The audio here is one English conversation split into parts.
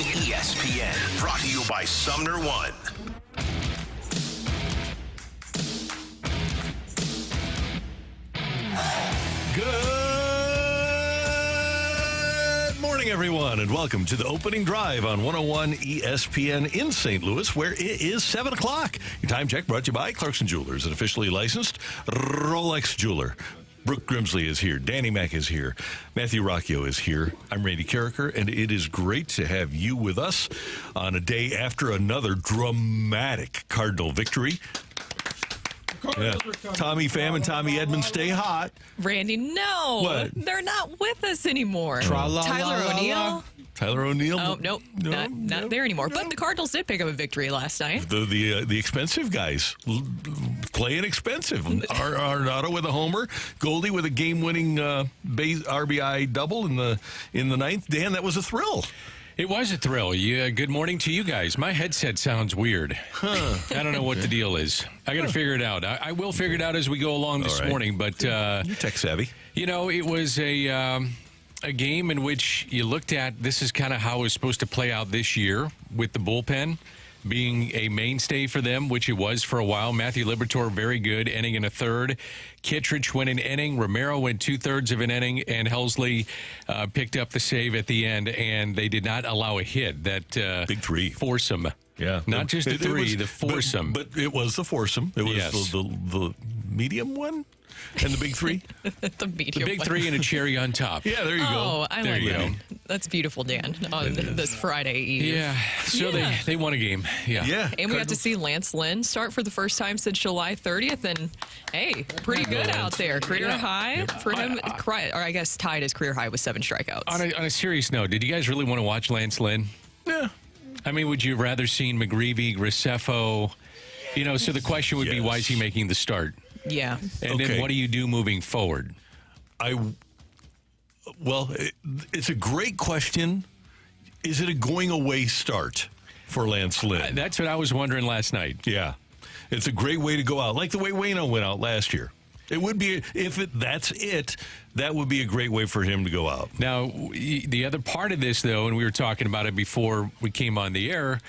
ESPN. Brought to you by Sumner One. Good morning, everyone, and welcome to the opening drive on 101 ESPN in St. Louis, where it is 7 o'clock. Your time check brought to you by Clarkson Jewelers, an officially licensed Rolex jeweler. Brooke Grimsley is here. Danny Mack is here. Matthew Rocchio is here. I'm Randy Carricker, and it is great to have you with us on a day after another dramatic Cardinal victory. Yeah. Tommy Pham and Tommy Edmonds stay hot. Randy, no. What? They're not with us anymore. Tra-la-la-la-la. Tyler O'Neill. Tyler O'Neill? Oh, nope. Not there anymore. No. But the Cardinals did pick up a victory last night. The expensive guys playing expensive. Arenado with a homer, Goldie with a game-winning RBI double in the ninth. Dan, that was a thrill. It was a thrill. Good morning to you guys. My headset sounds weird. I don't know what the deal is. I got to figure it out. I will figure it out as we go along this morning. But you're tech savvy. You know, it was a game in which you looked at. This is kind of how it was supposed to play out this year with the bullpen being a mainstay for them, which it was for a while. Matthew Liberatore, very good, inning and a third. Kittredge went an inning. Romero went 2/3 of an inning, and Helsley picked up the save at the end, and they did not allow a hit. That big three foursome. Yeah, not just a three, the foursome. But it was the foursome. It was the medium one. And the big three? The big three and a cherry on top. Yeah, there you go. Oh, I like that. That's beautiful, Dan, on this Friday Eve. Yeah, so they won a game. Yeah. And we got to see Lance Lynn start for the first time since July 30th. And, hey, pretty good out there. Career high for him. Or I guess tied his career high with 7 strikeouts. On a serious note, did you guys really want to watch Lance Lynn? Yeah. I mean, would you have rather seen McGreevy, Graceffo? You know, so the question would be, why is he making the start? Yeah. And then what do you do moving forward? It's a great question. Is it a going away start for Lance Lynn? That's what I was wondering last night. Yeah. It's a great way to go out, like the way Waino went out last year. It would be, that would be a great way for him to go out. Now, the other part of this, though, and we were talking about it before we came on the air,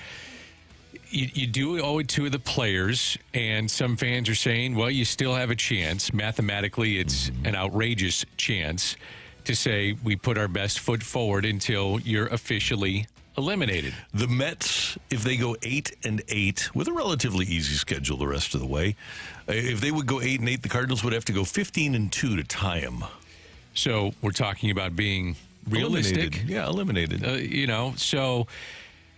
you do owe it to the players, and some fans are saying, well, you still have a chance. Mathematically, it's an outrageous chance to say we put our best foot forward until you're officially eliminated. The Mets, if they go 8-8 with a relatively easy schedule the rest of the way, if they would go 8-8, the Cardinals would have to go 15-2 to tie them. So we're talking about being realistic. Eliminated. So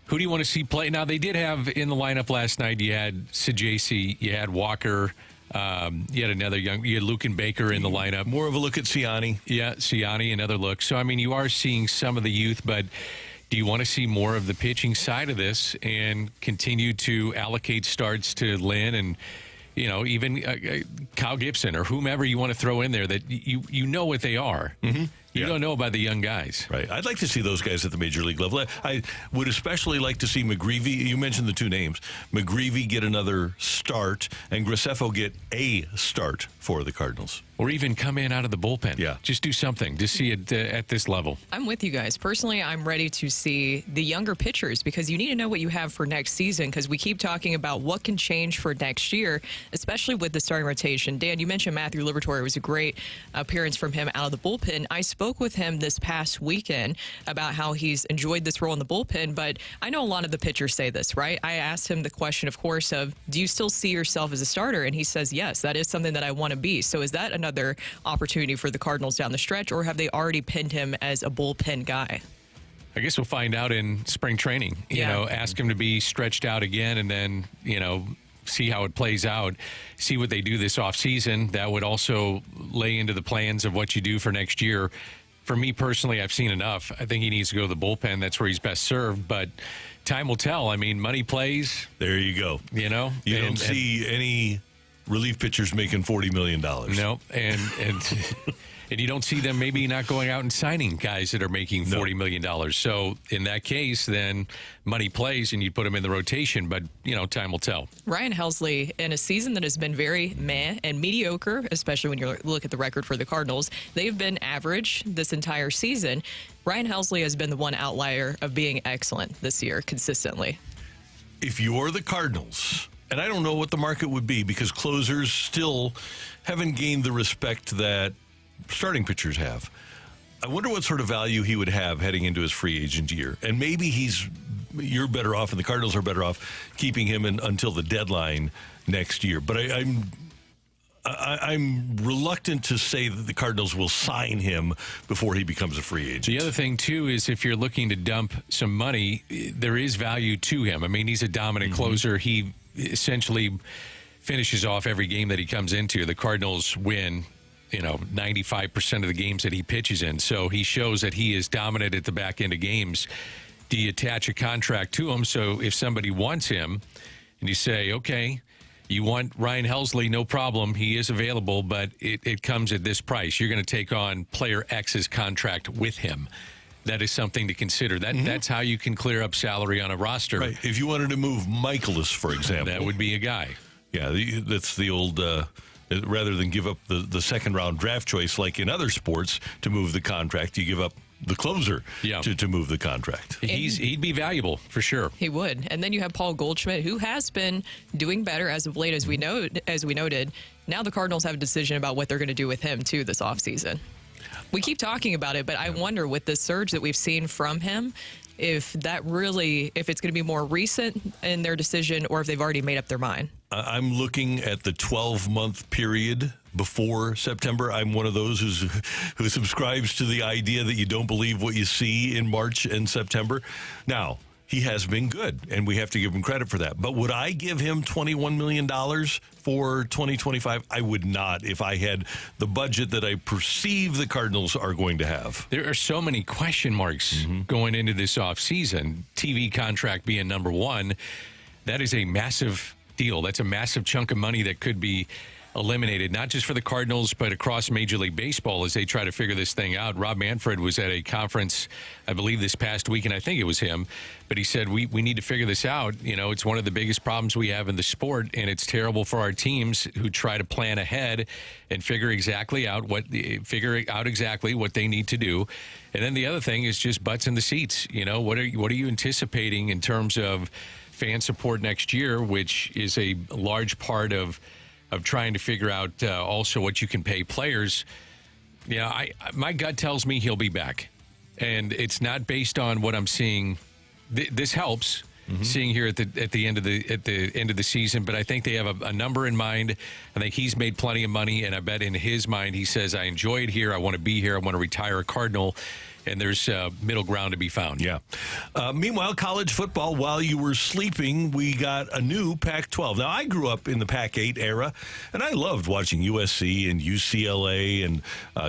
who do you want to see play? Now, they did have in the lineup last night, you had Sajasi, you had Walker, you had Lucan Baker in the lineup. More of a look at Siani. Yeah, Siani, another look. So, I mean, you are seeing some of the youth, but do you want to see more of the pitching side of this and continue to allocate starts to Lynn and, even Kyle Gibson or whomever you want to throw in there that you know what they are? Mm-hmm. You don't know about the young guys. Right. I'd like to see those guys at the major league level. I would especially like to see McGreevy. You mentioned the two names. McGreevy get another start and Graceffo get a start for the Cardinals. Or even come in out of the bullpen. Yeah. Just do something to see it at this level. I'm with you guys. Personally, I'm ready to see the younger pitchers because you need to know what you have for next season because we keep talking about what can change for next year, especially with the starting rotation. Dan, you mentioned Matthew Liberatore. It was a great appearance from him out of the bullpen. I spoke with him this past weekend about how he's enjoyed this role in the bullpen, but I know a lot of the pitchers say this, right? I asked him the question, of course, of do you still see yourself as a starter? And he says, yes, that is something that I want to be. So is that another opportunity for the Cardinals down the stretch, or have they already pinned him as a bullpen guy? I guess we'll find out in spring training. Ask him to be stretched out again and then, see how it plays out, see what they do this offseason. That would also lay into the plans of what you do for next year. For me personally, I've seen enough. I think he needs to go to the bullpen. That's where he's best served, but time will tell. I mean, money plays. There you go. You don't see any relief pitchers making $40 million. No, and And you don't see them maybe not going out and signing guys that are making $40 million. So in that case, then money plays and you put them in the rotation. But, time will tell. Ryan Helsley, in a season that has been very meh and mediocre, especially when you look at the record for the Cardinals, they've been average this entire season. Ryan Helsley has been the one outlier of being excellent this year consistently. If you're the Cardinals, and I don't know what the market would be because closers still haven't gained the respect that starting pitchers have. I wonder what sort of value he would have heading into his free agent year. And maybe you're better off and the Cardinals are better off keeping him until the deadline next year. But I'm reluctant to say that the Cardinals will sign him before he becomes a free agent. The other thing, too, is if you're looking to dump some money, there is value to him. I mean, he's a dominant closer. He essentially finishes off every game that he comes into. The Cardinals win 95% of the games that he pitches in. So he shows that he is dominant at the back end of games. Do you attach a contract to him? So if somebody wants him and you say, okay, you want Ryan Helsley, no problem. He is available, but it comes at this price. You're going to take on player X's contract with him. That is something to consider. That's how you can clear up salary on a roster. Right. If you wanted to move Michaelis, for example. That would be a guy. Yeah, that's the old... rather than give up the second round draft choice like in other sports to move the contract, you give up the closer to move the contract. He'd be valuable for sure. He would. And then you have Paul Goldschmidt, who has been doing better as of late, as we noted. Now the Cardinals have a decision about what they're going to do with him too this offseason. We keep talking about it, but I wonder with the surge that we've seen from him, if it's going to be more recent in their decision or if they've already made up their mind. I'm looking at the 12-month period before September. I'm one of those who subscribes to the idea that you don't believe what you see in March and September. Now, he has been good, and we have to give him credit for that. But would I give him $21 million for 2025? I would not if I had the budget that I perceive the Cardinals are going to have. There are so many question marks going into this offseason. TV contract being number one, that is a massive deal. That's a massive chunk of money that could be eliminated, not just for the Cardinals, but across Major League Baseball as they try to figure this thing out. Rob Manfred was at a conference, I believe, this past week, and I think it was him, but he said, we need to figure this out. It's one of the biggest problems we have in the sport, and it's terrible for our teams who try to plan ahead and figure out exactly what they need to do. And then the other thing is just butts in the seats. What are you anticipating in terms of fan support next year, which is a large part of trying to figure out also what you can pay players. My gut tells me he'll be back, and it's not based on what I'm seeing. This helps seeing here at the end of the season, but I think they have a number in mind. I think he's made plenty of money, and I bet in his mind he says, I enjoy it here. I want to be here. I want to retire a Cardinal. And there's middle ground to be found. Yeah. Meanwhile, college football, while you were sleeping, we got a new Pac-12. Now, I grew up in the Pac-8 era, and I loved watching USC and UCLA and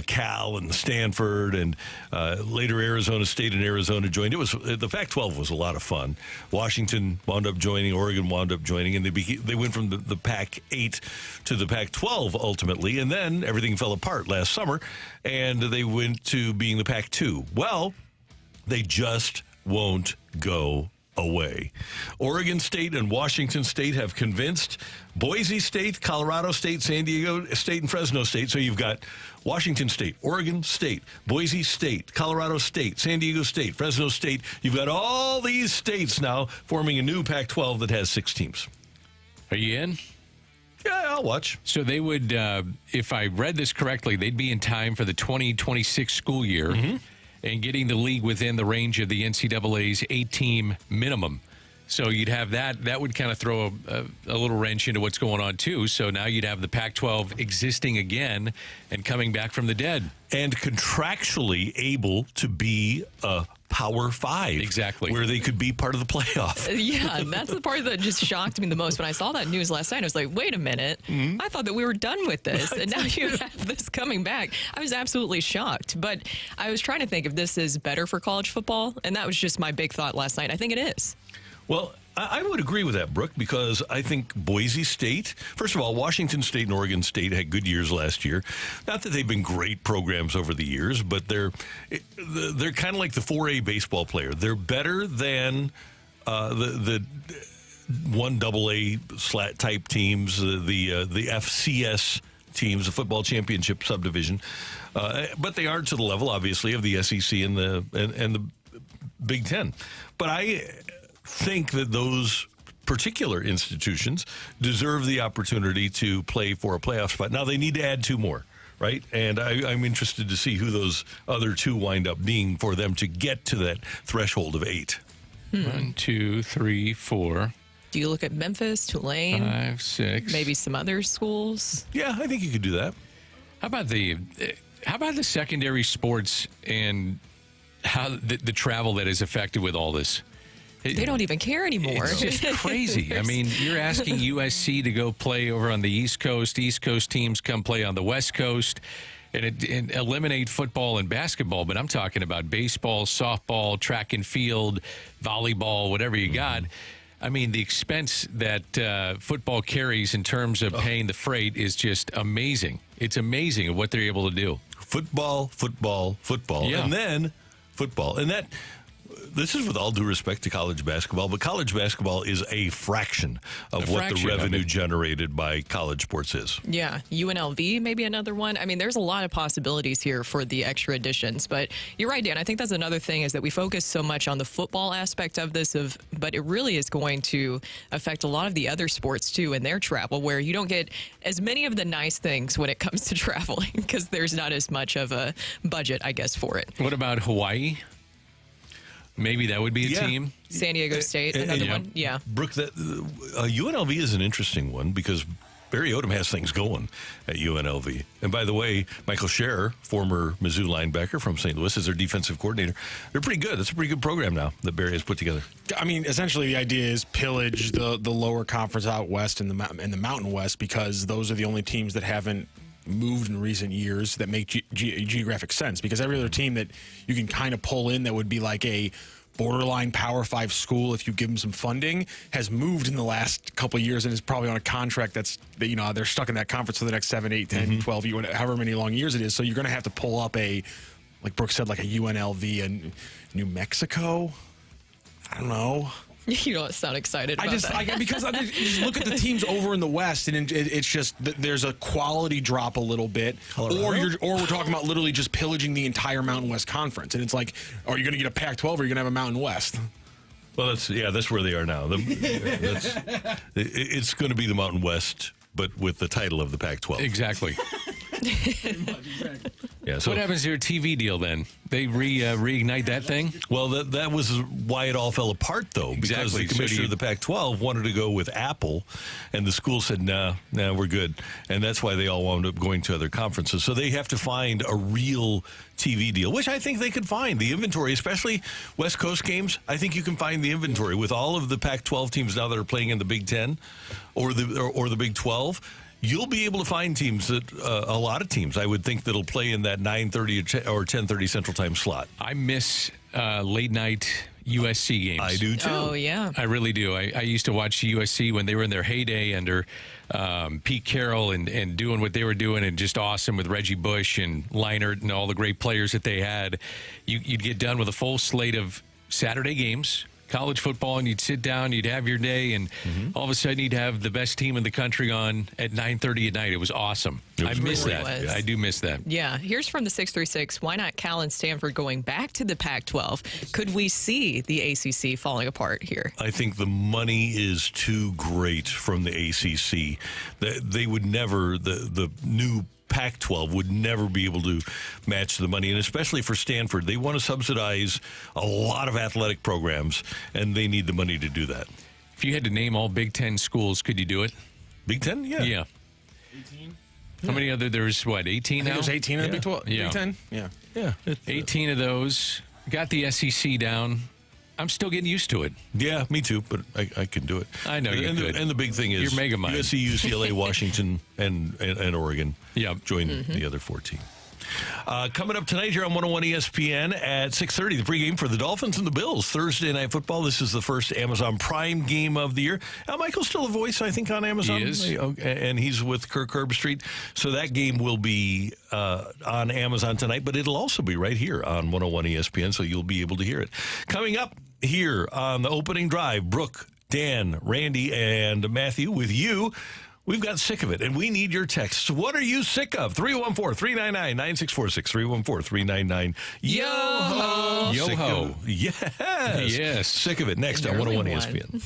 Cal and Stanford, and later Arizona State and Arizona joined. The Pac-12 was a lot of fun. Washington wound up joining, Oregon wound up joining, and they went from the Pac-8 to the Pac-12 ultimately, and then everything fell apart last summer, and they went to being the Pac-2. Well, they just won't go away. Oregon State and Washington State have convinced Boise State, Colorado State, San Diego State, and Fresno State. So you've got Washington State, Oregon State, Boise State, Colorado State, San Diego State, Fresno State. You've got all these states now forming a new Pac-12 that has 6 teams. Are you in? Yeah, I'll watch. So they would, if I read this correctly, they'd be in time for the 2026 school year and getting the league within the range of the NCAA's 8-team minimum. So you'd have that. That would kind of throw a little wrench into what's going on, too. So now you'd have the Pac-12 existing again and coming back from the dead. And contractually able to be a Power 5. Exactly. Where they could be part of the playoff. Yeah, that's the part that just shocked me the most. When I saw that news last night, I was like, wait a minute. I thought that we were done with this. And now you have this coming back. I was absolutely shocked. But I was trying to think if this is better for college football. And that was just my big thought last night. I think it is. Well, I would agree with that, Brooke, because I think Boise State, first of all, Washington State and Oregon State had good years last year. Not that they've been great programs over the years, but they're kind of like the 4A baseball player. They're better than the 1AA slat type teams, the FCS teams, the football championship subdivision, but they aren't to the level, obviously, of the SEC and the Big Ten. But I think that those particular institutions deserve the opportunity to play for a playoff spot. Now, they need to add 2 more, right? And I'm interested to see who those other 2 wind up being for them to get to that threshold of 8. 1, 2, 3, 4. Do you look at Memphis, Tulane? 5, 6. Maybe some other schools? Yeah, I think you could do that. How about the secondary sports and how the travel that is affected with all this? They don't even care anymore. It's just crazy. I mean, you're asking USC to go play over on the East Coast. East Coast teams come play on the West Coast and eliminate football and basketball. But I'm talking about baseball, softball, track and field, volleyball, whatever you got. I mean, the expense that football carries in terms of paying the freight is just amazing. It's amazing what they're able to do. Football, Yeah. and then football. And this is with all due respect to college basketball, but college basketball is a fraction of what the revenue generated by college sports is. Yeah, UNLV, maybe another one. I mean, there's a lot of possibilities here for the extra additions. But you're right, Dan. I think that's another thing is that we focus so much on the football aspect of this, but it really is going to affect a lot of the other sports, too, in their travel, where you don't get as many of the nice things when it comes to traveling because there's not as much of a budget, I guess, for it. What about Hawaii? Maybe that would be a team. San Diego State, another one. Yeah. Brooke, UNLV is an interesting one because Barry Odom has things going at UNLV. And by the way, Michael Scherer, former Mizzou linebacker from St. Louis, is their defensive coordinator. They're pretty good. It's a pretty good program now that Barry has put together. I mean, essentially the idea is pillage the lower conference out west and the Mountain West because those are the only teams that haven't moved in recent years that make geographic sense, because every other team that you can kind of pull in that would be like a borderline Power 5 school if you give them some funding has moved in the last couple of years and is probably on a contract they're stuck in that conference for the next 7, 8, 10, 12, however many long years it is. So you're going to have to pull up like Brooke said, like a UNLV in New Mexico. I don't know. You don't sound excited about that. Because I just look at the teams over in the West, and it's just there's a quality drop a little bit, or we're talking about literally just pillaging the entire Mountain West Conference, and it's like, are you going to get a Pac-12 or are you going to have a Mountain West? Well, that's where they are now. It's going to be the Mountain West, but with the title of the Pac-12. Exactly. Yeah. So what happens to your TV deal then? They reignite that thing? Well, that was why it all fell apart, though, because the commissioner of the Pac-12 wanted to go with Apple, and the school said, nah, we're good. And that's why they all wound up going to other conferences. So they have to find a real TV deal, which I think they could find. The inventory, especially West Coast games, I think you can find the inventory. With all of the Pac-12 teams now that are playing in the Big Ten or the Big 12, you'll be able to find teams that a lot of teams, I would think, that'll play in that 9:30 or 10:30 Central Time slot. I miss late night USC games. I do too. Oh yeah, I really do. I used to watch USC when they were in their heyday under Pete Carroll and doing what they were doing, and just awesome with Reggie Bush and Leinart and all the great players that they had. You'd get done with a full slate of Saturday games, college football, and you'd sit down, you'd have your day, and all of a sudden you'd have the best team in the country on at 9:30 at night. It was awesome. I miss that. I do miss that. Yeah. Here's from the 636. Why not Cal and Stanford going back to the Pac-12? Could we see the ACC falling apart here? I think the money is too great from the ACC. They would never, the new Pac-12 would never be able to match the money, and especially for Stanford, they want to subsidize a lot of athletic programs, and they need the money to do that. If you had to name all Big Ten schools, could you do it? Big Ten? Yeah. 18? How many other? There's what, 18 now? There's 18 in the Big 12. Yeah. Big 10? Yeah. Yeah. 18 of those. Got the SEC down. I'm still getting used to it. Yeah, me too, but I can do it. I know you could. And the big thing is You're mega mind. USC, UCLA, Washington, and Oregon Yep. join the other 14. Coming up tonight here on 101 ESPN at 6:30, the pregame for the Dolphins and the Bills. Thursday Night Football. This is the first Amazon Prime game of the year. Michael's still a voice, I think, on Amazon. He is. And he's with Kirk Herbstreit. So that game will be on Amazon tonight, but it'll also be right here on 101 ESPN, so you'll be able to hear it. Coming up here on the opening drive, Brooke, Dan, Randy, and Matthew with you. We've got sick of it, and we need your texts. What are you sick of? 314-399-9646. 314-399. Yo-ho. Yo-ho. Yes. Yes. Sick of it. Next on 101 ESPN.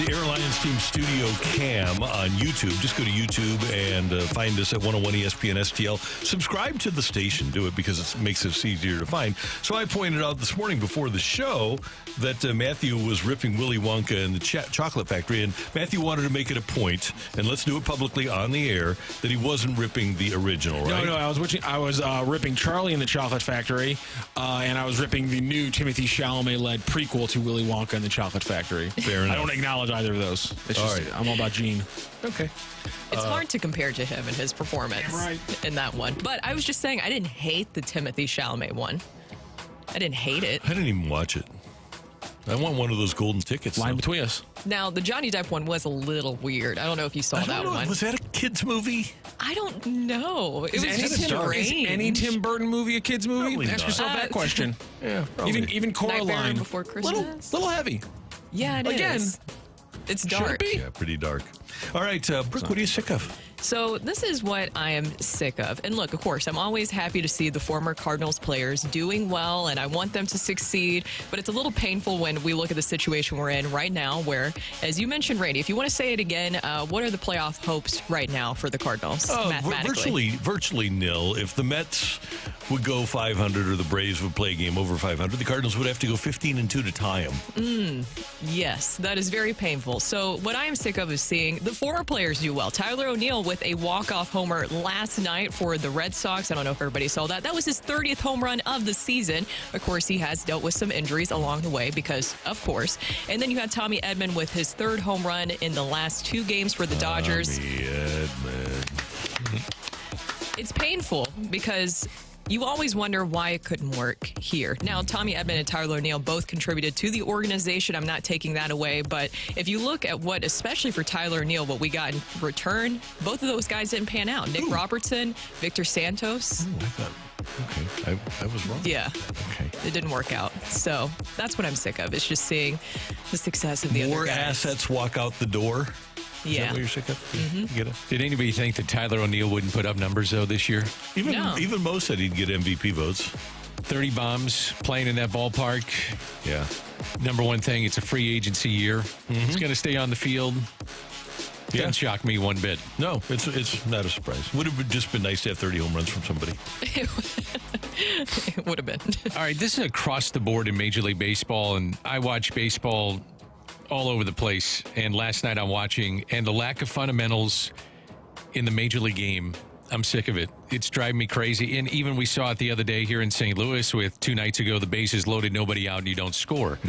The Airlines Team Studio Cam on YouTube. Just go to YouTube and find us at 101 ESPN STL. Subscribe to the station. Do it because it makes us easier to find. So I pointed out this morning before the show that Matthew was ripping Willy Wonka and the Chocolate Factory, and Matthew wanted to make it a point, and let's do it publicly on the air, that he wasn't ripping the original, right? No, I was ripping Charlie and the Chocolate Factory, and I was ripping the new Timothy Chalamet-led prequel to Willy Wonka and the Chocolate Factory. Fair enough. I don't acknowledge acknowledge either of those. It's All just, right. I'm all about Gene. Okay. It's hard to compare to him and his performance in that one. But I was just saying, I didn't hate the Timothée Chalamet one. I didn't hate it. I didn't even watch it. I want one of those golden tickets. Line though. between us. Now, the Johnny Depp one was a little weird. I don't know if you saw I don't that know. one. Was that a kid's movie? I don't know. It was just Is any Tim Burton movie a kid's movie? Probably Ask not. yourself that question. Yeah, Even Nightmare Coraline. Before Christmas. Little heavy. Yeah, it is. Again. It's Should dark. it be? Yeah, pretty dark. All right, Brooke, what are you sick of? So this is what I am sick of. And look, of course, I'm always happy to see the former Cardinals players doing well, and I want them to succeed. But it's a little painful when we look at the situation we're in right now, where, as you mentioned, Randy, if you want to say it again, what are the playoff hopes right now for the Cardinals, mathematically? Virtually nil. If the Mets would go 500 or the Braves would play a game over 500, the Cardinals would have to go 15-2 to tie them. Yes, that is very painful. So what I am sick of is seeing the former players do well. Tyler O'Neill with a walk-off homer last night for the Red Sox. I don't know if everybody saw that. That was his 30th home run of the season. Of course, he has dealt with some injuries along the way because, of course. And then you had Tommy Edman with his third home run in the last 2 games for the Dodgers. Tommy Edman. It's painful because you always wonder why it couldn't work here. Now, Tommy Edman and Tyler O'Neill both contributed to the organization. I'm not taking that away. But if you look at what, especially for Tyler O'Neill, what we got in return, both of those guys didn't pan out. Nick Robertson, Victor Santos. I thought, okay, I was wrong. Yeah. Okay. It didn't work out. So that's what I'm sick of. It's just seeing the success of the other More guys. assets walk out the door. Is Yeah. that what you're sick of? You get it? Did anybody think that Tyler O'Neill wouldn't put up numbers, though, this year? No. Even Mo said he'd get MVP votes. 30 bombs, playing in that ballpark. Yeah. Number one thing, it's a free agency year. It's going to stay on the field. Yeah. Doesn't shock me one bit. No, it's not a surprise. Would have just been nice to have 30 home runs from somebody. It would have been. All right, this is across the board in Major League Baseball, and I watch baseball all over the place. And last night I'm watching, and the lack of fundamentals in the Major League game, I'm sick of it. It's driving me crazy. And even we saw it the other day here in St. Louis with 2 nights ago, the bases loaded, nobody out, and you don't score.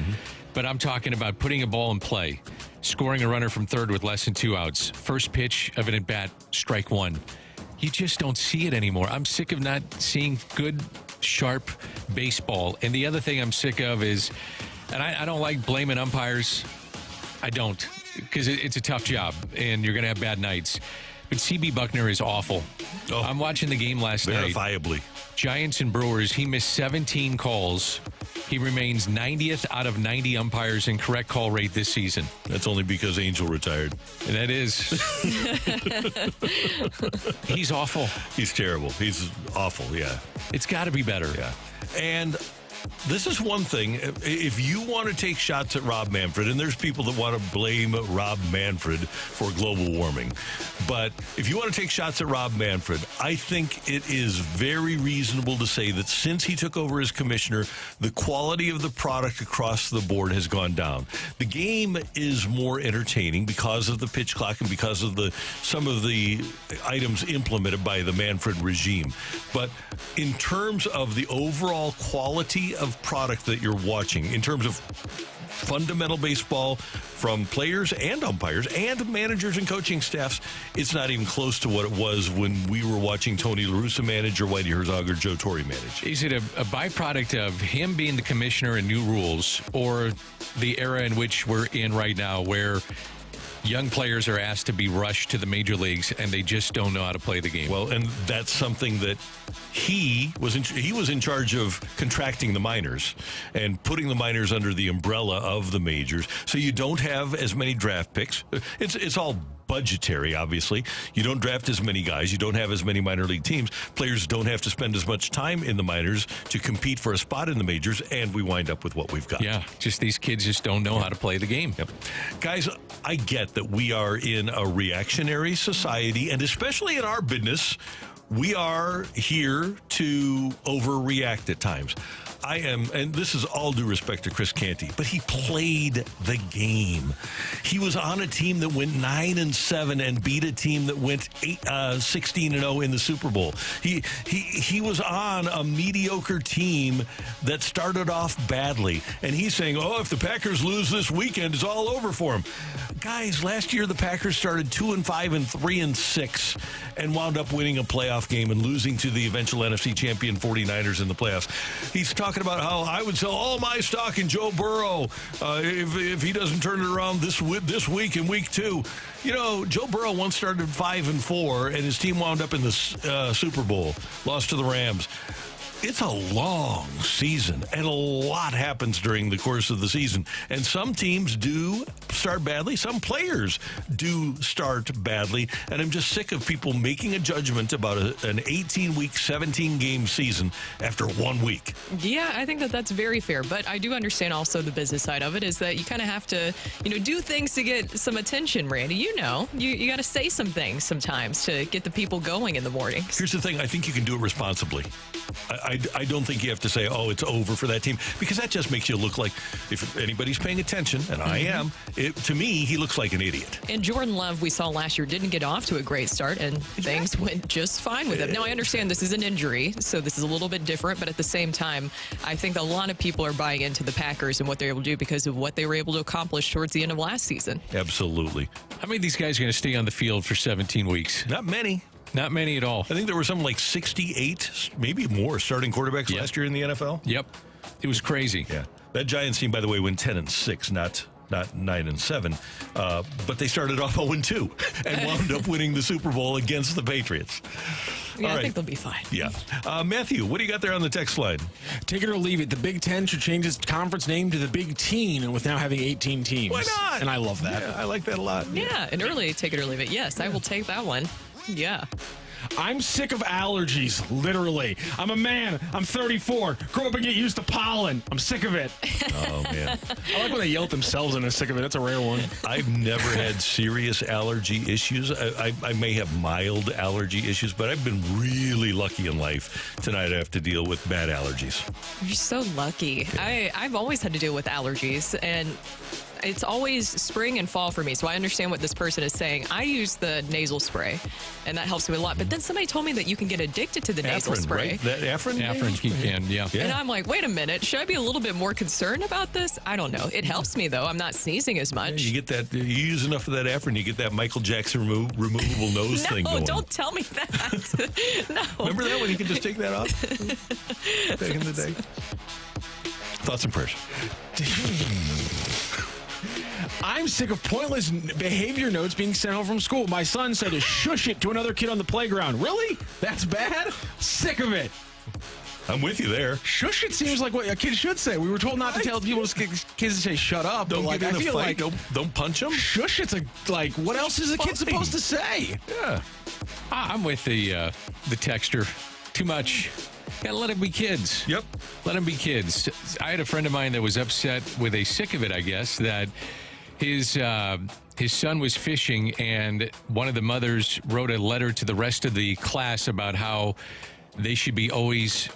But I'm talking about putting a ball in play, scoring a runner from third with less than 2 outs, first pitch of an at-bat, strike 1. You just don't see it anymore. I'm sick of not seeing good, sharp baseball. And the other thing I'm sick of is, and I don't like blaming umpires. I don't, because it's a tough job, and you're going to have bad nights. But C.B. Buckner is awful. Oh. I'm watching the game last night. Verifiably. Giants and Brewers, he missed 17 calls. He remains 90th out of 90 umpires in correct call rate this season. That's only because Angel retired. And that is. He's awful. He's terrible. He's awful, yeah. It's got to be better. Yeah. And this is one thing. If you want to take shots at Rob Manfred, and there's people that want to blame Rob Manfred for global warming, but if you want to take shots at Rob Manfred, I think it is very reasonable to say that since he took over as commissioner, the quality of the product across the board has gone down. The game is more entertaining because of the pitch clock and because of some of the items implemented by the Manfred regime. But in terms of the overall quality of product that you're watching, in terms of fundamental baseball from players and umpires and managers and coaching staffs, it's not even close to what it was when we were watching Tony La Russa manage or Whitey Herzog or Joe Torre manage. Is it a byproduct of him being the commissioner and new rules, or the era in which we're in right now where young players are asked to be rushed to the major leagues and they just don't know how to play the game? Well, and that's something that he was in charge of contracting the minors and putting the minors under the umbrella of the majors. So you don't have as many draft picks. It's all budgetary, obviously. You don't draft as many guys. You don't have as many minor league teams. Players don't have to spend as much time in the minors to compete for a spot in the majors, and we wind up with what we've got. Yeah, just these kids just don't know how to play the game. Yep. Guys, I get that we are in a reactionary society, and especially in our business, we are here to overreact at times. I am, and this is all due respect to Chris Canty, but he played the game. He was on a team that went 9-7 and beat a team that went 16-0 in the Super Bowl. He was on a mediocre team that started off badly, and he's saying, "Oh, if the Packers lose this weekend, it's all over for him." Guys, last year the Packers started 2-5 and 3-6 and wound up winning a playoff game and losing to the eventual NFC champion 49ers in the playoffs. He's talking about how I would sell all my stock in Joe Burrow if he doesn't turn it around this week in week 2. You know, Joe Burrow once started 5-4 and his team wound up in the Super Bowl, lost to the Rams. It's a long season, and a lot happens during the course of the season. And some teams do start badly. Some players do start badly. And I'm just sick of people making a judgment about an 18-week, 17-game season after 1 week. Yeah, I think that's very fair. But I do understand also the business side of it is that you kind of have to, do things to get some attention, Randy. You got to say some things sometimes to get the people going in the mornings. Here's the thing. I think you can do it responsibly. I don't think you have to say, "Oh, it's over for that team," because that just makes you look like, if anybody's paying attention, and I am, to me, he looks like an idiot. And Jordan Love, we saw last year, didn't get off to a great start, and things went just fine with him. Now, I understand this is an injury, so this is a little bit different, but at the same time, I think a lot of people are buying into the Packers and what they're able to do because of what they were able to accomplish towards the end of last season. Absolutely. How many of these guys are going to stay on the field for 17 weeks? Not many. Not many at all. I think there were something like 68, maybe more, starting quarterbacks last year in the NFL. Yep. It was crazy. Yeah. That Giants team, by the way, went 10-6, not 9-7. But they started off 0-2 and wound up winning the Super Bowl against the Patriots. Yeah, All right. I think they'll be fine. Yeah. Matthew, what do you got there on the text line? Take it or leave it. The Big Ten should change its conference name to the Big Teen, with now having 18 teams. Why not? And I love that. Yeah, I like that a lot. Yeah, an early take it or leave it. Yes, I will take that one. Yeah. I'm sick of allergies, literally. I'm a man. I'm 34. Grow up and get used to pollen. I'm sick of it. Oh, man. I like when they yell at themselves and they're sick of it. That's a rare one. I've never had serious allergy issues. I may have mild allergy issues, but I've been really lucky in life to not have to deal with bad allergies. You're so lucky. I've always had to deal with allergies, and it's always spring and fall for me, so I understand what this person is saying. I use the nasal spray, and that helps me a lot. But then somebody told me that you can get addicted to the nasal spray. Right? That Afrin? Afrin, you can, yeah. And I'm like, wait a minute, should I be a little bit more concerned about this? I don't know. It helps me, though. I'm not sneezing as much. You get that, you use enough of that Afrin, you get that Michael Jackson removable nose thing going. No, don't tell me that. No. Remember that when you could just take that off? Back in the day. Thoughts and prayers. I'm sick of pointless behavior notes being sent home from school. My son said to shush it to another kid on the playground. Really? That's bad? Sick of it. I'm with you there. Shush it seems like what a kid should say. We were told not to tell kids to say shut up. Don't but get in I a feel fight. like Don't punch them. shush it's what else is a kid supposed to say? Yeah. I'm with the texter. Too much. Gotta let them be kids. Yep. Let them be kids. I had a friend of mine that was upset with a sick of it, I guess, that his son was fishing, and one of the mothers wrote a letter to the rest of the class about how they should be always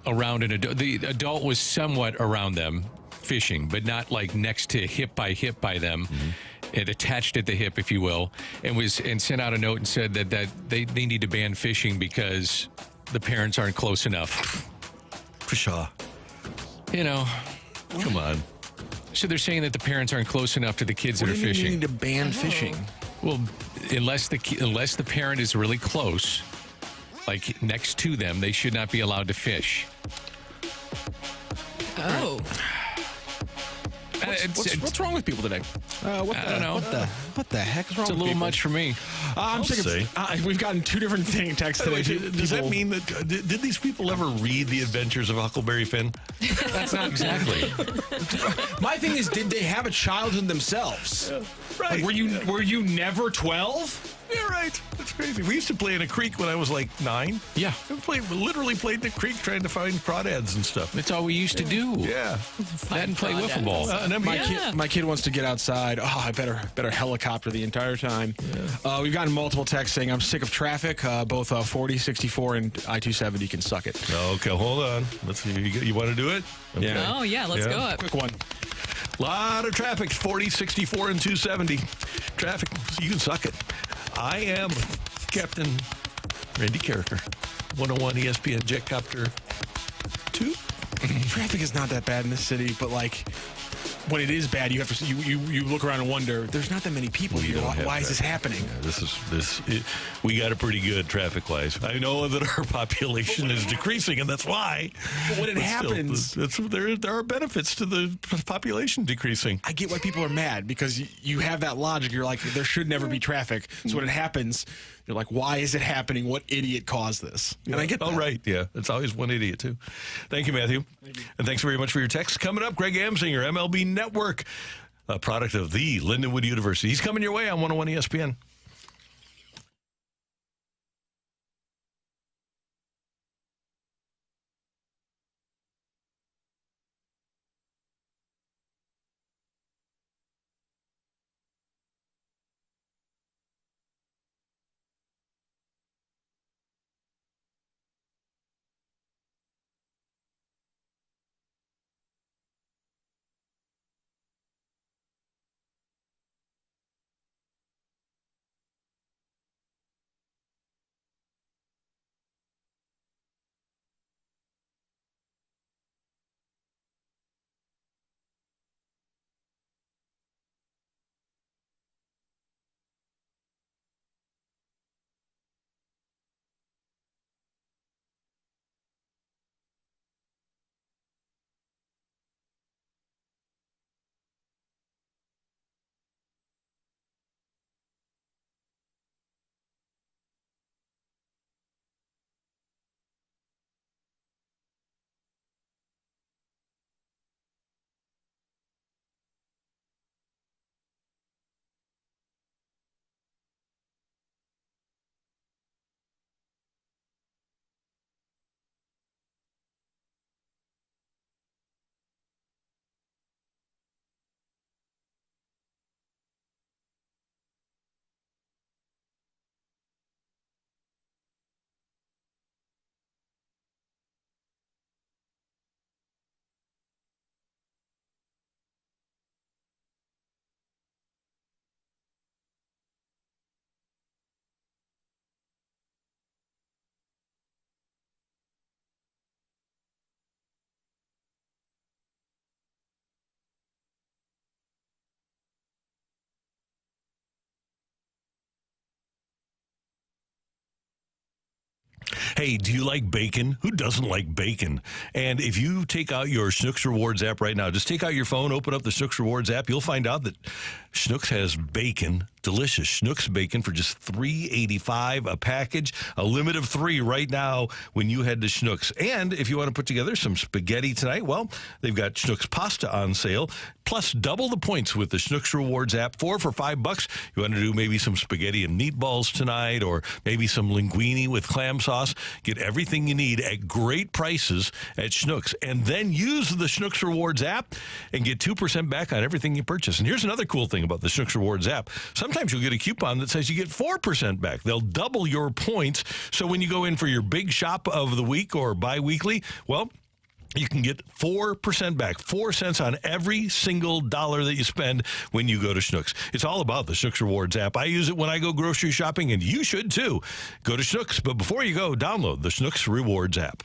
around an adult. The adult was somewhat around them fishing, but not like next to hip by them. Mm-hmm. It attached at the hip, if you will, and sent out a note and said that they need to ban fishing because the parents aren't close enough. Pshaw. Come on. So they're saying that the parents aren't close enough to the kids that are What do you mean fishing. you need to ban fishing? Well, unless the parent is really close, like next to them, they should not be allowed to fish. Oh. What's wrong with people today? I don't know. What the heck is wrong It's a with little people? much for me. I'm sick of we've gotten two different texts today. Does that mean that did these people ever read The Adventures of Huckleberry Finn? That's not exactly. My thing is, did they have a childhood themselves? Right. Like, were you never 12? Yeah, right. crazy. We used to play in a creek when I was like 9. Yeah. We literally played in the creak trying to find crawdads and stuff. That's all we used to do. Yeah. That and play wiffle ball. And then My kid wants to get outside. Oh, I better helicopter the entire time. Yeah. We've gotten multiple texts saying I'm sick of traffic. Both 40, 64, and I-270 can suck it. Okay, hold on. Let's see. You want to do it? Okay. Yeah. Oh, yeah, let's go up. Quick one. Lot of traffic, 40, 64, and 270. Traffic, so you can suck it. I am Captain Randy Carricker, 101 ESPN Jetcopter 2. Traffic is not that bad in this city, but like when it is bad, you have to you look around and wonder. There's not that many people here. Why is this happening? Yeah, we got it pretty good traffic-wise. I know that our population is decreasing, and that's why. But when it happens, there are benefits to the population decreasing. I get why people are mad because you have that logic. You're like, there should never be traffic. So when it happens, you're like, why is it happening? What idiot caused this? And I get that. Oh, right. Yeah. It's always one idiot, too. Thank you, Matthew. Thank you. And thanks very much for your text. Coming up, Greg Amsinger, MLB Network, a product of the Lindenwood University. He's coming your way on 101 ESPN. Hey, do you like bacon? Who doesn't like bacon? And if you take out your Schnucks Rewards app right now, just take out your phone, open up the Schnucks Rewards app, you'll find out that Schnucks has bacon, delicious Schnucks bacon for just $3.85 a package, a limit of 3 right now when you head to Schnucks. And if you want to put together some spaghetti tonight, well, they've got Schnucks pasta on sale, plus double the points with the Schnucks Rewards app, 4 for $5. You want to do maybe some spaghetti and meatballs tonight, or maybe some linguine with clam sauce. Get everything you need at great prices at Schnucks, and then use the Schnucks Rewards app and get 2% back on everything you purchase. And here's another cool thing about the Schnucks Rewards app. Sometimes you'll get a coupon that says you get 4% back. They'll double your points. So when you go in for your big shop of the week or bi-weekly, well, you can get 4% back, 4 cents on every single dollar that you spend when you go to Schnucks. It's all about the Schnucks Rewards app. I use it when I go grocery shopping, and you should too. Go to Schnucks, but before you go, download the Schnucks Rewards app.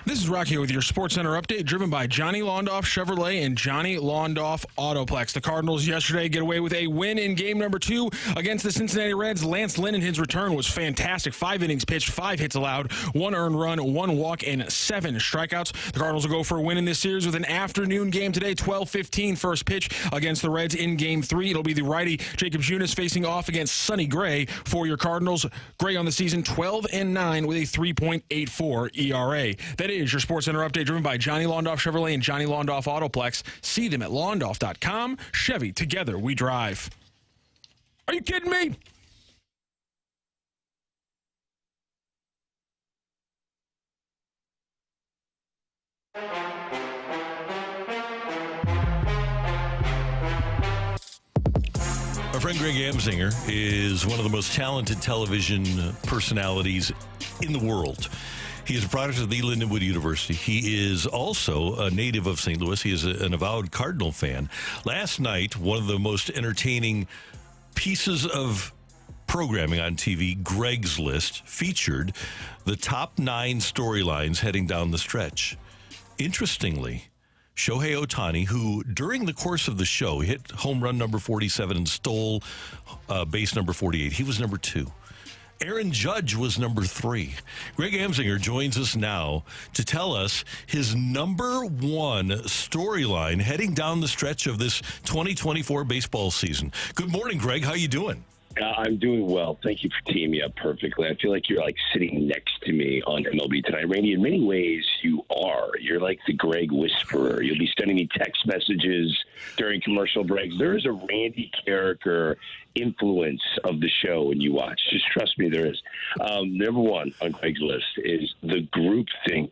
This is Rocky with your Sports Center update, driven by Johnny Londoff Chevrolet and Johnny Londoff Autoplex. The Cardinals yesterday get away with a win in game number 2 against the Cincinnati Reds. Lance Lynn in his return was fantastic. 5 innings pitched, 5 hits allowed, 1 earned run, 1 walk, and 7 strikeouts. The Cardinals will go for a win in this series with an afternoon game today, 12:15 first pitch against the Reds in game 3. It'll be the righty Jacob Junis facing off against Sonny Gray for your Cardinals. Gray on the season 12-9 with a 3.84 ERA. That is your Sports Center update, driven by Johnny Londoff Chevrolet and Johnny Londoff Autoplex. See them at londoff.com. Chevy, together we drive. Are you kidding me? Our friend Greg Amsinger is one of the most talented television personalities in the world. He is a product of the Lindenwood University. He is also a native of St. Louis. He is an avowed Cardinal fan. Last night, one of the most entertaining pieces of programming on TV, Greg's List, featured the top 9 storylines heading down the stretch. Interestingly, Shohei Ohtani, who during the course of the show hit home run number 47 and stole base number 48. He was number 2. Aaron Judge was number 3. Greg Amsinger joins us now to tell us his number 1 storyline heading down the stretch of this 2024 baseball season. Good morning, Greg. How you doing? I'm doing well. Thank you for teeing me up perfectly. I feel like you're like sitting next to me on MLB Tonight. Randy, in many ways, you are. You're like the Greg Whisperer. You'll be sending me text messages during commercial breaks. There is a Randy Carricker influence of the show when you watch. Just trust me, there is. Number 1 on Greg's list is the groupthink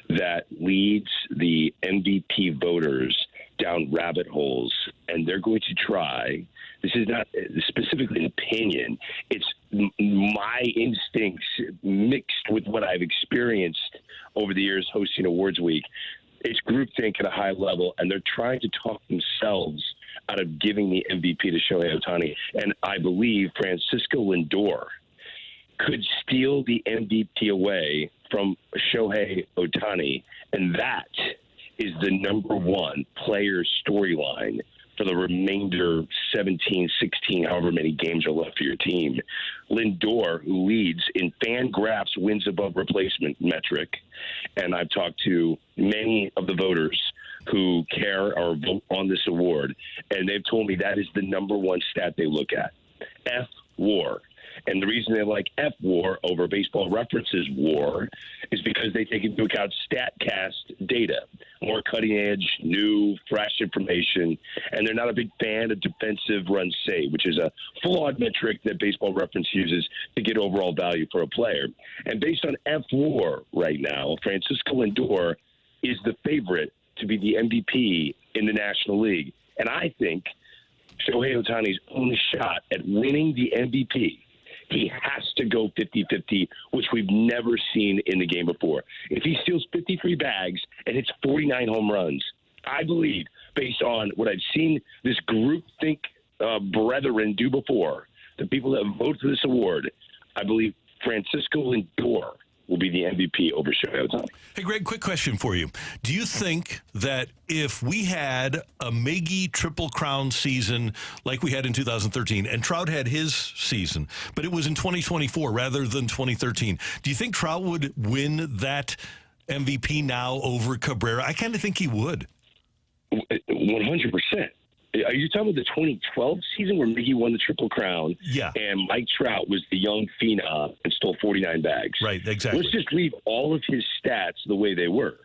that leads the MVP voters down rabbit holes, and they're going to try. This is not specifically an opinion. It's my instincts mixed with what I've experienced over the years hosting Awards Week. It's groupthink at a high level, and they're trying to talk themselves out of giving the MVP to Shohei Ohtani. And I believe Francisco Lindor could steal the MVP away from Shohei Ohtani, and that is the number 1 player storyline for the remainder 17, 16, however many games are left for your team. Lindor, who leads in FanGraphs wins above replacement metric, and I've talked to many of the voters who care or vote on this award, and they've told me that is the number 1 stat they look at. F-WAR. And the reason they like F-WAR over Baseball References WAR is because they take into account StatCast data, more cutting-edge, new, fresh information, and they're not a big fan of defensive run save, which is a flawed metric that Baseball Reference uses to get overall value for a player. And based on F-WAR right now, Francisco Lindor is the favorite to be the MVP in the National League. And I think Shohei Ohtani's only shot at winning the MVP, he has to go 50-50, which we've never seen in the game before. If he steals 53 bags and hits 49 home runs, I believe, based on what I've seen this groupthink brethren do before, the people that vote for this award, I believe Francisco Lindor will be the MVP over Shohei Ohtani. Hey, Greg, quick question for you. Do you think that if we had a Miggy Triple Crown season like we had in 2013, and Trout had his season, but it was in 2024 rather than 2013, do you think Trout would win that MVP now over Cabrera? I kind of think he would. 100%. Are you talking about the 2012 season where Miggy won the Triple Crown? Yeah. And Mike Trout was the young phenom and stole 49 bags. Right, exactly. Let's just leave all of his stats the way they were.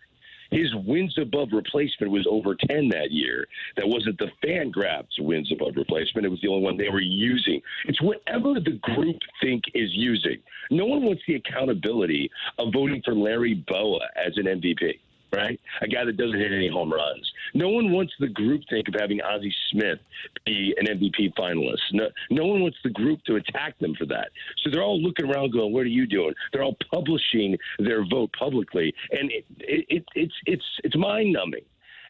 His wins above replacement was over 10 that year. That wasn't the FanGraphs wins above replacement. It was the only one they were using. It's whatever the group think is using. No one wants the accountability of voting for Larry Boa as an MVP. Right? A guy that doesn't hit any home runs. No one wants the group think of having Ozzie Smith be an MVP finalist. No one wants the group to attack them for that. So they're all looking around going, what are you doing? They're all publishing their vote publicly. And it's mind-numbing.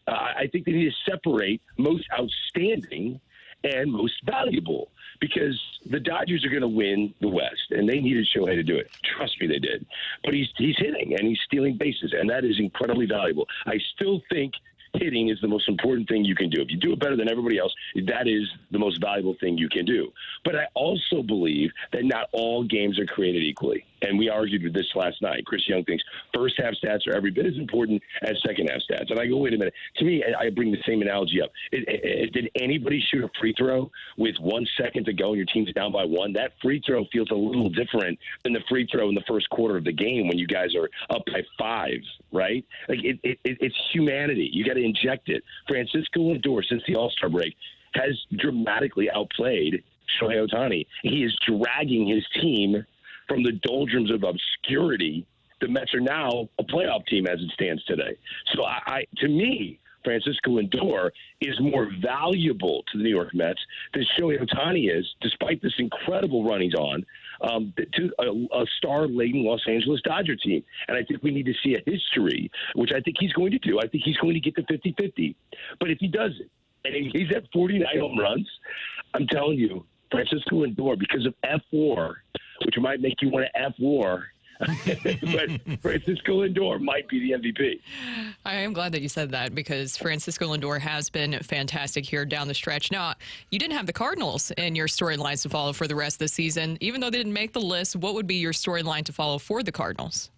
I think they need to separate most outstanding and most valuable, because the Dodgers are going to win the West, and they needed Shohei to do it. Trust me, they did. But he's hitting, and he's stealing bases, and that is incredibly valuable. I still think hitting is the most important thing you can do. If you do it better than everybody else, that is the most valuable thing you can do. But I also believe that not all games are created equally. And we argued with this last night. Chris Young thinks first half stats are every bit as important as second half stats. And I go, wait a minute. To me, I bring the same analogy up. Did anybody shoot a free throw with 1 second to go and your team's down by 1? That free throw feels a little different than the free throw in the first quarter of the game when you guys are up by 5, right? Like it's humanity. You got to inject it. Francisco Lindor, since the All-Star break, has dramatically outplayed Shohei Ohtani. He is dragging his team from the doldrums of obscurity. The Mets are now a playoff team as it stands today. So to me, Francisco Lindor is more valuable to the New York Mets than Shohei Ohtani is, despite this incredible run he's on, to a star-laden Los Angeles Dodger team. And I think we need to see a history, which I think he's going to do. I think he's going to get to 50-50. But if he does it, and he's at 49 home runs, I'm telling you, Francisco Lindor, because of F4, which might make you want to F war, but Francisco Lindor might be the MVP. I am glad that you said that, because Francisco Lindor has been fantastic here down the stretch. Now, you didn't have the Cardinals in your storylines to follow for the rest of the season. Even though they didn't make the list, what would be your storyline to follow for the Cardinals?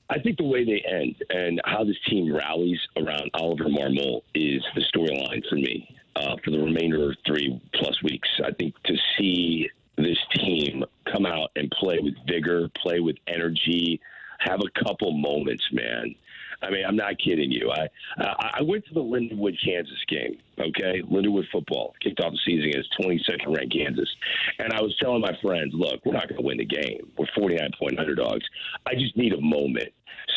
I think the way they end and how this team rallies around Oliver Marmol is the storyline for me for the remainder of 3+ weeks. I think to see this team come out and play with vigor, play with energy, have a couple moments, man. I mean, I'm not kidding you. I went to the Lindenwood, Kansas game, okay? Lindenwood football kicked off the season against 22nd ranked Kansas. And I was telling my friends, look, we're not going to win the game. We're 49-point underdogs. I just need a moment.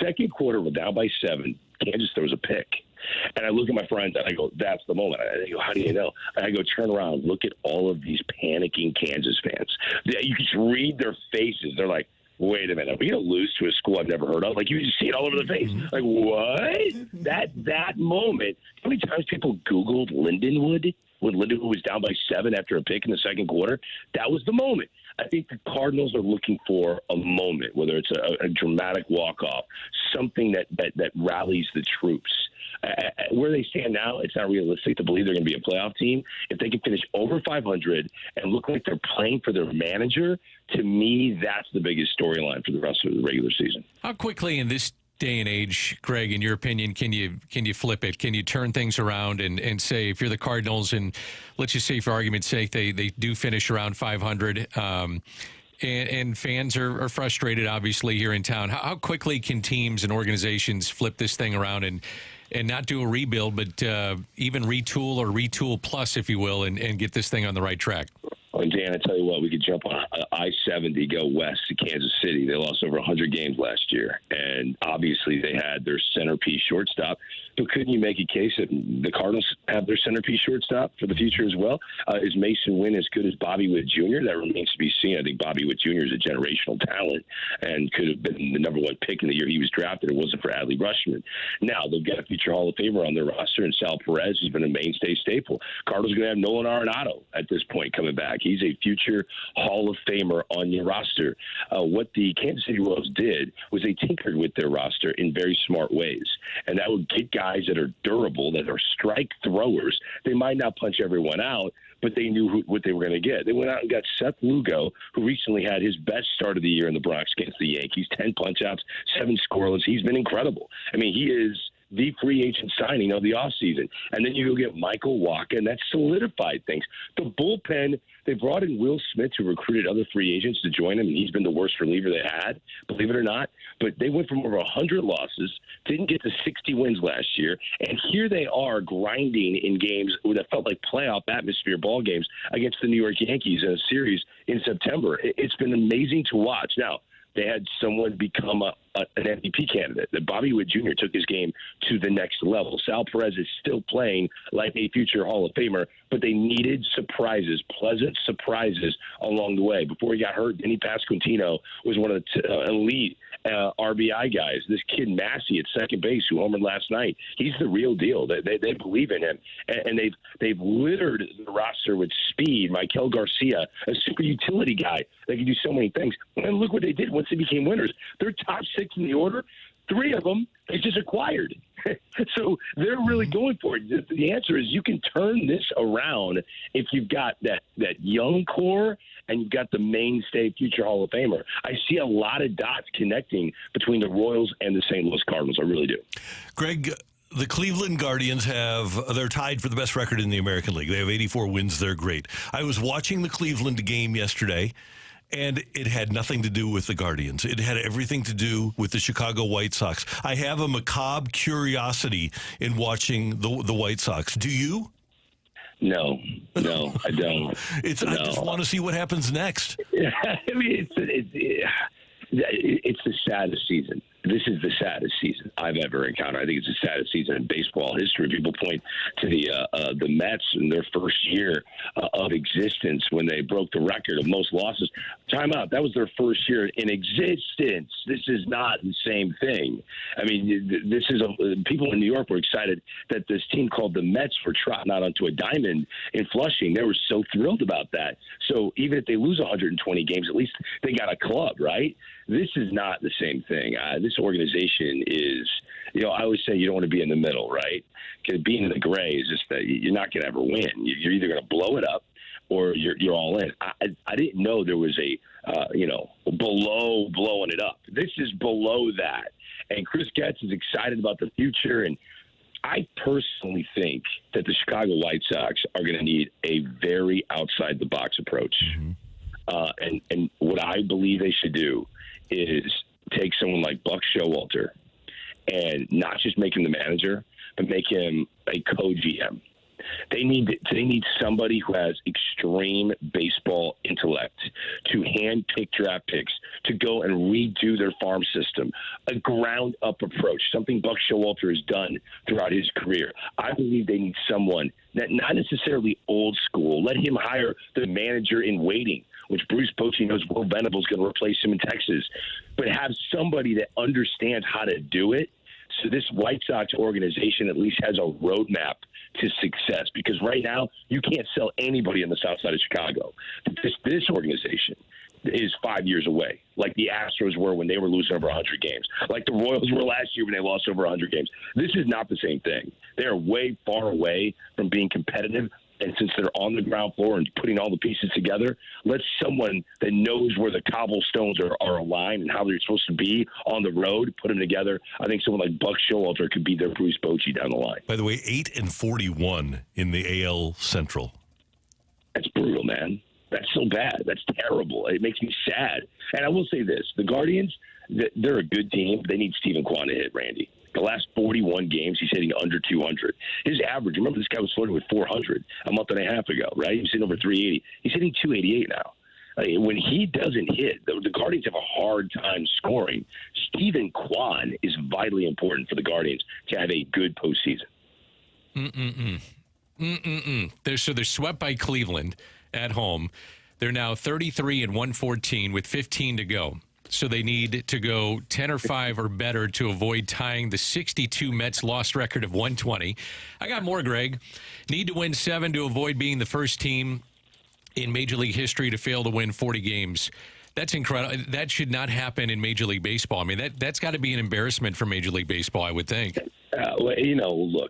Second quarter, we're down by 7. Kansas throws a pick. And I look at my friends and I go, that's the moment. I go, how do you know? And I go, turn around, look at all of these panicking Kansas fans. You can just read their faces. They're like, wait a minute, are we going to lose to a school I've never heard of? Like, you just see it all over the face. Like, what? That moment, how many times people Googled Lindenwood when Lindenwood was down by 7 after a pick in the second quarter? That was the moment. I think the Cardinals are looking for a moment, whether it's a dramatic walk-off, something that rallies the troops. Where they stand now, it's not realistic to believe they're going to be a playoff team. If they can finish over 500 and look like they're playing for their manager, to me, that's the biggest storyline for the rest of the regular season. How quickly in this day and age, Greg, in your opinion, can you flip it? Can you turn things around and say, if you're the Cardinals, and let's just say for argument's sake they do finish around 500, and fans are frustrated, obviously, here in town. How quickly can teams and organizations flip this thing around and not do a rebuild, but even retool or retool plus, if you will, and get this thing on the right track? Well, Dan, I tell you what, we could jump on I-70, go west to Kansas City. They lost over 100 games last year, and obviously they had their centerpiece shortstop. But couldn't you make a case that the Cardinals have their centerpiece shortstop for the future as well? Is Mason Wynn as good as Bobby Witt Jr.? That remains to be seen. I think Bobby Witt Jr. is a generational talent and could have been the number 1 pick in the year he was drafted. It wasn't for Adley Rutschman. Now they've got a future Hall of Famer on their roster, and Sal Perez has been a mainstay staple. Cardinals are going to have Nolan Arenado at this point coming back. He's a future Hall of Famer on your roster. What the Kansas City Royals did was they tinkered with their roster in very smart ways, and that would get guys that are durable, that are strike throwers. They might not punch everyone out, but they knew what they were going to get. They went out and got Seth Lugo, who recently had his best start of the year in the Bronx against the Yankees, 10 punch-outs, 7 scoreless. He's been incredible. I mean, he is the free agent signing of the offseason. And then you go get Michael Wacha, and that solidified things. The bullpen, they brought in Will Smith, who recruited other free agents to join him, and he's been the worst reliever they had, believe it or not. But they went from over 100 losses, didn't get to 60 wins last year, and here they are grinding in games that felt like playoff atmosphere ball games against the New York Yankees in a series in September. It's been amazing to watch. Now, they had someone become an MVP candidate. That Bobby Witt Jr. took his game to the next level. Sal Perez is still playing like a future Hall of Famer, but they needed surprises, pleasant surprises along the way. Before he got hurt, Denny Pasquantino was one of the elite RBI guys. This kid Massey at second base who homered last night, he's the real deal. They believe in him, and they've littered the roster with speed. Michael Garcia, a super utility guy that can do so many things. And look what they did once they became winners. They're top 6 in the order. 3 of them they just acquired. So they're really going for it. The answer is you can turn this around if you've got that young core and you've got the mainstay future Hall of Famer. I see a lot of dots connecting between the Royals and the St. Louis Cardinals. I really do. Greg, the Cleveland Guardians they're tied for the best record in the American League. They have 84 wins. They're great. I was watching the Cleveland game yesterday, and it had nothing to do with the Guardians. It had everything to do with the Chicago White Sox. I have a macabre curiosity in watching the White Sox. Do you? No, I don't. I just want to see what happens next. I mean, it's the saddest season. This is the saddest season I've ever encountered. I think it's the saddest season in baseball history. People point to the Mets in their first year of existence when they broke the record of most losses. Time out. That was their first year in existence. This is not the same thing. I mean, people in New York were excited that this team called the Mets were trotting out onto a diamond in Flushing. They were so thrilled about that. So even if they lose 120 games, at least they got a club, right? This is not the same thing. This organization is, I always say you don't want to be in the middle, right? Because being in the gray is just that you're not going to ever win. You're either going to blow it up or you're all in. I didn't know there was a, below blowing it up. This is below that. And Chris Getz is excited about the future. And I personally think that the Chicago White Sox are going to need a very outside-the-box approach. Mm-hmm. And what I believe they should do is take someone like Buck Showalter and not just make him the manager, but make him a co-GM. They need somebody who has extreme baseball intellect to hand-pick draft picks, to go and redo their farm system, a ground-up approach, something Buck Showalter has done throughout his career. I believe they need someone that not necessarily old school. Let him hire the manager in waiting, which Bruce Bochy knows Will Venable's going to replace him in Texas, but have somebody that understands how to do it. So this White Sox organization at least has a roadmap to success, because right now you can't sell anybody on the south side of Chicago. This organization is 5 years away, like the Astros were when they were losing over 100 games, like the Royals were last year when they lost over 100 games. This is not the same thing. They are way far away from being competitive. And since they're on the ground floor and putting all the pieces together, let someone that knows where the cobblestones are aligned and how they're supposed to be on the road put them together. I think someone like Buck Showalter could be their Bruce Bochy down the line. By the way, 8-41 in the AL Central. That's brutal, man. That's so bad. That's terrible. It makes me sad. And I will say this. The Guardians, they're a good team. They need Stephen Kwan to hit, Randy. The last 41 games, he's hitting under 200. His average, remember this guy was flirting with 400 a month and a half ago, right? He was hitting over 380. He's hitting 288 now. When he doesn't hit, the Guardians have a hard time scoring. Stephen Kwan is vitally important for the Guardians to have a good postseason. They're swept by Cleveland at home. They're now 33-114 with 15 to go. So they need to go 10 or 5 or better to avoid tying the 62 Mets lost record of 120. I got more, Greg. Need to win 7 to avoid being the first team in Major League history to fail to win 40 games. That's incredible. That should not happen in Major League Baseball. I mean, that's got to be an embarrassment for Major League Baseball, I would think. Look,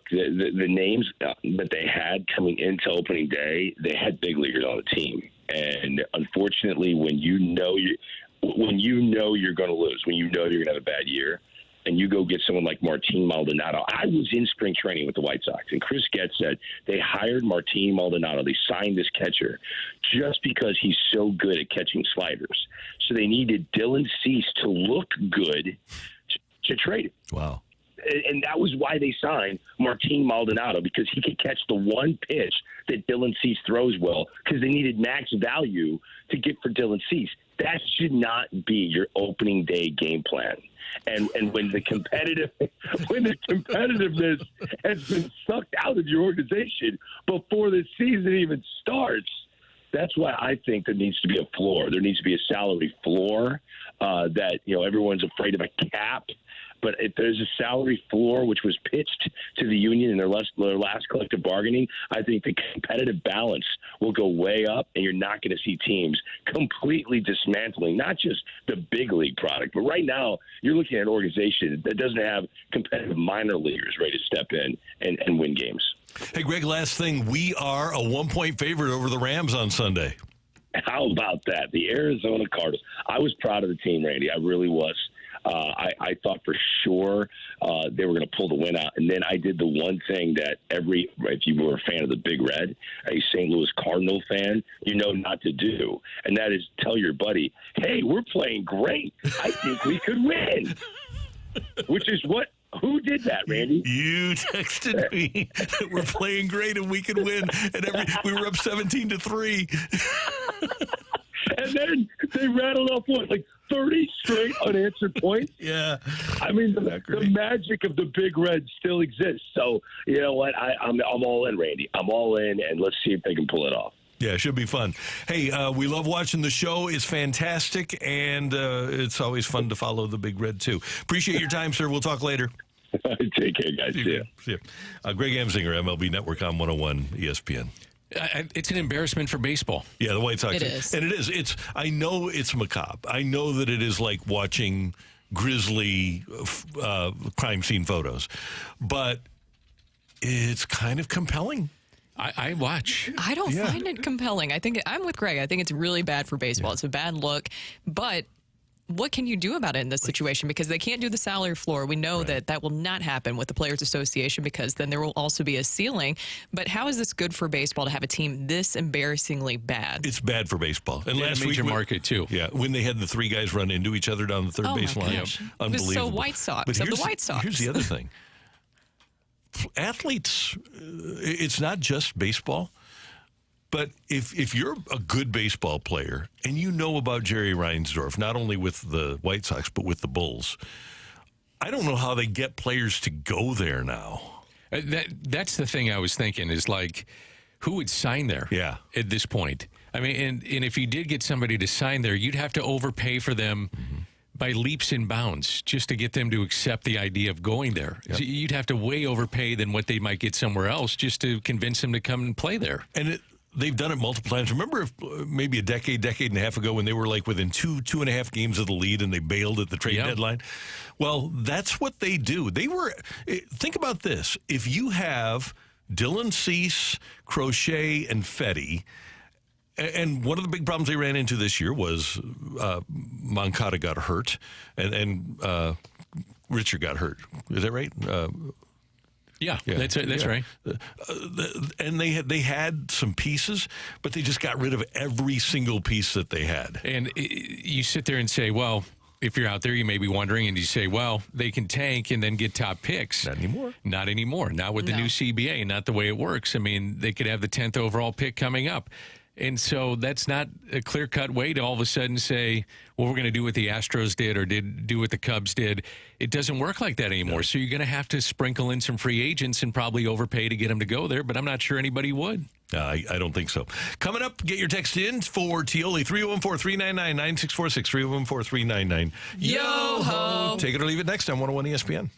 the names that they had coming into opening day, they had big leaguers on the team. And unfortunately, when you know you're going to lose, when you know you're going to have a bad year, and you go get someone like Martin Maldonado. I was in spring training with the White Sox, and Chris Getz said they hired Martin Maldonado. They signed this catcher just because he's so good at catching sliders. So they needed Dylan Cease to look good to trade him. Wow. And that was why they signed Martin Maldonado, because he could catch the one pitch that Dylan Cease throws well, because they needed max value to get for Dylan Cease. That should not be your opening day game plan. And when the competitiveness has been sucked out of your organization before the season even starts, That's why I think there needs to be a floor. There needs to be a salary floor that, everyone's afraid of a cap. But if there's a salary floor, which was pitched to the union in their last collective bargaining, I think the competitive balance will go way up, and you're not going to see teams completely dismantling not just the big league product, but right now you're looking at an organization that doesn't have competitive minor leaguers ready to step in and win games. Hey, Greg, last thing. We are a 1-point favorite over the Rams on Sunday. How about that? The Arizona Cardinals. I was proud of the team, Randy. I really was. I thought for sure they were going to pull the win out. And then I did the one thing that if you were a fan of the Big Red, a St. Louis Cardinal fan, not to do. And that is tell your buddy, hey, we're playing great. I think we could win. Which is who did that, Randy? You texted me that we're playing great and we could win. And we were up 17-3. And then they rattled off 30 straight unanswered points. Yeah. I mean, the magic of the Big Red still exists. So, you know what? I'm all in, Randy. I'm all in, and let's see if they can pull it off. Yeah, it should be fun. Hey, we love watching the show. It's fantastic, and it's always fun to follow the Big Red, too. Appreciate your time, sir. We'll talk later. Take care, guys. See ya. Greg Amsinger, MLB Network on 101 ESPN. It's an embarrassment for baseball. Yeah, the White Sox. It is. And it is. I know it's macabre. I know that it is like watching grisly crime scene photos. But it's kind of compelling. I watch. I don't find it compelling. I'm with Greg. I think it's really bad for baseball. It's a bad look. But what can you do about it in this situation? Because they can't do the salary floor. We know that will not happen with the Players Association because then there will also be a ceiling. But how is this good for baseball to have a team this embarrassingly bad? It's bad for baseball. And last major week, market, too. Yeah, when they had the three guys run into each other down the third base line. Gosh. Unbelievable. It was so White Sox But of the White Sox. Here's the other thing. Athletes, it's not just baseball. But if you're a good baseball player and you know about Jerry Reinsdorf, not only with the White Sox, but with the Bulls, I don't know how they get players to go there now. That's the thing I was thinking is who would sign there at this point? I mean, and if you did get somebody to sign there, you'd have to overpay for them by leaps and bounds just to get them to accept the idea of going there. Yep. So you'd have to way overpay than what they might get somewhere else just to convince them to come and play there. And they've done it multiple times. Remember maybe a decade and a half ago when they were within two and a half games of the lead and they bailed at the trade deadline? Well, that's what they do. Think about this. If you have Dylan Cease, Crochet, and Fetty, and one of the big problems they ran into this year was Moncada got hurt and Richard got hurt. Is that right? Yeah, that's right. And they had some pieces, but they just got rid of every single piece that they had. And you sit there and say, well, if you're out there, you may be wondering, and you say, well, they can tank and then get top picks. Not anymore. Not anymore. Not with the new CBA. Not the way it works. I mean, they could have the 10th overall pick coming up. And so that's not a clear-cut way to all of a sudden say, well, we're going to do what the Astros did or do what the Cubs did. It doesn't work like that anymore. No. So you're going to have to sprinkle in some free agents and probably overpay to get them to go there, but I'm not sure anybody would. I don't think so. Coming up, get your text in for TIOLI, 314-399-9646, 314-399. Yo-ho! Take it or leave it next on 101 ESPN.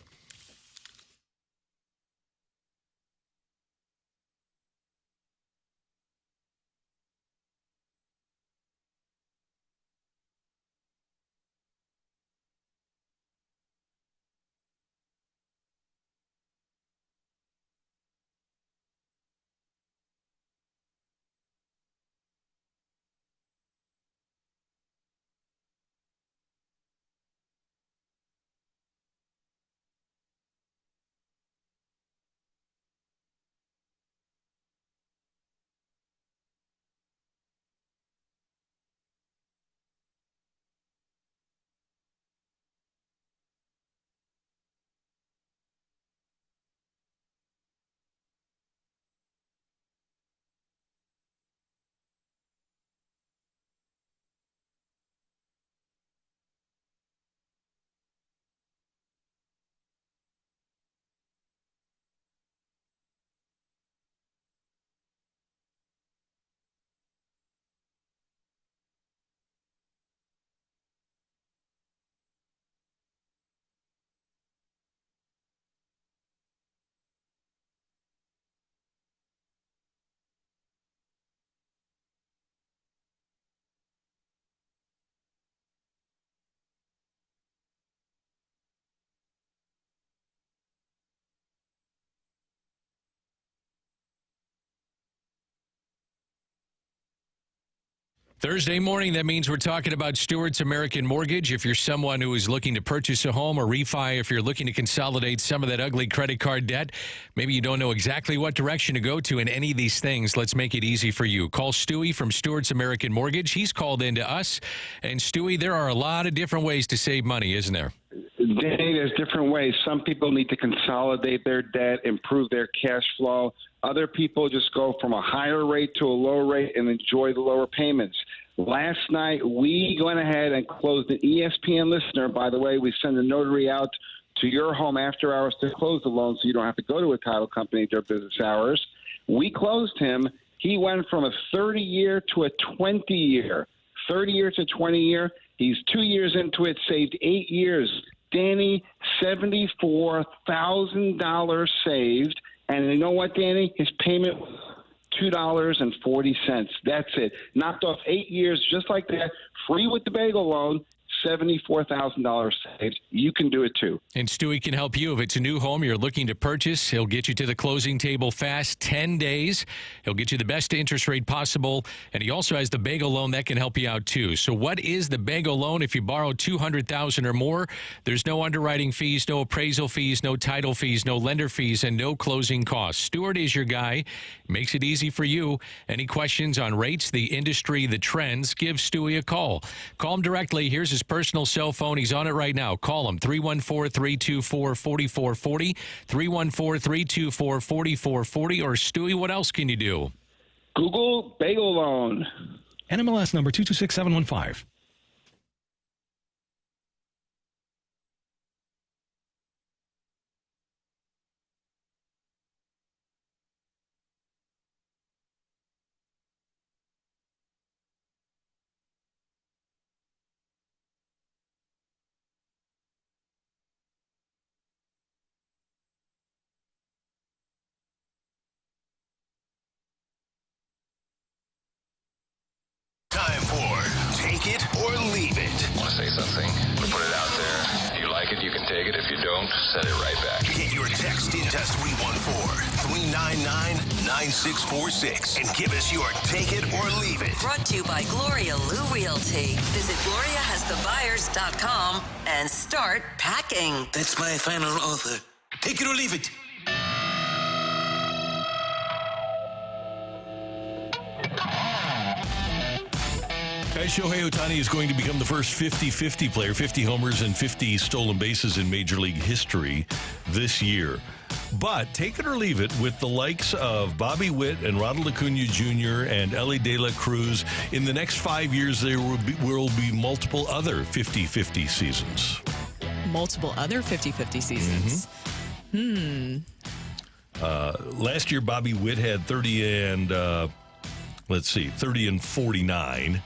Thursday morning, that means we're talking about Stewart's American Mortgage. If you're someone who is looking to purchase a home or refi, if you're looking to consolidate some of that ugly credit card debt, maybe you don't know exactly what direction to go to in any of these things, let's make it easy for you. Call Stewie from Stewart's American Mortgage. He's called in to us. And Stewie, there are a lot of different ways to save money, isn't there? Danny, there's different ways. Some people need to consolidate their debt, improve their cash flow. Other people just go from a higher rate to a lower rate and enjoy the lower payments. Last night, we went ahead and closed an ESPN listener. By the way, we send a notary out to your home after hours to close the loan so you don't have to go to a title company during business hours. We closed him. He went from a 30-year to a 20-year. 30-year to 20-year. He's 2 years into it, saved 8 years. Danny, $74,000 saved. And you know what, Danny? His payment was $2.40. That's it. Knocked off 8 years just like that. Free with the bagel loan. $74,000 saved. You can do it too. And Stewie can help you. If it's a new home you're looking to purchase, he'll get you to the closing table fast, 10 days. He'll get you the best interest rate possible. And he also has the bagel loan that can help you out too. So what is the bagel loan? If you borrow $200,000 or more, there's no underwriting fees, no appraisal fees, no title fees, no lender fees, and no closing costs. Stewart is your guy. Makes it easy for you. Any questions on rates, the industry, the trends, give Stewie a call. Call him directly. Here's his personal cell phone. He's on it right now. Call him, 314-324-4440, 314-324-4440. Or Stewie, what else can you do? Google bagel loan. NMLS number 226715. Time for Take It or Leave It. Want to say something? Put it out there. If you like it, you can take it. If you don't, send it right back. Get your text into 314-399-9646 and give us your Take It or Leave It. Brought to you by Gloria Lou Realty. Visit GloriaHasTheBuyers.com and start packing. That's my final offer. Take it or leave it. Shohei Ohtani is going to become the first 50-50 player, 50 homers and 50 stolen bases in Major League history this year. But take it or leave it, with the likes of Bobby Witt and Ronald Acuna Jr. and Ellie De La Cruz, in the next 5 years there will be multiple other 50-50 seasons. Multiple other 50-50 seasons. Last year, Bobby Witt had 30 and 49.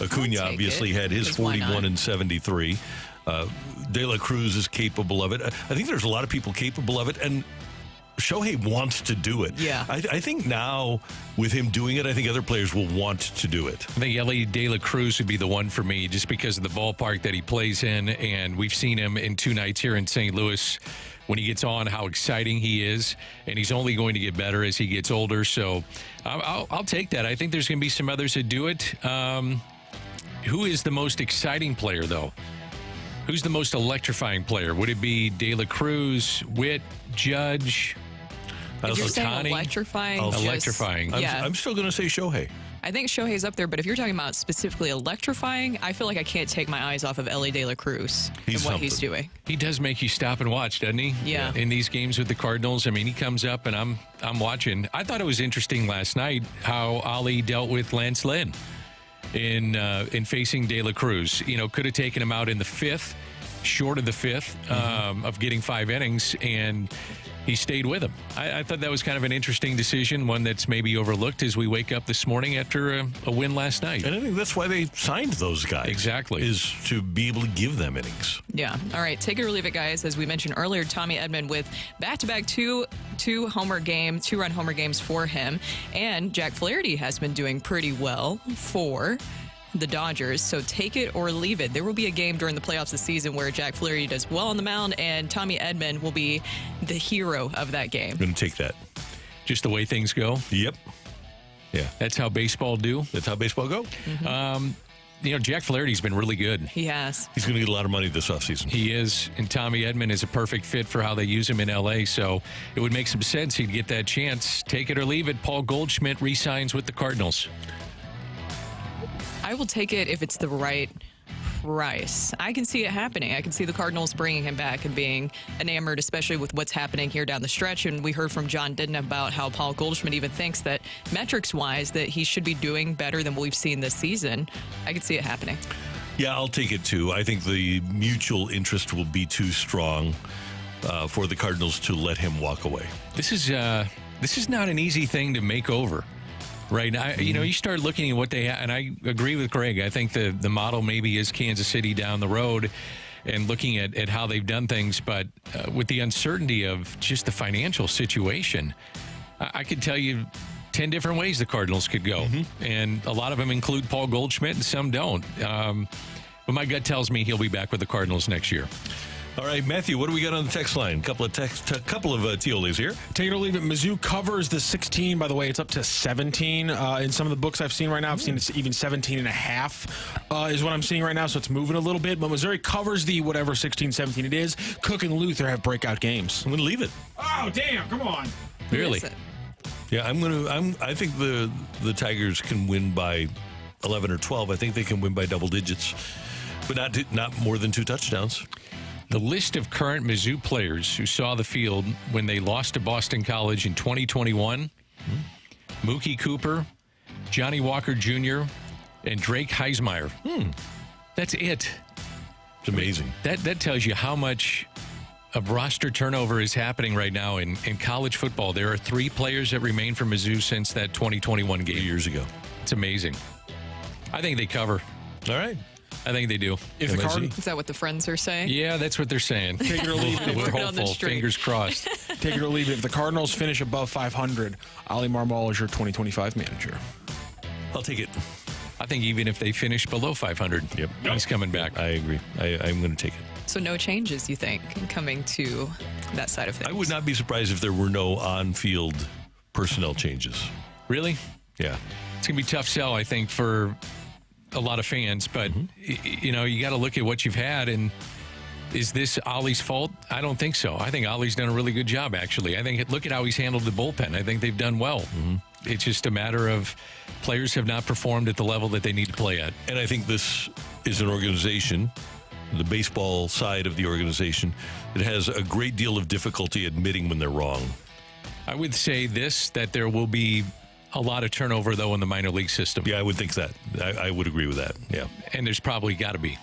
Acuna obviously had his 41 and 73. De La Cruz is capable of it. I think there's a lot of people capable of it, and Shohei wants to do it. Yeah. I think now, with him doing it, I think other players will want to do it. I think Ellie De La Cruz would be the one for me, just because of the ballpark that he plays in, and we've seen him in 2 nights here in St. Louis. When he gets on, how exciting he is, and he's only going to get better as he gets older. So I'll take that. I think there's going to be some others that do it. Who is the most exciting player, though? Who's the most electrifying player? Would it be De La Cruz, Witt, Judge, If you're saying Ohtani? electrifying, Electrifying. I'm still going to say Shohei. I think Shohei's up there, but if you're talking about specifically electrifying, I feel like I can't take my eyes off of Ellie De La Cruz and what he's doing. He does make you stop and watch, doesn't he? Yeah. In these games with the Cardinals, I mean, he comes up and I'm watching. I thought it was interesting last night how Ali dealt with Lance Lynn in facing De La Cruz. You know, could have taken him out in the 5th, short of the 5th of getting 5 innings, and he stayed with him. I thought that was kind of an interesting decision, one that's maybe overlooked as we wake up this morning after a win last night. And I think that's why they signed those guys. Exactly. Is to be able to give them innings. Yeah. All right. Take it or leave it, guys. As we mentioned earlier, Tommy Edman with back-to-back two-run homer games for him. And Jack Flaherty has been doing pretty well for the Dodgers. So take it or leave it. There will be a game during the playoffs this season where Jack Flaherty does well on the mound, and Tommy Edman will be the hero of that game. I'm going to take that. Just the way things go? Yep. Yeah. That's how baseball do. That's how baseball go. Jack Flaherty's been really good. He has. He's going to get a lot of money this offseason. He is, and Tommy Edman is a perfect fit for how they use him in L.A., so it would make some sense he'd get that chance. Take it or leave it. Paul Goldschmidt re-signs with the Cardinals. I will take it if it's the right price. I can see it happening. I can see the Cardinals bringing him back and being enamored, especially with what's happening here down the stretch. And we heard from John Didden about how Paul Goldschmidt even thinks that metrics-wise that he should be doing better than what we've seen this season. I can see it happening. Yeah, I'll take it too. I think the mutual interest will be too strong for the Cardinals to let him walk away. This is not an easy thing to make over. Right. You start looking at what they have, and I agree with Greg. I think the model maybe is Kansas City down the road and looking at how they've done things. But with the uncertainty of just the financial situation, I could tell you 10 different ways the Cardinals could go. And a lot of them include Paul Goldschmidt and some don't. But my gut tells me he'll be back with the Cardinals next year. All right, Matthew, what do we got on the text line? Couple of TIOLIs here. Take it or leave it. Mizzou covers the 16. By the way, it's up to 17 in some of the books I've seen right now. I've seen it's even 17 and a half is what I'm seeing right now, so it's moving a little bit. But Missouri covers the whatever 16, 17 it is. Cook and Luther have breakout games. I'm going to leave it. Oh, damn. Come on. Really? Yeah, I think the Tigers can win by 11 or 12. I think they can win by double digits, but not more than 2 touchdowns. The list of current Mizzou players who saw the field when they lost to Boston College in 2021, Mookie Cooper, Johnny Walker Jr., and Drake Heismeyer. That's it. It's amazing. That tells you how much of roster turnover is happening right now in college football. There are 3 players that remain for Mizzou since that 2021 game. 3 years ago. It's amazing. I think they cover. All right. I think they do. If the Is that what the friends are saying? Yeah, that's what they're saying. Take it or leave it. We're hopeful. Fingers crossed. Take it or leave it. If the Cardinals finish above 500, Ali Marmol is your 2025 manager. I'll take it. I think even if they finish below 500, he's coming back. I agree. I'm going to take it. So no changes, you think, coming to that side of things? I would not be surprised if there were no on-field personnel changes. Really? Yeah. It's going to be a tough sell, I think, for a lot of fans, but you got to look at what you've had, and is this Ollie's fault? I don't think so. I think Ollie's done a really good job, actually. I think look at how he's handled the bullpen. I think they've done well. It's just a matter of players have not performed at the level that they need to play at. And I think this is an organization, the baseball side of the organization, that has a great deal of difficulty admitting when they're wrong. I would say that there will be a lot of turnover, though, in the minor league system. Yeah, I would think that. I would agree with that. Yeah. And there's probably got to be.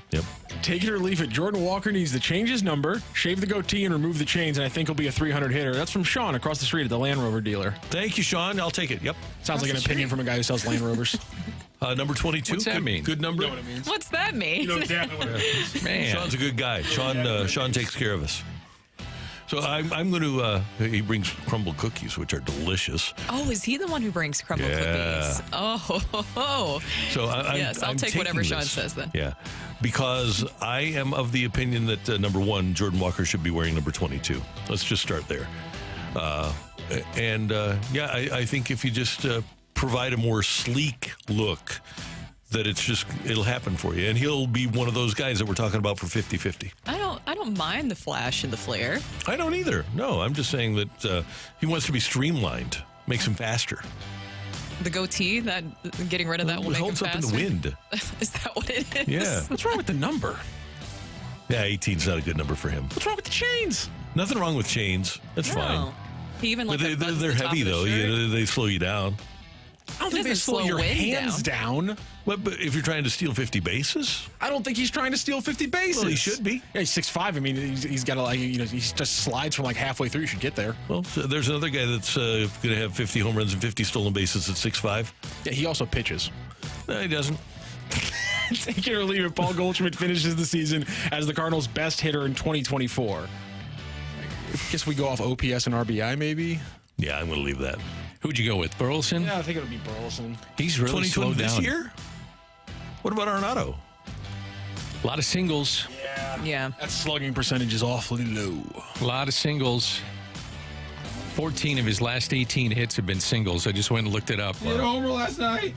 Yep. Take it or leave it. Jordan Walker needs to change his number, shave the goatee, and remove the chains, and I think he'll be a 300 hitter. That's from Sean across the street at the Land Rover dealer. Thank you, Sean. I'll take it. Yep. Sounds like an opinion from a guy who sells Land Rovers. Number 22. What's that mean? Good number. You know what it means. What's that mean? You know exactly what it means. Man. Sean's a good guy. Sean takes care of us. So I'm going to, he brings crumble cookies, which are delicious. Oh, is he the one who brings crumble cookies? Oh. So I'll take whatever Sean says then. Yeah, because I am of the opinion that, number 1, Jordan Walker should be wearing number 22. Let's just start there. I think if you just provide a more sleek look, that it'll happen for you. And he'll be one of those guys that we're talking about for 50-50. I don't mind the flash and the flare. I don't either. No, I'm just saying that he wants to be streamlined. Makes him faster. The goatee, that getting rid of that will make him faster? It holds up in the wind. Is that what it is? Yeah. What's wrong with the number? Yeah, 18's not a good number for him. What's wrong with the chains? Nothing wrong with chains. That's fine. He even But they're heavy, though. They slow you down. I don't think they slow your hands down. But if you're trying to steal 50 bases? I don't think he's trying to steal 50 bases. Well, he should be. Yeah, he's 6'5". I mean, he's got he just slides from like halfway through. You should get there. Well, so there's another guy that's going to have 50 home runs and 50 stolen bases at 6'5". Yeah, he also pitches. No, he doesn't. Take it or leave it. Paul Goldschmidt finishes the season as the Cardinals' best hitter in 2024. I guess we go off OPS and RBI, maybe? Yeah, I'm going to leave that. Who'd you go with, Burleson? Yeah, I think it'll be Burleson. He's really slowed down. This year? What about Arenado? A lot of singles. Yeah. That slugging percentage is awfully low. A lot of singles. 14 of his last 18 hits have been singles. I just went and looked it up. He hit a homer last night.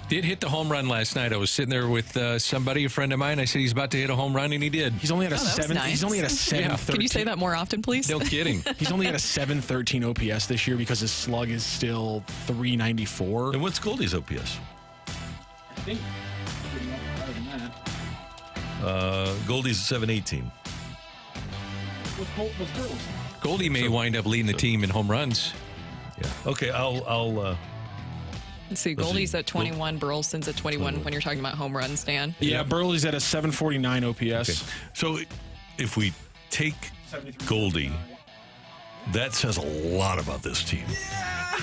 Did hit the home run last night. I was sitting there with somebody, a friend of mine. I said he's about to hit a home run, and he did. He's only at a that was 7. nice. He's only at a 7. Can you say that more often, please? No kidding. He's only at a 713 OPS this year because his slug is still 394. And what's Goldie's OPS? I think higher than that. Goldie's 718. What's Burles? Goldie may wind up leading the team in home runs. Yeah. Okay, I'll Let's see, Goldie's at 21, Burleson's at 21 when you're talking about home runs, Dan. Yeah, Burley's at a 749 OPS. Okay. So if we take Goldie, that says a lot about this team. Yeah.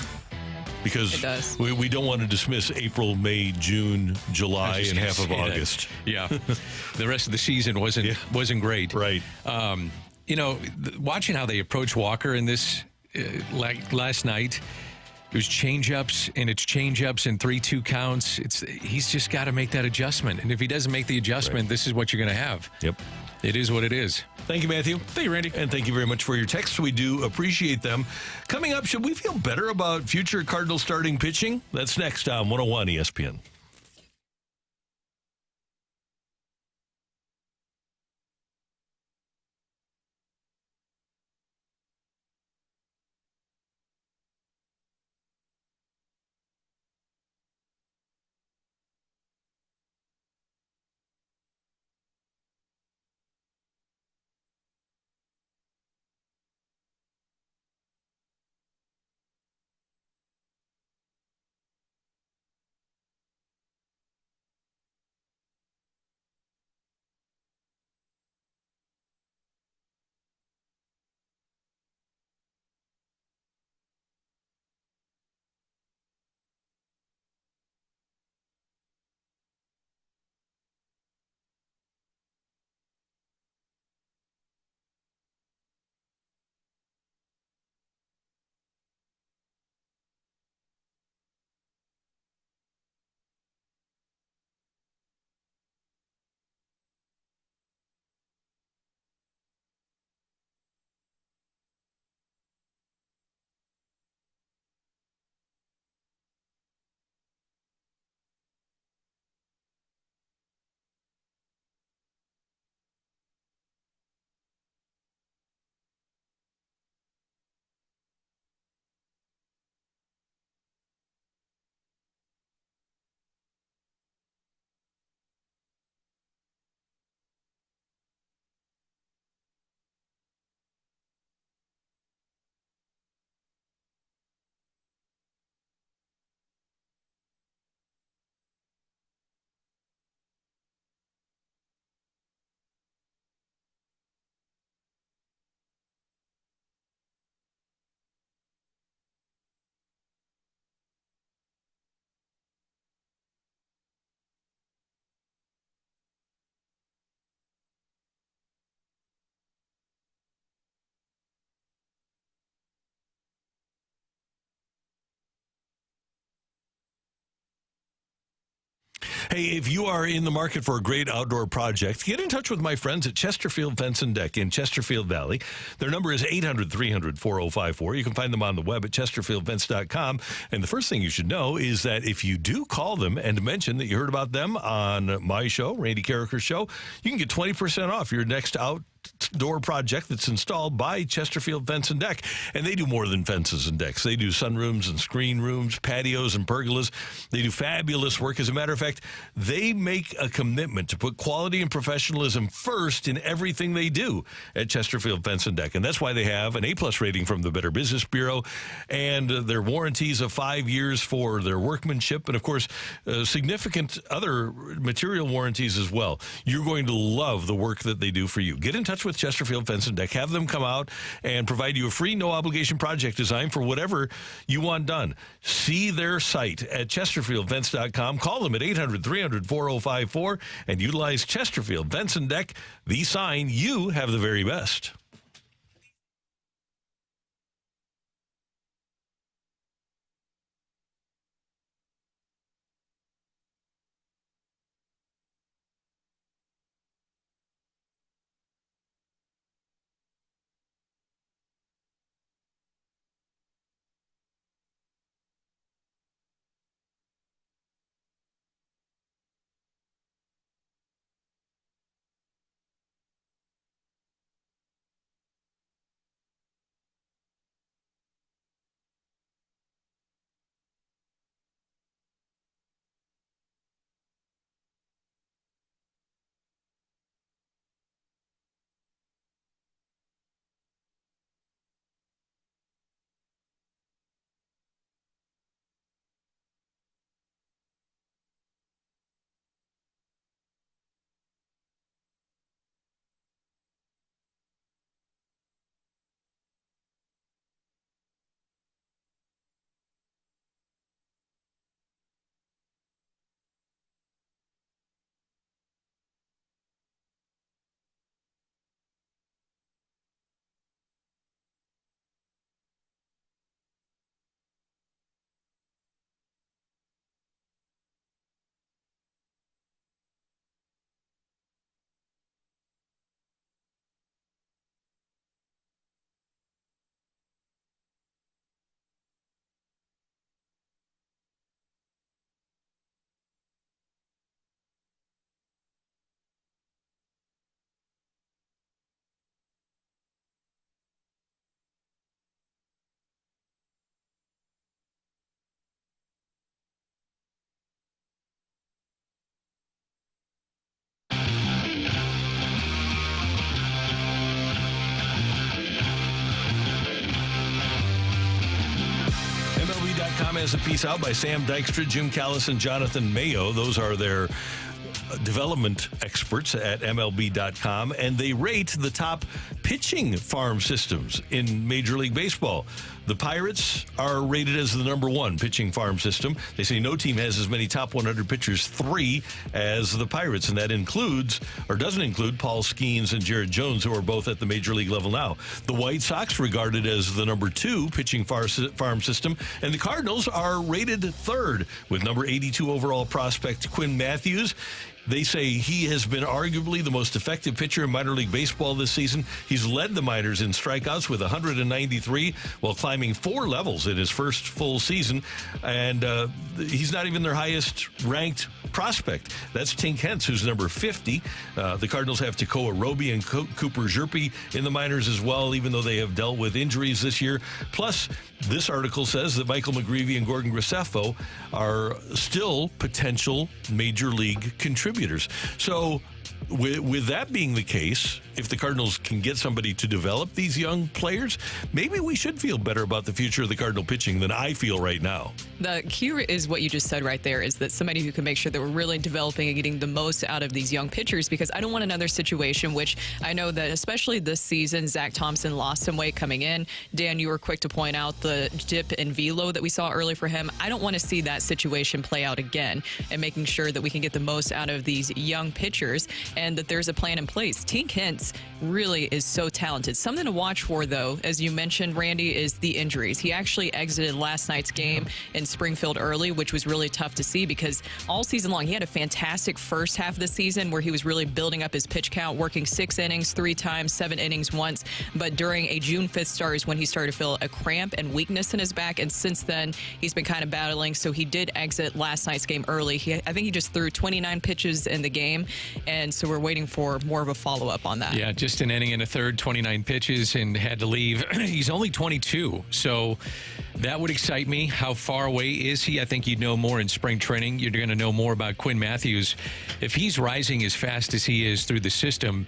Because It does. we don't want to dismiss April, May, June, July, and half of August. Yeah. The rest of the season wasn't great. Right. Watching how they approach Walker in this last night, it was change-ups, and it's change-ups and 3-2 counts. He's just got to make that adjustment. And if he doesn't make the adjustment, This is what you're going to have. Yep. It is what it is. Thank you, Matthew. Thank you, Randy. And thank you very much for your texts. We do appreciate them. Coming up, should we feel better about future Cardinal starting pitching? That's next on 101 ESPN. Hey, if you are in the market for a great outdoor project, get in touch with my friends at Chesterfield Fence and Deck in Chesterfield Valley. Their number is 800-300-4054. You can find them on the web at chesterfieldfence.com. And the first thing you should know is that if you do call them and mention that you heard about them on my show, Randy Carricker's show, you can get 20% off your next outdoor project that's installed by Chesterfield Fence and Deck. And they do more than fences and decks. They do sunrooms and screen rooms, patios and pergolas. They do fabulous work. As a matter of fact, they make a commitment to put quality and professionalism first in everything they do at Chesterfield Fence and Deck. And that's why they have an A-plus rating from the Better Business Bureau, and their warranties of 5 years for their workmanship, and of course, significant other material warranties as well. You're going to love the work that they do for you. Get in touch with Chesterfield Fence and Deck. Have them come out and provide you a free, no-obligation project design for whatever you want done. See their site at chesterfieldfence.com. Call them at 800-300-4054 and utilize Chesterfield Fence and Deck, the sign you have the very best. MLB.com has a piece out by Sam Dykstra, Jim Callis, and Jonathan Mayo. Those are their development experts at MLB.com, and they rate the top pitching farm systems in Major League Baseball. The Pirates are rated as the number one pitching farm system. They say no team has as many top 100 pitchers, 3, as the Pirates, and that includes, or doesn't include, Paul Skeens and Jared Jones, who are both at the Major League level now. The White Sox regarded as the number 2 pitching farm system, and the Cardinals are rated 3rd with number 82 overall prospect Quinn Matthews. They say he has been arguably the most effective pitcher in minor league baseball this season. He's led the minors in strikeouts with 193 while climbing 4 levels in his first full season. And he's not even their highest ranked prospect. That's Tink Hence, who's number 50. The Cardinals have Tekoa Roby and Cooper Zerpe in the minors as well, even though they have dealt with injuries this year. Plus, this article says that Michael McGreevy and Gordon Graceffo are still potential major league contributors. So with that being the case, if the Cardinals can get somebody to develop these young players, maybe we should feel better about the future of the Cardinal pitching than I feel right now. The key is what you just said right there, is that somebody who can make sure that we're really developing and getting the most out of these young pitchers, because I don't want another situation, which I know that especially this season, Zach Thompson lost some weight coming in. Dan, you were quick to point out the dip in velo that we saw early for him. I don't want to see that situation play out again, and making sure that we can get the most out of these young pitchers and that there's a plan in place. Tink Hence really is so talented. Something to watch for, though, as you mentioned, Randy, is the injuries. He actually exited last night's game in Springfield early, which was really tough to see because all season long he had a fantastic first half of the season where he was really building up his pitch count, working 6 innings 3 times, 7 innings once. But during a June 5th start is when he started to feel a cramp and weakness in his back, and since then he's been kind of battling. So he did exit last night's game early. I think he just threw 29 pitches in the game, and so we're waiting for more of a follow-up on that. Yeah, just an inning and a third, 29 pitches, and had to leave. He's only 22, so that would excite me. How far away is he? I think you'd know more in spring training. You're going to know more about Quinn Matthews. If he's rising as fast as he is through the system,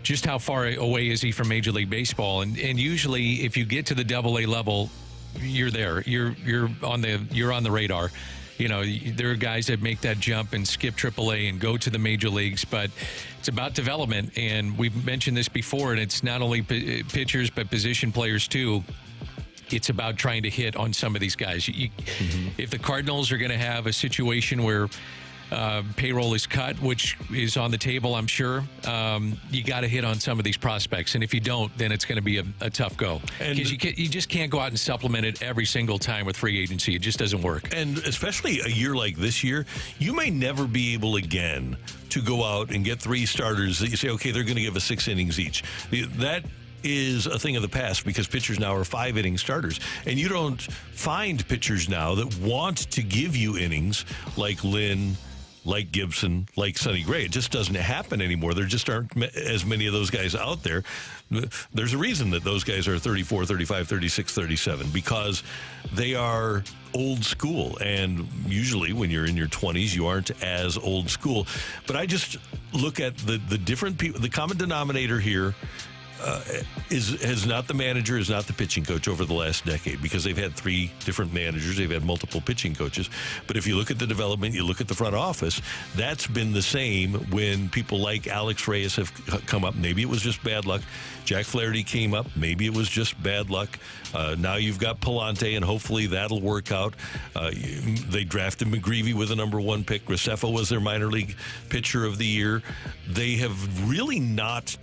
just how far away is he from Major League Baseball? And usually, if you get to the AA level, you're there. You're on the radar. You know, there are guys that make that jump and skip AAA and go to the major leagues, but it's about development. And we've mentioned this before, and it's not only pitchers, but position players too. It's about trying to hit on some of these guys. If the Cardinals are going to have a situation where payroll is cut, which is on the table, I'm sure, you got to hit on some of these prospects. And if you don't, then it's going to be a tough go. Because you just can't go out and supplement it every single time with free agency. It just doesn't work. And especially a year like this year, you may never be able again to go out and get 3 starters that you say, okay, they're going to give us 6 innings each. That is a thing of the past because pitchers now are 5-inning starters. And you don't find pitchers now that want to give you innings like Lynn, like Gibson, like Sonny Gray. It just doesn't happen anymore. There just aren't as many of those guys out there. There's a reason that those guys are 34, 35, 36, 37, because they are old school. And usually when you're in your 20s, you aren't as old school. But I just look at the different people. The common denominator here is not the manager, is not the pitching coach over the last decade, because they've had 3 different managers, they've had multiple pitching coaches. But if you look at the development, you look at the front office, that's been the same when people like Alex Reyes have come up. Maybe it was just bad luck. Jack Flaherty came up. Maybe it was just bad luck. Now you've got Palante, and hopefully that'll work out. They drafted McGreevy with a number 1 pick. Graceffo was their minor league pitcher of the year. They have really not,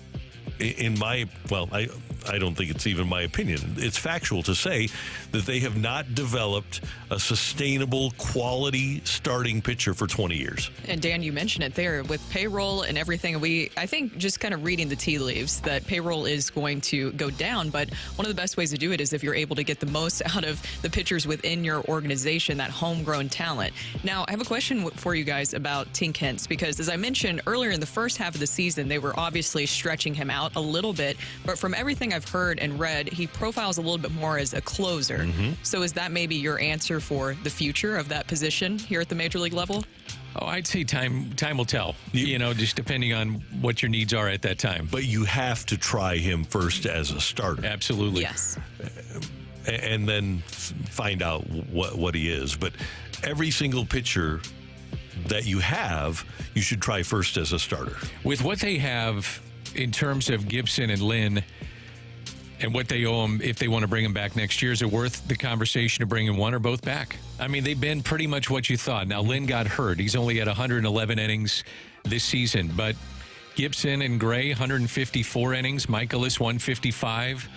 I don't think it's even my opinion. It's factual to say that they have not developed a sustainable, quality starting pitcher for 20 years. And Dan, you mentioned it there with payroll and everything. I think just kind of reading the tea leaves that payroll is going to go down, but one of the best ways to do it is if you're able to get the most out of the pitchers within your organization, that homegrown talent. Now, I have a question for you guys about Tink Hence, because as I mentioned earlier in the first half of the season, they were obviously stretching him out a little bit, but from everything I've heard and read, he profiles a little bit more as a closer. So is that maybe your answer for the future of that position here at the major league level? Oh, I'd say time will tell, just depending on what your needs are at that time. But you have to try him first as a starter. Absolutely. Yes. and then find out what he is. But every single pitcher that you have, you should try first as a starter. With what they have in terms of Gibson and Lynn and what they owe them if they want to bring them back next year, is it worth the conversation of bringing one or both back? I mean, they've been pretty much what you thought. Now, Lynn got hurt. He's only had 111 innings this season, but Gibson and Gray, 154 innings. Michaelis, 155.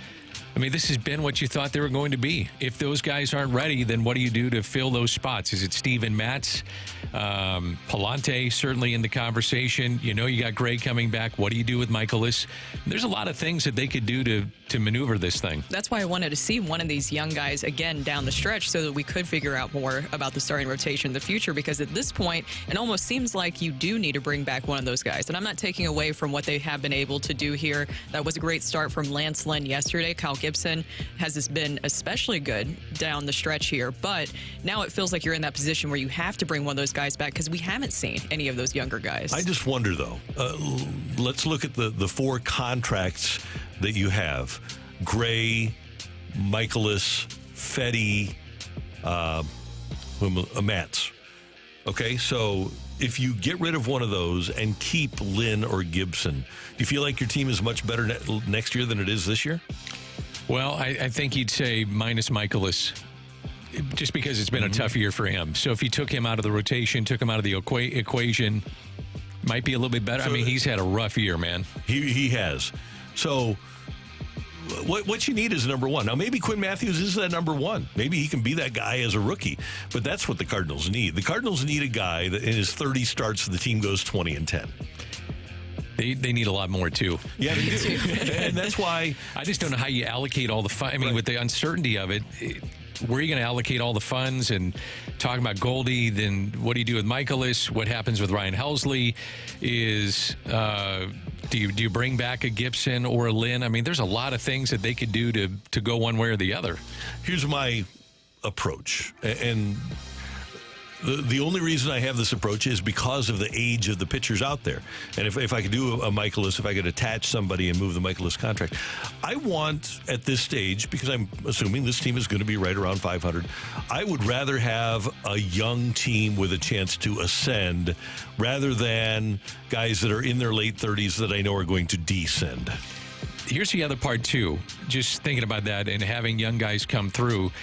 I mean, this has been what you thought they were going to be. If those guys aren't ready, then what do you do to fill those spots? Is it Steven Matz? Palante certainly in the conversation. You know you got Gray coming back. What do you do with Michaelis? There's a lot of things that they could do to maneuver this thing. That's why I wanted to see one of these young guys again down the stretch so that we could figure out more about the starting rotation in the future, because at this point, it almost seems like you do need to bring back one of those guys. And I'm not taking away from what they have been able to do here. That was a great start from Lance Lynn yesterday. Kyle Gibson has been especially good down the stretch here, but now it feels like you're in that position where you have to bring one of those guys back because we haven't seen any of those younger guys. I just wonder, though, let's look at the 4 contracts that you have. Gray, Michaelis, Fetty, Matz. Okay, so if you get rid of one of those and keep Lynn or Gibson, do you feel like your team is much better next year than it is this year? Well, I think you'd say minus Michaelis, just because it's been a tough year for him. So if you took him out of the rotation, took him out of the equation, might be a little bit better. So, I mean, he's had a rough year, man. He has. So what you need is number one. Now, maybe Quinn Matthews is that number one. Maybe he can be that guy as a rookie. But that's what the Cardinals need. The Cardinals need a guy that in his 30 starts, the team goes 20-10. They need a lot more, too. Yeah, they do. And that's why I just don't know how you allocate all the fun. I mean, with the uncertainty of it, where are you going to allocate all the funds? And talking about Goldie, then what do you do with Michaelis? What happens with Ryan Helsley? Do you bring back a Gibson or a Lynn? I mean, there's a lot of things that they could do to go one way or the other. Here's my approach, and the only reason I have this approach is because of the age of the pitchers out there. And if I could do a Michaelis, if I could attach somebody and move the Michaelis contract, I want at this stage, because I'm assuming this team is going to be right around 500, I would rather have a young team with a chance to ascend rather than guys that are in their late 30s that I know are going to descend. Here's the other part, too. Just thinking about that and having young guys come through.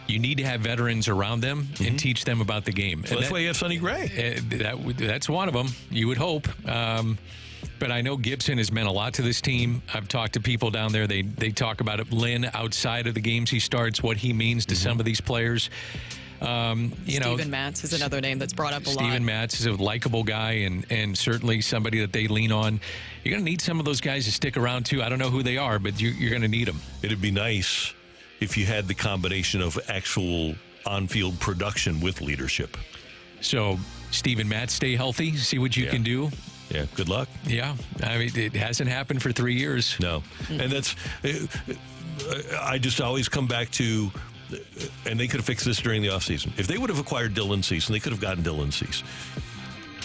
You need to have veterans around them and teach them about the game. Well, that's why you have Sonny Gray. That's one of them, you would hope. But I know Gibson has meant a lot to this team. I've talked to people down there. They talk about it. Lynn, outside of the games he starts, what he means to some of these players. Steven Matz is another name that's brought up a lot. Steven Matz is a likable guy and certainly somebody that they lean on. You're going to need some of those guys to stick around, too. I don't know who they are, but you're going to need them. It'd be nice if you had the combination of actual on-field production with leadership. So, Steven Matz, stay healthy, see what you can do. Yeah, good luck. Yeah, I mean, it hasn't happened for 3 years. No, and that's, I just always come back to, and they could have fixed this during the offseason. If they would have acquired Dylan Cease, and they could have gotten Dylan Cease,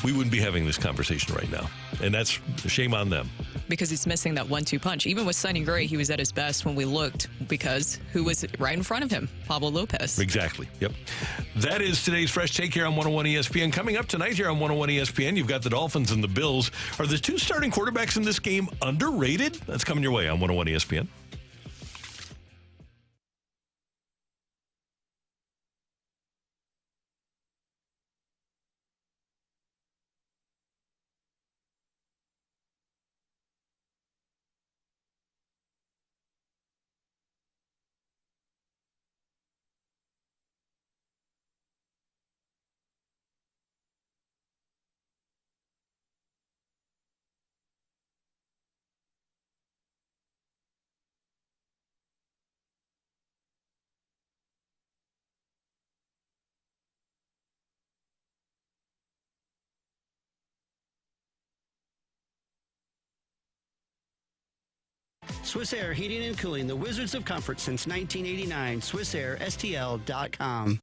we wouldn't be having this conversation right now. And that's a shame on them. Because he's missing that 1-2 punch. Even with Sonny Gray, he was at his best when we looked, because who was right in front of him? Pablo Lopez. Exactly. Yep. That is today's Fresh Take here on 101 ESPN. Coming up tonight here on 101 ESPN, you've got the Dolphins and the Bills. Are the two starting quarterbacks in this game underrated? That's coming your way on 101 ESPN. Swiss Air Heating and Cooling, the Wizards of Comfort since 1989. SwissAirSTL.com.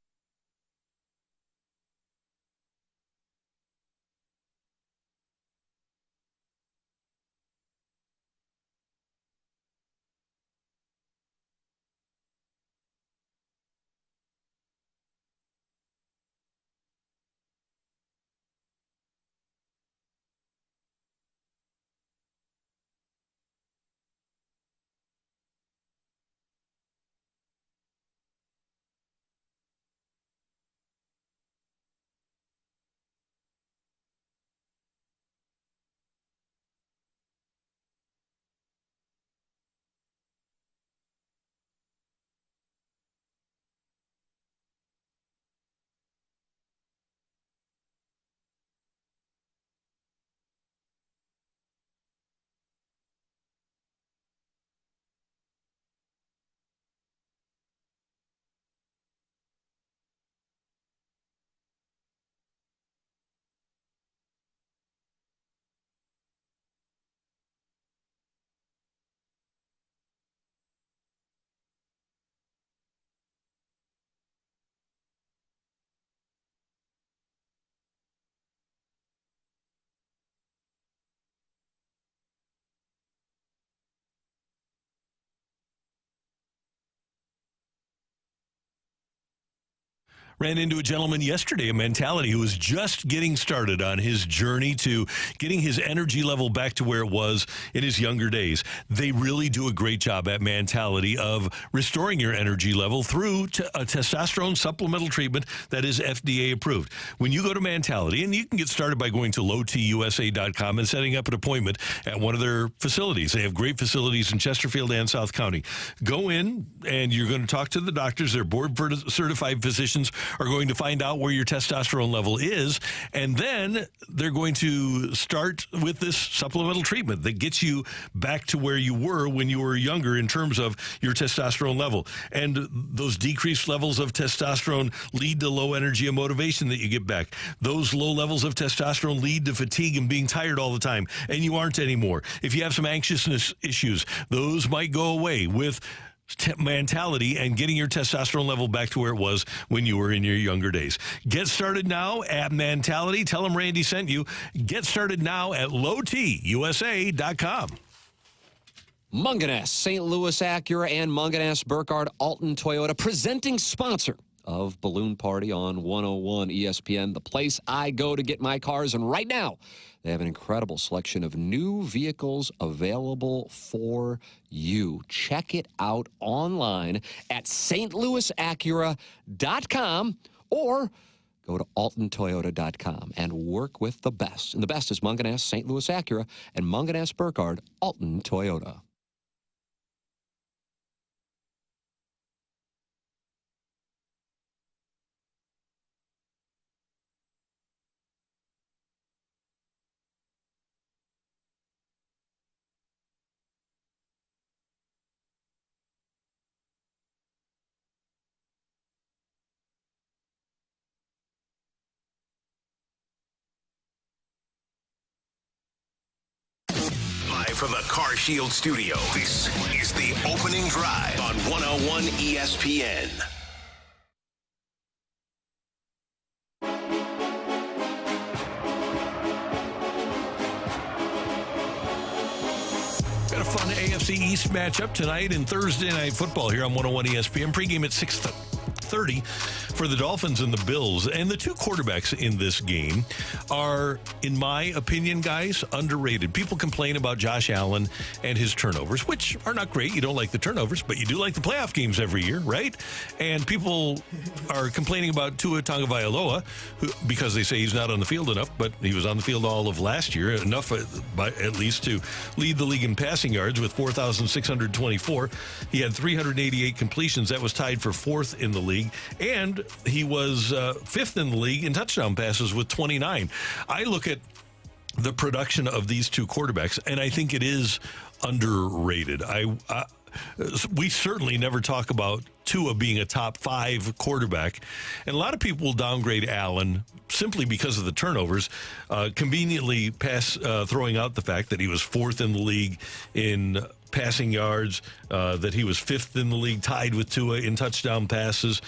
Ran into a gentleman yesterday, a Mentality, who was just getting started on his journey to getting his energy level back to where it was in his younger days. They really do a great job at Mentality of restoring your energy level through a testosterone supplemental treatment that is FDA approved. When you go to Mentality, and you can get started by going to lowtusa.com and setting up an appointment at one of their facilities. They have great facilities in Chesterfield and South County. Go in, and you're going to talk to the doctors. Their board-certified physicians are going to find out where your testosterone level is, and then they're going to start with this supplemental treatment that gets you back to where you were when you were younger in terms of your testosterone level. And those decreased levels of testosterone lead to low energy and motivation that you get back. Those low levels of testosterone lead to fatigue and being tired all the time, and you aren't anymore. If you have some anxiousness issues, those might go away with Mentality and getting your testosterone level back to where it was when you were in your younger days. Get started now at Mentality. Tell them Randy sent you. Get started now at lowtusa.com. Munganess, St. Louis Acura, and Munganess Burkhardt Alton Toyota, presenting sponsor of Balloon Party on 101 ESPN, the place I go to get my cars. And right now, they have an incredible selection of new vehicles available for you. Check it out online at stlouisacura.com or go to altontoyota.com and work with the best. And the best is Munganess, St. Louis Acura, and Munganess Burkhardt Alton Toyota. From the Car Shield studio, this is the Opening Drive on 101 ESPN. Got a fun AFC East matchup tonight in Thursday Night Football here on 101 ESPN. Pregame at 6:30 for the Dolphins and the Bills. And the two quarterbacks in this game are, in my opinion, guys, underrated. People complain about Josh Allen and his turnovers, which are not great. You don't like the turnovers, but you do like the playoff games every year, right? And people are complaining about Tua Tagovailoa because they say he's not on the field enough, but he was on the field all of last year, enough at least to lead the league in passing yards with 4,624. He had 388 completions. That was tied for fourth in the league. And he was fifth in the league in touchdown passes with 29. I look at the production of these two quarterbacks, and I think it is underrated. We certainly never talk about Tua being a top 5 quarterback, and a lot of people will downgrade Allen simply because of the turnovers, conveniently throwing out the fact that he was fourth in the league in passing yards, that he was fifth in the league, tied with Tua in touchdown passes.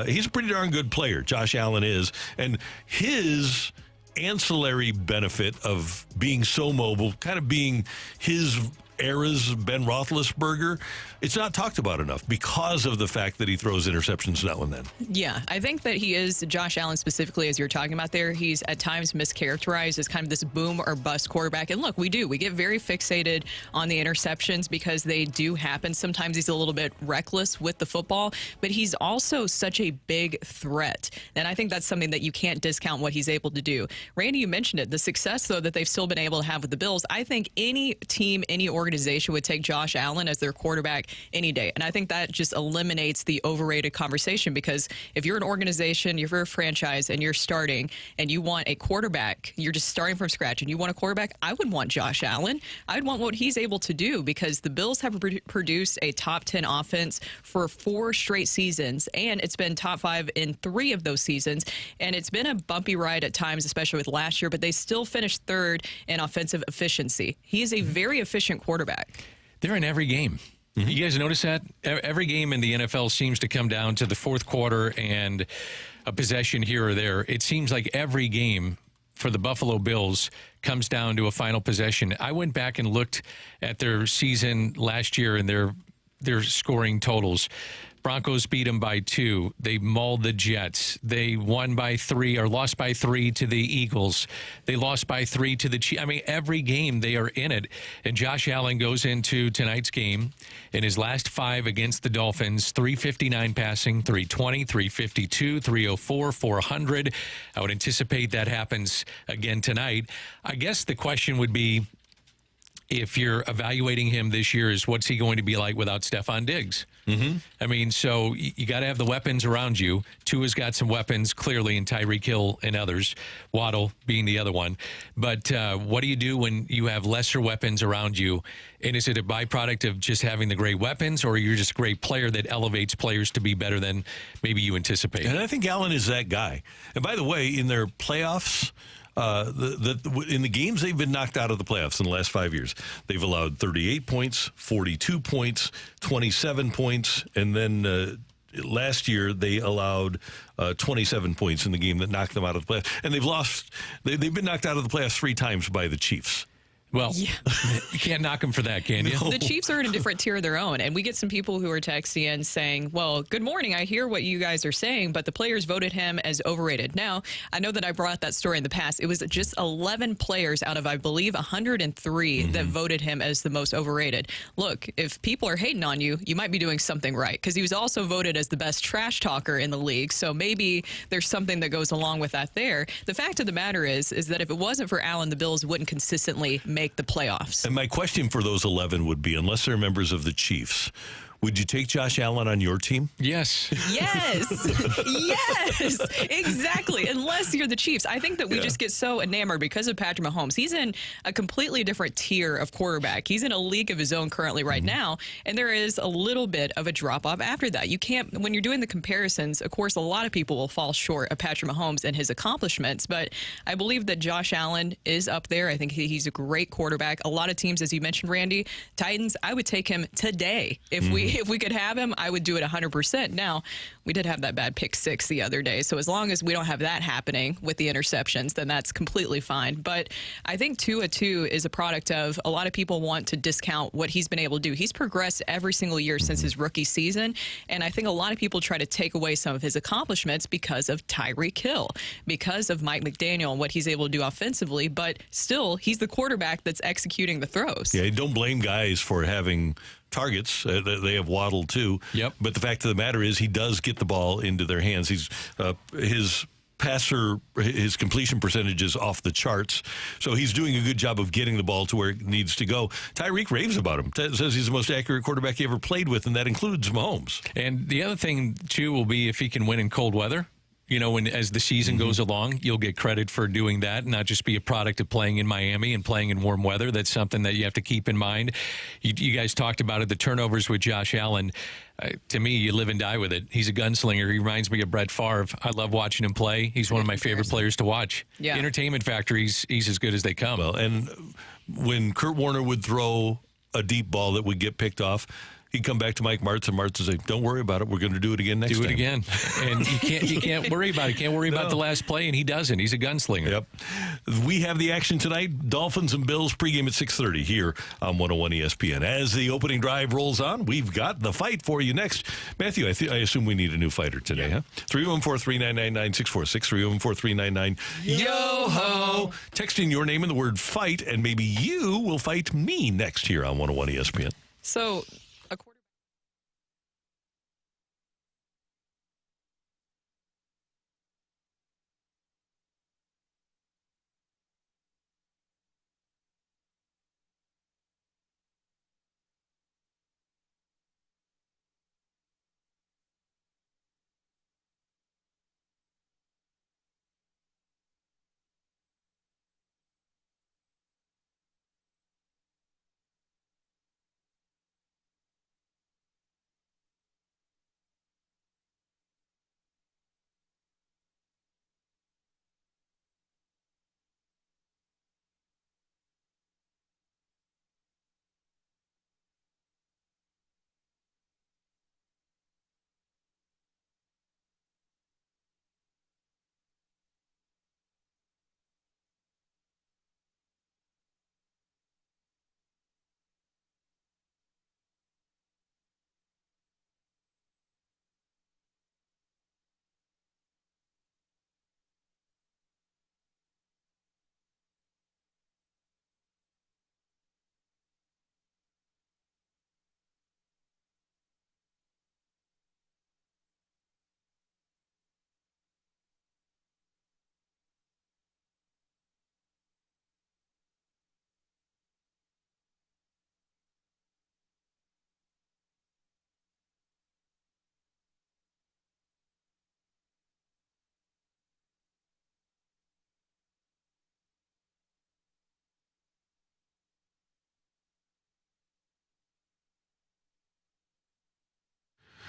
He's a pretty darn good player, Josh Allen is, and his ancillary benefit of being so mobile, kind of being his era's Ben Roethlisberger, it's not talked about enough because of the fact that he throws interceptions now and then. Yeah, I think that he is, Josh Allen specifically, as you're talking about there, he's at times mischaracterized as kind of this boom or bust quarterback. And look, we get very fixated on the interceptions because they do happen. Sometimes he's a little bit reckless with the football, but he's also such a big threat. And I think that's something that you can't discount what he's able to do. Randy, you mentioned it, the success, though, that they've still been able to have with the Bills. I think any team, any organization would take Josh Allen as their quarterback any day. And I think that just eliminates the overrated conversation, because if you're an organization, if you're a franchise and you're starting and you want a quarterback, you're just starting from scratch and you want a quarterback, I would want Josh Allen. I'd want what he's able to do, because the Bills have produced a top 10 offense for 4 straight seasons, and it's been top 5 in 3 of those seasons. And it's been a bumpy ride at times, especially with last year, but they still finished 3rd in offensive efficiency. He is a very efficient quarterback. They're in every game. Mm-hmm. You guys notice that? Every game in the NFL seems to come down to the fourth quarter and a possession here or there. It seems like every game for the Buffalo Bills comes down to a final possession. I went back and looked at their season last year and their scoring totals. Broncos beat them by 2. They mauled the Jets. They won by 3 or lost by 3 to the Eagles. They lost by 3 to the Chiefs. I mean, every game they are in it. And Josh Allen goes into tonight's game in his last 5 against the Dolphins, 359 passing, 320, 352, 304, 400. I would anticipate that happens again tonight. I guess the question would be, if you're evaluating him this year, is what's he going to be like without Stephon Diggs? Mm-hmm. I mean, so you got to have the weapons around you. Tua's got some weapons, clearly, in Tyreek Hill and others, Waddle being the other one. But what do you do when you have lesser weapons around you? And is it a byproduct of just having the great weapons, or you're just a great player that elevates players to be better than maybe you anticipate? And I think Allen is that guy. And by the way, in their playoffs, in the games they've been knocked out of the playoffs in the last 5 years, they've allowed 38 points, 42 points, 27 points, and then last year they allowed 27 points in the game that knocked them out of the playoffs. And they've been knocked out of the playoffs 3 times by the Chiefs. Well, you can't knock them for that, can you? No. The Chiefs are in a different tier of their own, and we get some people who are texting in saying, well, good morning, I hear what you guys are saying, but the players voted him as overrated. Now, I know that I brought that story in the past. It was just 11 players out of, I believe, 103 that voted him as the most overrated. Look, if people are hating on you, you might be doing something right, because he was also voted as the best trash talker in the league, so maybe there's something that goes along with that there. The fact of the matter is that if it wasn't for Allen, the Bills wouldn't consistently make the playoffs. And my question for those 11 would be, unless they're members of the Chiefs, would you take Josh Allen on your team? Yes. Yes. Yes. Exactly. Unless you're the Chiefs. I think that we just get so enamored because of Patrick Mahomes. He's in a completely different tier of quarterback. He's in a league of his own currently right now, and there is a little bit of a drop-off after that. You can't, when you're doing the comparisons, of course, a lot of people will fall short of Patrick Mahomes and his accomplishments, but I believe that Josh Allen is up there. I think he's a great quarterback. A lot of teams, as you mentioned, Randy, Titans, I would take him today. If we could have him, I would do it 100%. Now, we did have that bad pick 6 the other day, so as long as we don't have that happening with the interceptions, then that's completely fine. But I think Tua, too, is a product of a lot of people want to discount what he's been able to do. He's progressed every single year since his rookie season, and I think a lot of people try to take away some of his accomplishments because of Tyreek Hill, because of Mike McDaniel and what he's able to do offensively, but still, he's the quarterback that's executing the throws. Yeah, don't blame guys for having targets. They have Waddle too. Yep. But the fact of the matter is, he does get the ball into their hands. He's his completion percentage is off the charts, so he's doing a good job of getting the ball to where it needs to go. Tyreek raves about him, says he's the most accurate quarterback he ever played with, and that includes Mahomes. And the other thing too will be if he can win in cold weather. You know, as the season goes along, you'll get credit for doing that, and not just be a product of playing in Miami and playing in warm weather. That's something that you have to keep in mind. You guys talked about it, the turnovers with Josh Allen. To me, you live and die with it. He's a gunslinger. He reminds me of Brett Favre. I love watching him play. He's one of my favorite players to watch. Yeah. Entertainment factor, he's as good as they come. Well, and when Kurt Warner would throw a deep ball that would get picked off, he'd come back to Mike Martz, and Martz would say, don't worry about it. We're going to do it again next time. Do it again. And you can't worry about it. Can't worry about the last play, and he doesn't. He's a gunslinger. Yep. We have the action tonight. Dolphins and Bills pregame at 6:30 here on 101 ESPN. As the opening drive rolls on, we've got the fight for you next. Matthew, I assume we need a new fighter today, huh? 314-399-9646, 314-399. Yo-ho! Texting your name and the word fight, and maybe you will fight me next here on 101 ESPN. So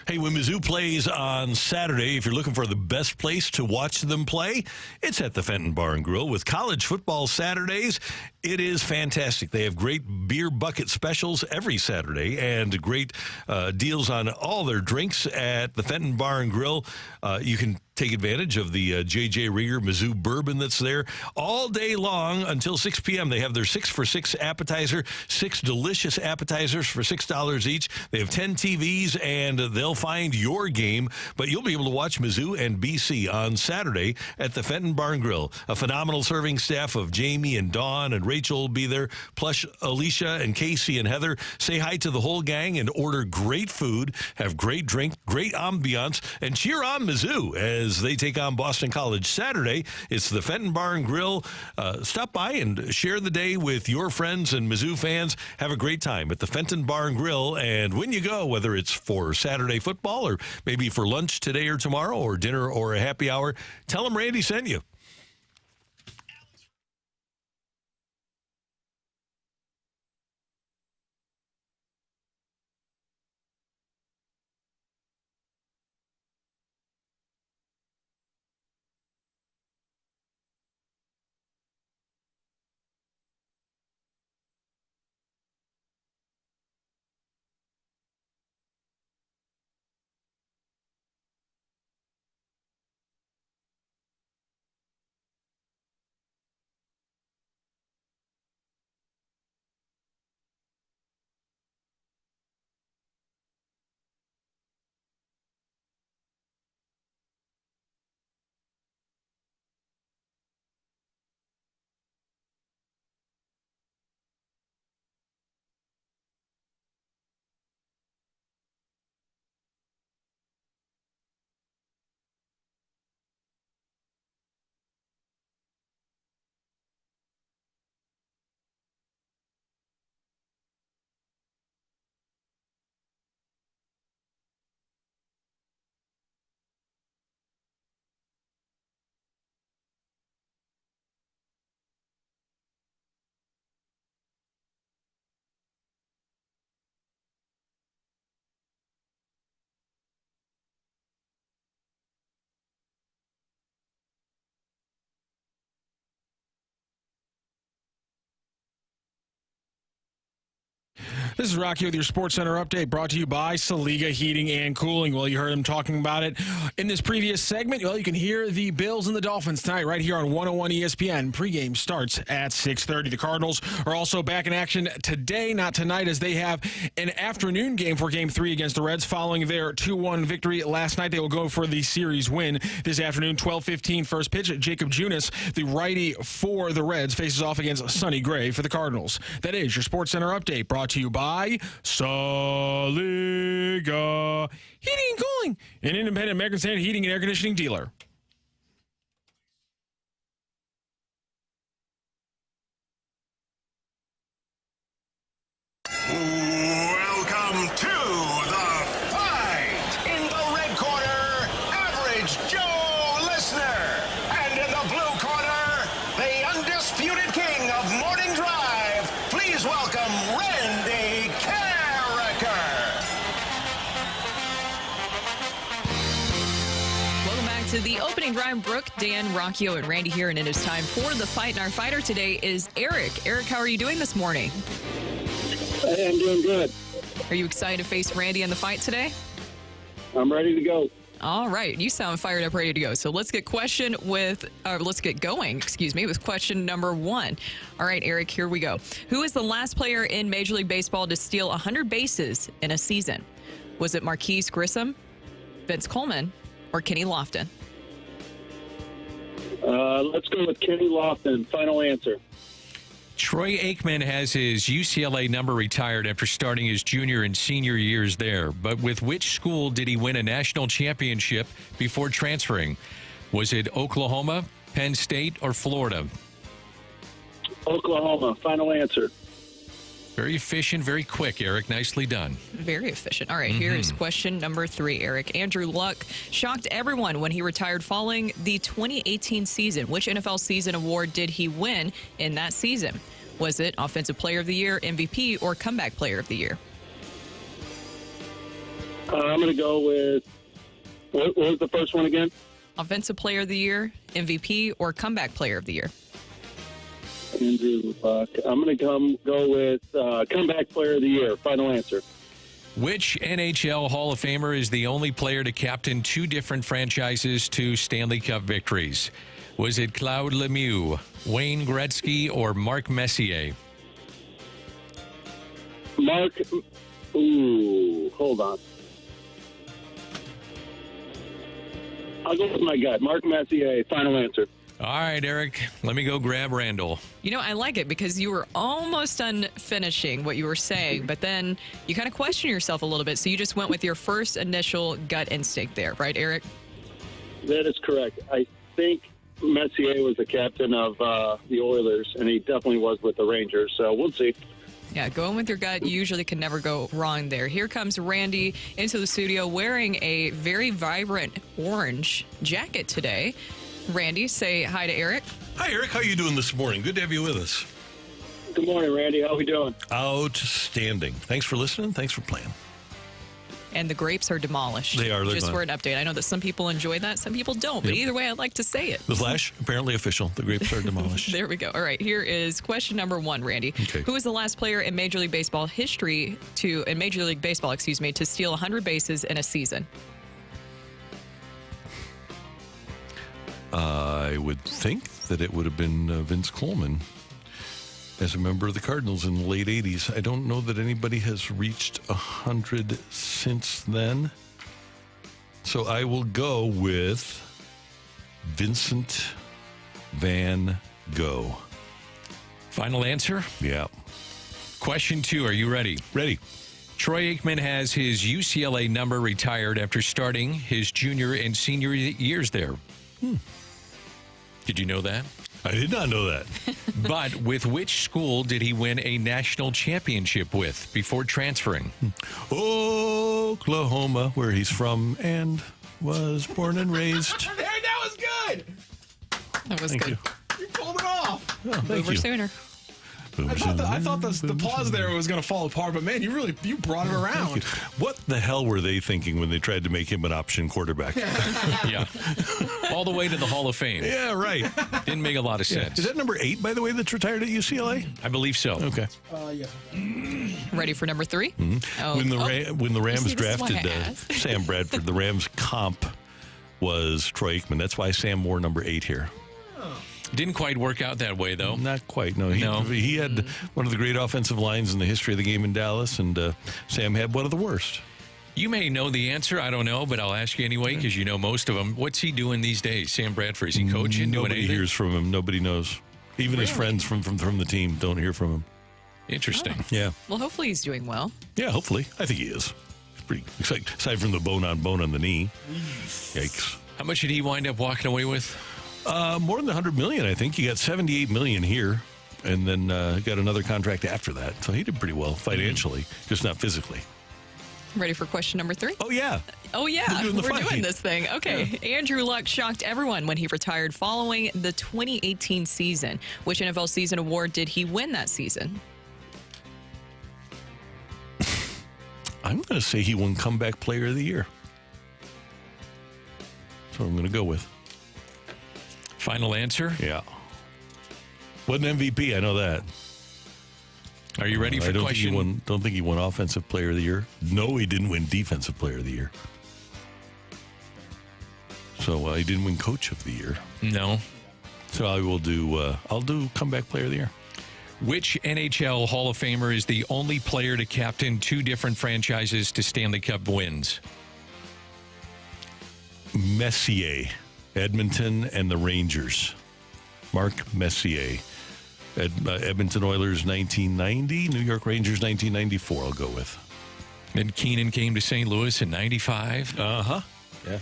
Hey, when Mizzou plays on Saturday, if you're looking for the best place to watch them play, it's at the Fenton Bar and Grill. With college football Saturdays, it is fantastic. They have great beer bucket specials every Saturday and great deals on all their drinks at the Fenton Bar and Grill. You can take advantage of the J.J. Rieger Mizzou bourbon that's there all day long until 6 p.m. They have their 6 for $6 appetizer, 6 delicious appetizers for $6 each. They have 10 TVs, and they'll find your game, but you'll be able to watch Mizzou and BC on Saturday at the Fenton Bar and Grill. A phenomenal serving staff of Jamie and Dawn and Rachel will be there, plus Alicia and Casey and Heather. Say hi to the whole gang and order great food, have great drink, great ambiance, and cheer on Mizzou as they take on Boston College Saturday. It's the Fenton Bar and Grill. Stop by and share the day with your friends and Mizzou fans. Have a great time at the Fenton Bar and Grill. And when you go, whether it's for Saturday football or maybe for lunch today or tomorrow or dinner or a happy hour, tell them Randy sent you. This is Rocky with your Sports Center update, brought to you by Saliga Heating and Cooling. Well, you heard him talking about it in this previous segment. Well, you can hear the Bills and the Dolphins tonight right here on 101 ESPN. Pregame starts at 6:30. The Cardinals are also back in action today, not tonight, as they have an afternoon game for Game 3 against the Reds. Following their 2-1 victory last night, they will go for the series win this afternoon. 12:15 first pitch. Jacob Junis, the righty for the Reds, faces off against Sonny Gray for the Cardinals. That is your Sports Center update, brought to you by Saliga Heating and Cooling, an independent American Standard heating and air conditioning dealer. Welcome to the fight. In the red corner, Average Joe Listener. And in the blue corner, the undisputed king of morning drive. Please welcome Randy Carricker. Welcome back to the opening drive. Brooke, Dan, Rockio, and Randy here, and it is time for the fight. And our fighter today is Eric. Eric, how are you doing this morning? Hey, I'm doing good. Are you excited to face Randy in the fight today? I'm ready to go. All right, you sound fired up, ready to go. So let's get going, with question number 1. All right, Eric, here we go. Who is the last player in Major League Baseball to steal 100 bases in a season? Was it Marquise Grissom, Vince Coleman, or Kenny Lofton? Let's go with Kenny Lofton. Final answer. Troy Aikman has his UCLA number retired after starting his junior and senior years there. But with which school did he win a national championship before transferring? Was it Oklahoma, Penn State, or Florida? Oklahoma. Final answer. Very efficient, very quick, Eric. Nicely done. Very efficient. All right, here is question number 3, Eric. Andrew Luck shocked everyone when he retired following the 2018 season. Which NFL season award did he win in that season? Was it Offensive Player of the Year, MVP, or Comeback Player of the Year? I'm going to go with, what was the first one again? Offensive Player of the Year, MVP, or Comeback Player of the Year? Andrew Luck. I'm going to go with Comeback Player of the Year. Final answer. Which NHL Hall of Famer is the only player to captain two different franchises to Stanley Cup victories? Was it Claude Lemieux, Wayne Gretzky, or Mark Messier? Hold on. I'll go with my gut. Mark Messier. Final answer. All right, Eric, let me go grab Randall. You know, I like it because you were almost done finishing what you were saying, but then you kind of question yourself a little bit. So you just went with your first initial gut instinct there, right, Eric? That is correct. I think Messier was the captain of the Oilers, and he definitely was with the Rangers. So we'll see. Yeah, going with your gut, you usually can never go wrong there. Here comes Randy into the studio wearing a very vibrant orange jacket today. Randy, say hi to Eric. Hi, Eric. How are you doing this morning? Good to have you with us. Good morning, Randy. How are we doing? Outstanding. Thanks for listening. Thanks for playing. And the grapes are demolished. They are. Just for an update. I know that some people enjoy that, some people don't. But either way, I'd like to say it. The Flash, apparently official. The grapes are demolished. There we go. All right, here is question number 1, Randy. Okay. Who was the last player in Major League Baseball history to steal 100 bases in a season? I would think that it would have been Vince Coleman as a member of the Cardinals in the late 80s. I don't know that anybody has reached 100 since then. So I will go with Vincent Van Gogh. Final answer? Yeah. Question 2, are you ready? Ready. Troy Aikman has his UCLA number retired after starting his junior and senior years there. Did you know that? I did not know that. But with which school did he win a national championship with before transferring? Oklahoma, where he's from and was born and raised. That was good. That was Thank good. You pulled it off. Oh, thank Over you. sooner. I thought the pause there was going to fall apart, but man, you brought it around. What the hell were they thinking when they tried to make him an option quarterback? Yeah. All the way to the Hall of Fame. Yeah, right. Didn't make a lot of sense. Is that number 8, by the way, that's retired at UCLA? I believe so. Okay. Ready for number 3? Mm-hmm. When the Rams drafted asked. Sam Bradford, the Rams comp was Troy Aikman. That's why Sam wore number 8 here. Didn't quite work out that way, though. Not quite, no. He had one of the great offensive lines in the history of the game in Dallas, and Sam had one of the worst. You may know the answer. I don't know, but I'll ask you anyway because you know most of them. What's he doing these days, Sam Bradford? Is he coaching? Nobody hears from him. Nobody knows. Even his friends from the team don't hear from him. Interesting. Yeah. Well, hopefully he's doing well. Yeah, hopefully. I think he is. It's pretty exciting. Aside from the bone on the knee. Yikes. How much did he wind up walking away with? More than $100 million, I think. He got $78 million here, and then got another contract after that. So he did pretty well financially, just not physically. Ready for question number 3? Oh, yeah. Oh, yeah. We're doing this thing. Okay. Yeah. Andrew Luck shocked everyone when he retired following the 2018 season. Which NFL season award did he win that season? I'm going to say he won Comeback Player of the Year. That's what I'm going to go with. Final answer? Yeah. Wasn't MVP, I know that. Are you ready for question? Don't think he won Offensive Player of the Year. No, he didn't win Defensive Player of the Year. So he didn't win Coach of the Year. No. So I'll do Comeback Player of the Year. Which NHL Hall of Famer is the only player to captain two different franchises to Stanley Cup wins? Messier, Edmonton and the Rangers. Mark Messier. Edmonton Oilers 1990, New York Rangers 1994, I'll go with. Then Keenan came to St. Louis in 95. Uh-huh. Yeah.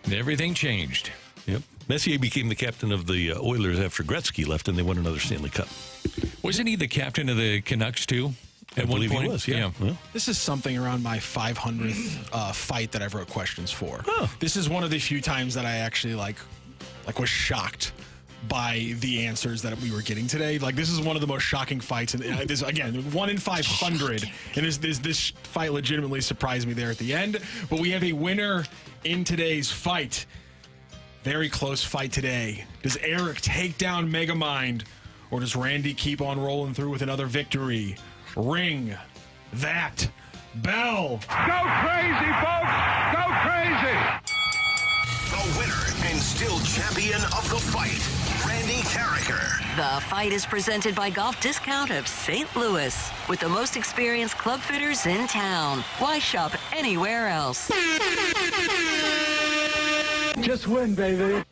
And everything changed. Yep. Messier became the captain of the Oilers after Gretzky left, and they won another Stanley Cup. Wasn't he the captain of the Canucks, too? I believe he was, yeah. Well, this is something around my 500th fight that I've wrote questions for. Oh. This is one of the few times that I actually like was shocked by the answers that we were getting today. Like, this is one of the most shocking fights. And this, again, 1 in 500. And this fight legitimately surprised me there at the end. But we have a winner in today's fight. Very close fight today. Does Eric take down Megamind, or does Randy keep on rolling through with another victory? Ring that bell. Go crazy, folks! Go crazy! The winner and still champion of the fight, Randy Carricker. The fight is presented by Golf Discount of St. Louis, with the most experienced club fitters in town. Why shop anywhere else? Just win, baby.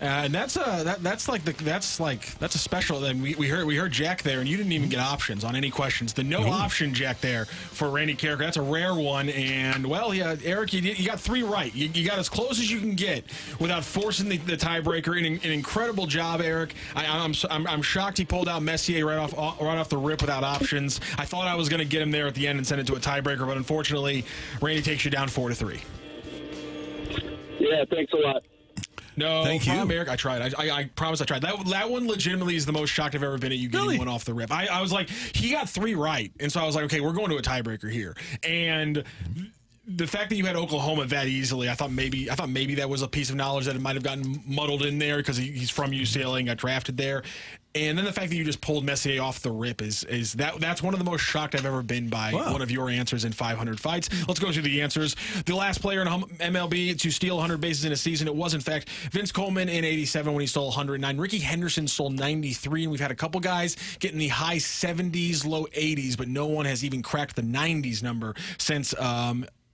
And that's a special. And we heard Jack there, and you didn't even get options on any questions. The no option Jack there for Randy Carricker. That's a rare one. And well, yeah, Eric, you got 3 right. You got as close as you can get without forcing the tiebreaker. An incredible job, Eric. I'm shocked he pulled out Messier right off the rip without options. I thought I was going to get him there at the end and send it to a tiebreaker, but unfortunately, Randy takes you down 4-3. Yeah, thanks a lot. No, thank you, Eric. I tried. I promise I tried. That one legitimately is the most shocked I've ever been at you getting one off the rip. I was like, he got 3 right, and so I was like, okay, we're going to a tiebreaker here. And the fact that you had Oklahoma that easily, I thought maybe that was a piece of knowledge that it might have gotten muddled in there because he's from UCLA and got drafted there. And then the fact that you just pulled Messier off the rip is that's one of the most shocked I've ever been by one of your answers in 500 fights. Let's go through the answers. The last player in MLB to steal 100 bases in a season, it was in fact Vince Coleman in '87 when he stole 109. Ricky Henderson stole 93, and we've had a couple guys get in the high 70s, low 80s, but no one has even cracked the 90s number since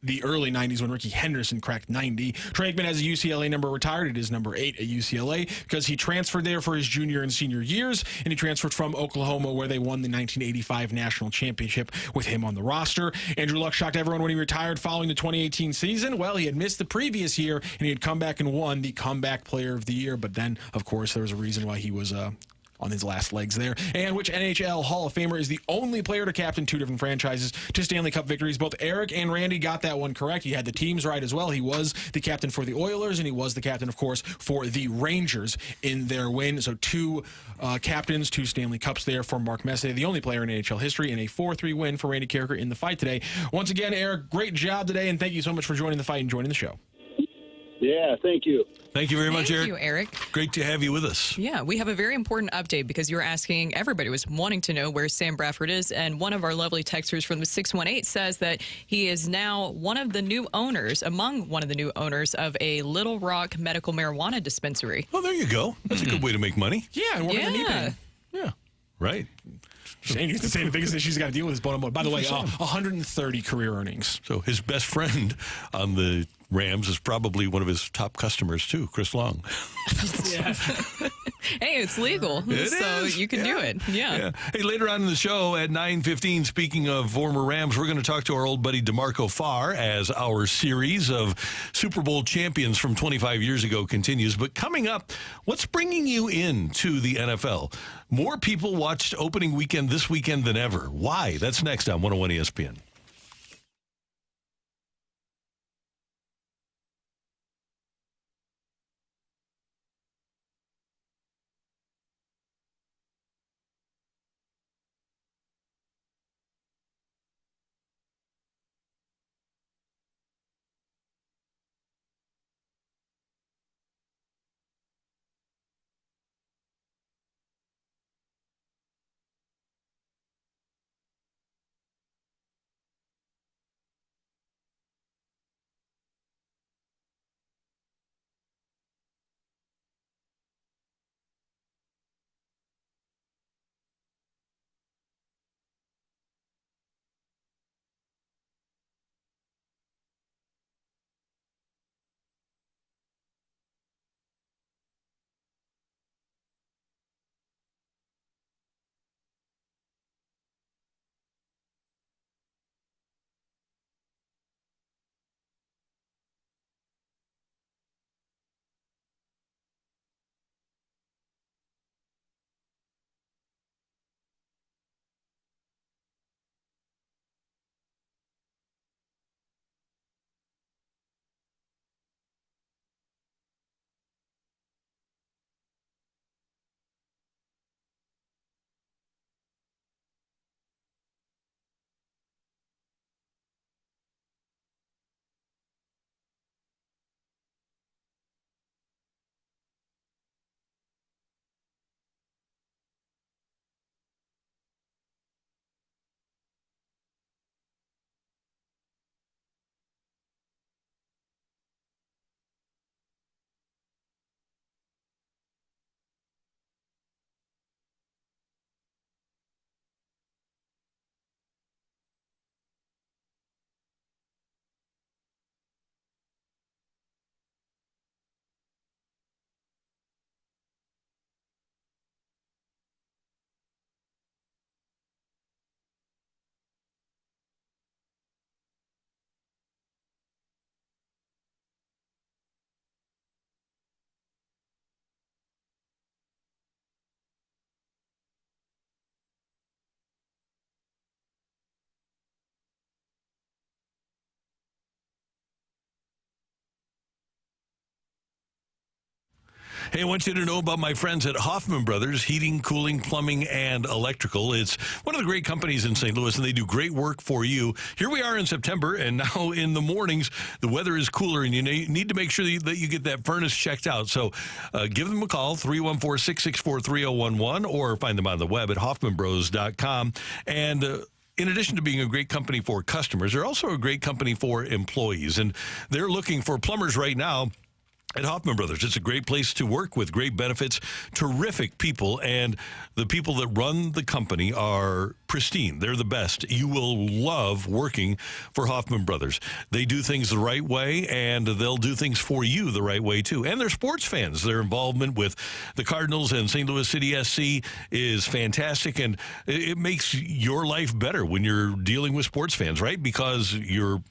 the early 90s when Ricky Henderson cracked 90. Troy Aikman has a UCLA number retired. It is number 8 at UCLA because he transferred there for his junior and senior years, and he transferred from Oklahoma where they won the 1985 national championship with him on the roster. Andrew Luck shocked everyone when he retired following the 2018 season. Well, he had missed the previous year, and he had come back and won the comeback player of the year, but then, of course, there was a reason why he was on his last legs there. And which NHL Hall of Famer is the only player to captain 2 different franchises to Stanley Cup victories? Both Eric and Randy got that one correct. He had the teams right as well. He was the captain for the Oilers, and he was the captain, of course, for the Rangers in their win. So 2 captains, 2 Stanley Cups there for Mark Messier, the only player in NHL history, and a 4-3 win for Randy Carricker in the fight today. Once again, Eric, great job today, and thank you so much for joining the fight and joining the show. Yeah, thank you. Thank you very much, Eric. Thank you, Eric. Great to have you with us. Yeah, we have a very important update because you were asking, everybody was wanting to know where Sam Bradford is, and one of our lovely texters from the 618 says that he is now among one of the new owners of a Little Rock medical marijuana dispensary. Oh, there you go. That's a good way to make money. Yeah, and we're going to Yeah, right. Saying the same things that she's got to deal with is bottom. By the way, 130 career earnings. So his best friend on the Rams is probably one of his top customers too, Chris Long. Hey, it's legal, so you can do it. Yeah. Hey, later on in the show at 9:15, speaking of former Rams, we're going to talk to our old buddy D'Marco Farr as our series of Super Bowl champions from 25 years ago continues. But coming up, what's bringing you into the NFL? More people watched opening weekend this weekend than ever. Why? That's next on 101 ESPN. Hey, I want you to know about my friends at Hoffman Brothers Heating, Cooling, Plumbing, and Electrical. It's one of the great companies in St. Louis, and they do great work for you. Here we are in September, and now in the mornings, the weather is cooler, and you need to make sure that you get that furnace checked out. So give them a call, 314-664-3011, or find them on the web at hoffmanbros.com. And in addition to being a great company for customers, they're also a great company for employees, and they're looking for plumbers right now at Hoffman Brothers. It's a great place to work with great benefits, terrific people, and the people that run the company are pristine. They're the best. You will love working for Hoffman Brothers. They do things the right way, and they'll do things for you the right way, too. And they're sports fans. Their involvement with the Cardinals and St. Louis City SC is fantastic, and it makes your life better when you're dealing with sports fans, right? Because you're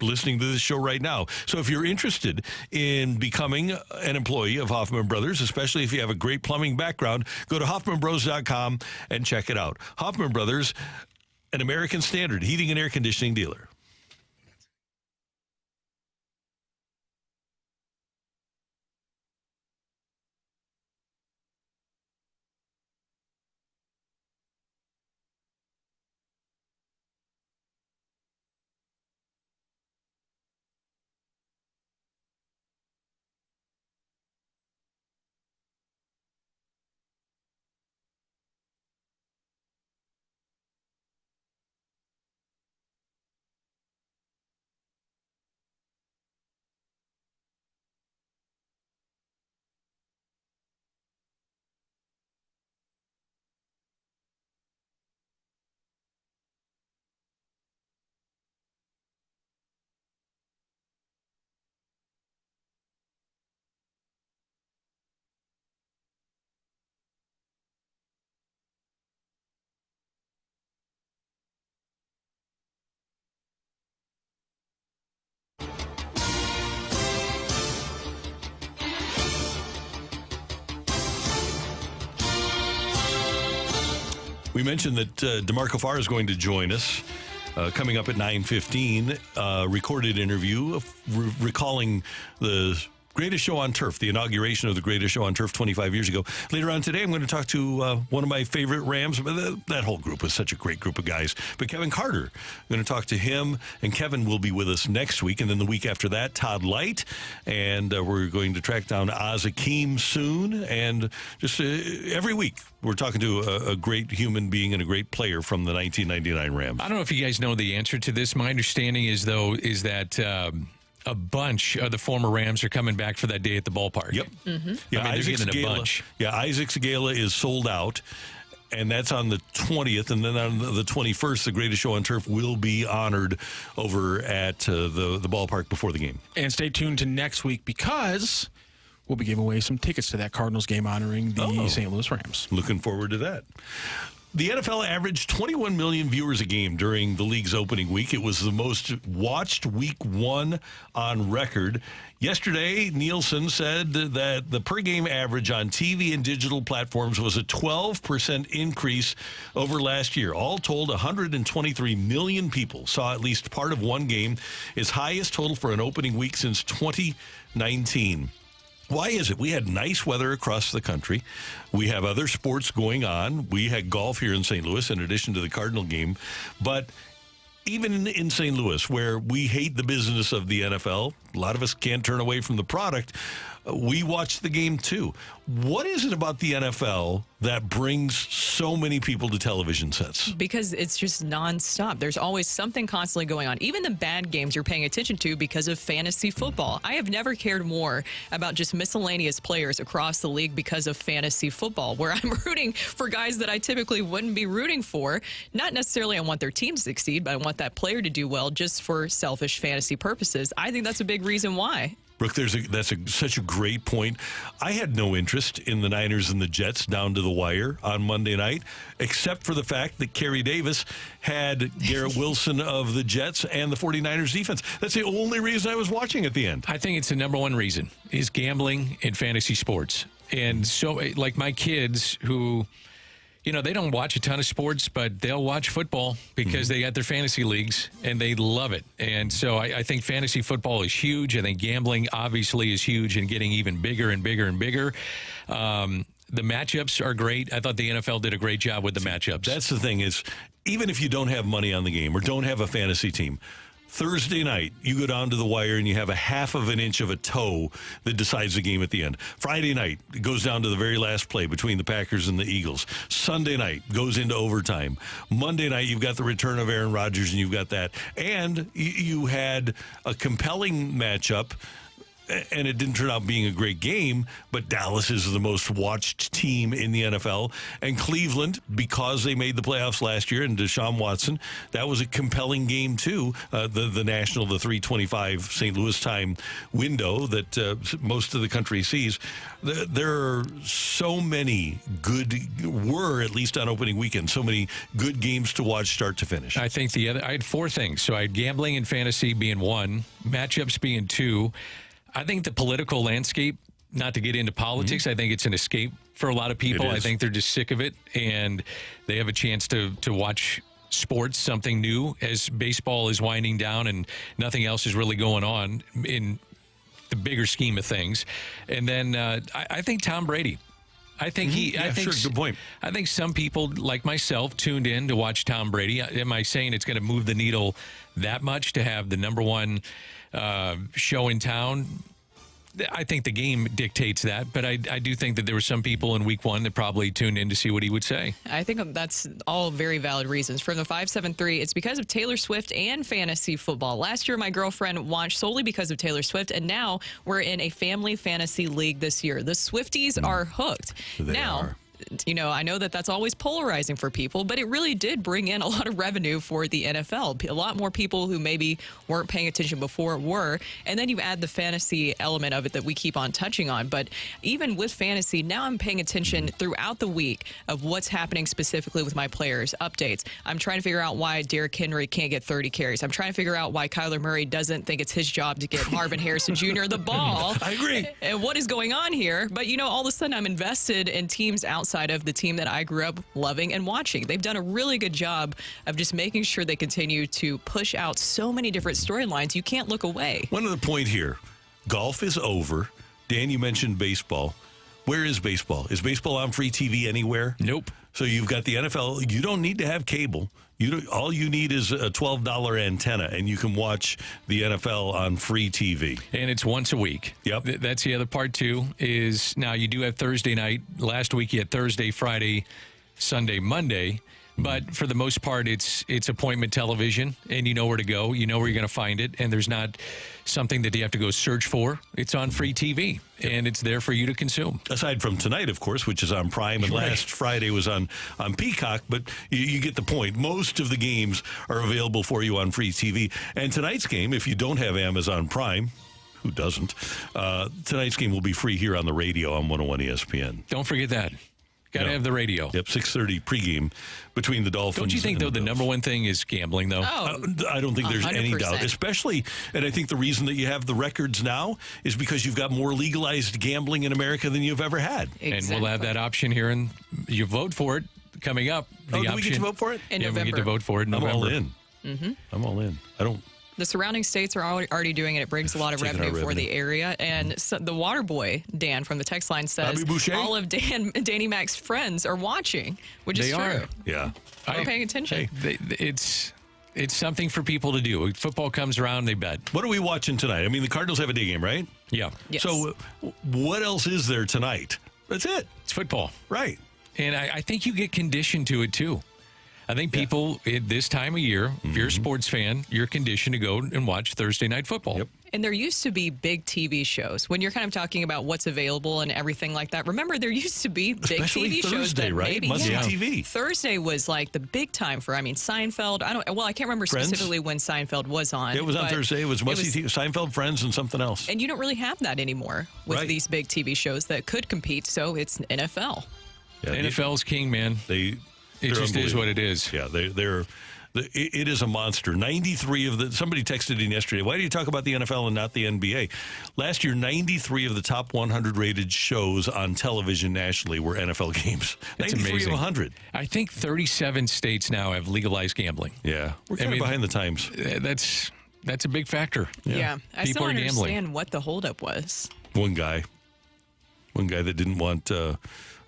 listening to this show right now. So if you're interested in becoming an employee of Hoffman Brothers, especially if you have a great plumbing background, go to hoffmanbros.com and check it out. Hoffman Brothers, an American Standard heating and air conditioning dealer. We mentioned that D'Marco Farr is going to join us coming up at 9:15. Recorded interview recalling the Greatest Show on Turf, the inauguration of the Greatest Show on Turf 25 years ago. Later on today, I'm going to talk to one of my favorite Rams. That whole group was such a great group of guys. But Kevin Carter, I'm going to talk to him, and Kevin will be with us next week. And then the week after that, Todd Light. And we're going to track down Oz Akeem soon. And just every week, we're talking to a great human being and a great player from the 1999 Rams. I don't know if you guys know the answer to this. My understanding is that a bunch of the former Rams are coming back for that day at the ballpark. Yep. Mm-hmm. Yeah, I mean, they're getting a bunch. Yeah, Isaac's Gala is sold out, and that's on the 20th. And then on the 21st, the Greatest Show on Turf will be honored over at the ballpark before the game. And stay tuned to next week because we'll be giving away some tickets to that Cardinals game honoring the St. Louis Rams. Looking forward to that. The NFL averaged 21 million viewers a game during the league's opening week. It was the most watched week one on record. Yesterday, Nielsen said that the per-game average on TV and digital platforms was a 12% increase over last year. All told, 123 million people saw at least part of one game, its highest total for an opening week since 2019. Why is it? We had nice weather across the country. We have other sports going on. We had golf here in St. Louis in addition to the Cardinal game. But even in St. Louis, where we hate the business of the NFL, a lot of us can't turn away from the product, we watch the game too. What is it about the NFL that brings so many people to television sets? Because it's just nonstop. There's always something constantly going on. Even the bad games you're paying attention to because of fantasy football. I have never cared more about just miscellaneous players across the league because of fantasy football, where I'm rooting for guys that I typically wouldn't be rooting for. Not necessarily I want their team to succeed, but I want that player to do well just for selfish fantasy purposes. I think that's a big reason why. Brooke, that's such a great point. I had no interest in the Niners and the Jets down to the wire on Monday night, except for the fact that Kerry Davis had Garrett Wilson of the Jets and the 49ers defense. That's the only reason I was watching at the end. I think it's the number one reason is gambling in fantasy sports. And so, like my kids who, they don't watch a ton of sports, but they'll watch football because they got their fantasy leagues and they love it. And so I think fantasy football is huge. I think gambling obviously is huge and getting even bigger and bigger and bigger. The matchups are great. I thought the NFL did a great job with the matchups. That's the thing is, even if you don't have money on the game or don't have a fantasy team, Thursday night, you go down to the wire and you have a half of an inch of a toe that decides the game at the end. Friday night, it goes down to the very last play between the Packers and the Eagles. Sunday night goes into overtime. Monday night, you've got the return of Aaron Rodgers, and you've got that. And you had a compelling matchup, and it didn't turn out being a great game, but Dallas is the most watched team in the NFL. And Cleveland, because they made the playoffs last year, and Deshaun Watson, that was a compelling game too. The national, the 3:25 St. Louis time window that most of the country sees. There are so many at least on opening weekend, so many good games to watch start to finish. I think I had 4 things. So I had gambling and fantasy being 1, matchups being 2. I think the political landscape, not to get into politics, I think it's an escape for a lot of people. I think they're just sick of it, and they have a chance to watch sports, something new, as baseball is winding down and nothing else is really going on in the bigger scheme of things. And then I think Tom Brady. I think good point. I think some people like myself tuned in to watch Tom Brady. Am I saying it's going to move the needle that much to have the number 1 show in town? I think the game dictates that, but I do think that there were some people in week 1 that probably tuned in to see what he would say. I think that's all very valid reasons. From the 573, it's because of Taylor Swift and fantasy football. Last year, my girlfriend watched solely because of Taylor Swift, and now we're in a family fantasy league this year. The Swifties are hooked. They are. I know that that's always polarizing for people, but it really did bring in a lot of revenue for the NFL. A lot more people who maybe weren't paying attention before were. And then you add the fantasy element of it that we keep on touching on. But even with fantasy, now I'm paying attention throughout the week of what's happening specifically with my players, updates. I'm trying to figure out why Derrick Henry can't get 30 carries. I'm trying to figure out why Kyler Murray doesn't think it's his job to get Marvin Harrison Jr. the ball. I agree. And what is going on here? But, all of a sudden I'm invested in teams outside of the team that I grew up loving and watching. They've done a really good job of just making sure they continue to push out so many different storylines. You can't look away. One other point here. Golf is over. Dan, you mentioned baseball. Where is baseball? Is baseball on free TV anywhere? Nope. So you've got the NFL. You don't need to have cable. All you need is a $12 antenna, and you can watch the NFL on free TV. And it's once a week. Yep. That's the other part, too, is now you do have Thursday night. Last week you had Thursday, Friday, Sunday, Monday. But for the most part, it's appointment television, and you know where to go. You know where you're going to find it, and there's not something that you have to go search for. It's on free TV, and it's there for you to consume. Aside from tonight, of course, which is on Prime, and last Friday was on Peacock, but you get the point. Most of the games are available for you on free TV. And tonight's game, if you don't have Amazon Prime, who doesn't, tonight's game will be free here on the radio on 101 ESPN. Don't forget that. Got to have the radio. Yep, 6:30 pregame between the Dolphins. Don't you think, though, the number one thing is gambling, though? I don't think there's 100%. any doubt. Especially, and I think the reason that you have the records now is because you've got more legalized gambling in America than you've ever had. Exactly. And we'll have that option here, and you vote for it coming up. Do we get to vote for it? In we November. get to vote for it in November. I'm all in. Mm-hmm. I'm all in. The surrounding states are already doing it. It brings a lot of revenue for the area. And so the water boy, Dan, from the text line says all of Danny Mac's friends are watching, which is true. Yeah. We're paying attention. It's something for people to do. Football comes around, they bet. What are we watching tonight? I mean, the Cardinals have a day game, right? Yeah. Yes. So what else is there tonight? That's it. It's football. Right. And I think you get conditioned to it, too. I think people at this time of year, if you're a sports fan, you're conditioned to go and watch Thursday night football. Yep. And there used to be big TV shows. When you're kind of talking about what's available and everything like that, remember there used to be big Especially TV shows Thursday, that right? maybe Must-see TV. Thursday was like the big time for. I mean, Seinfeld. I can't remember specifically when Seinfeld was on. It was on Thursday. It was must-see TV. Seinfeld, Friends, and something else. And you don't really have that anymore with these big TV shows that could compete. So it's NFL. Yeah, NFL's king, man. It just is what it is. Yeah, they're It is a monster. 93 of the, somebody texted in yesterday, why do you talk about the NFL and not the NBA? Last year, 93 of the top 100 rated shows on television nationally were NFL games. It's 93 amazing. of 100. I think 37 states now have legalized gambling. Yeah. We're kind of behind the times. That's a big factor. Yeah. I People still are don't gambling. understand what the holdup was. One guy that didn't want, I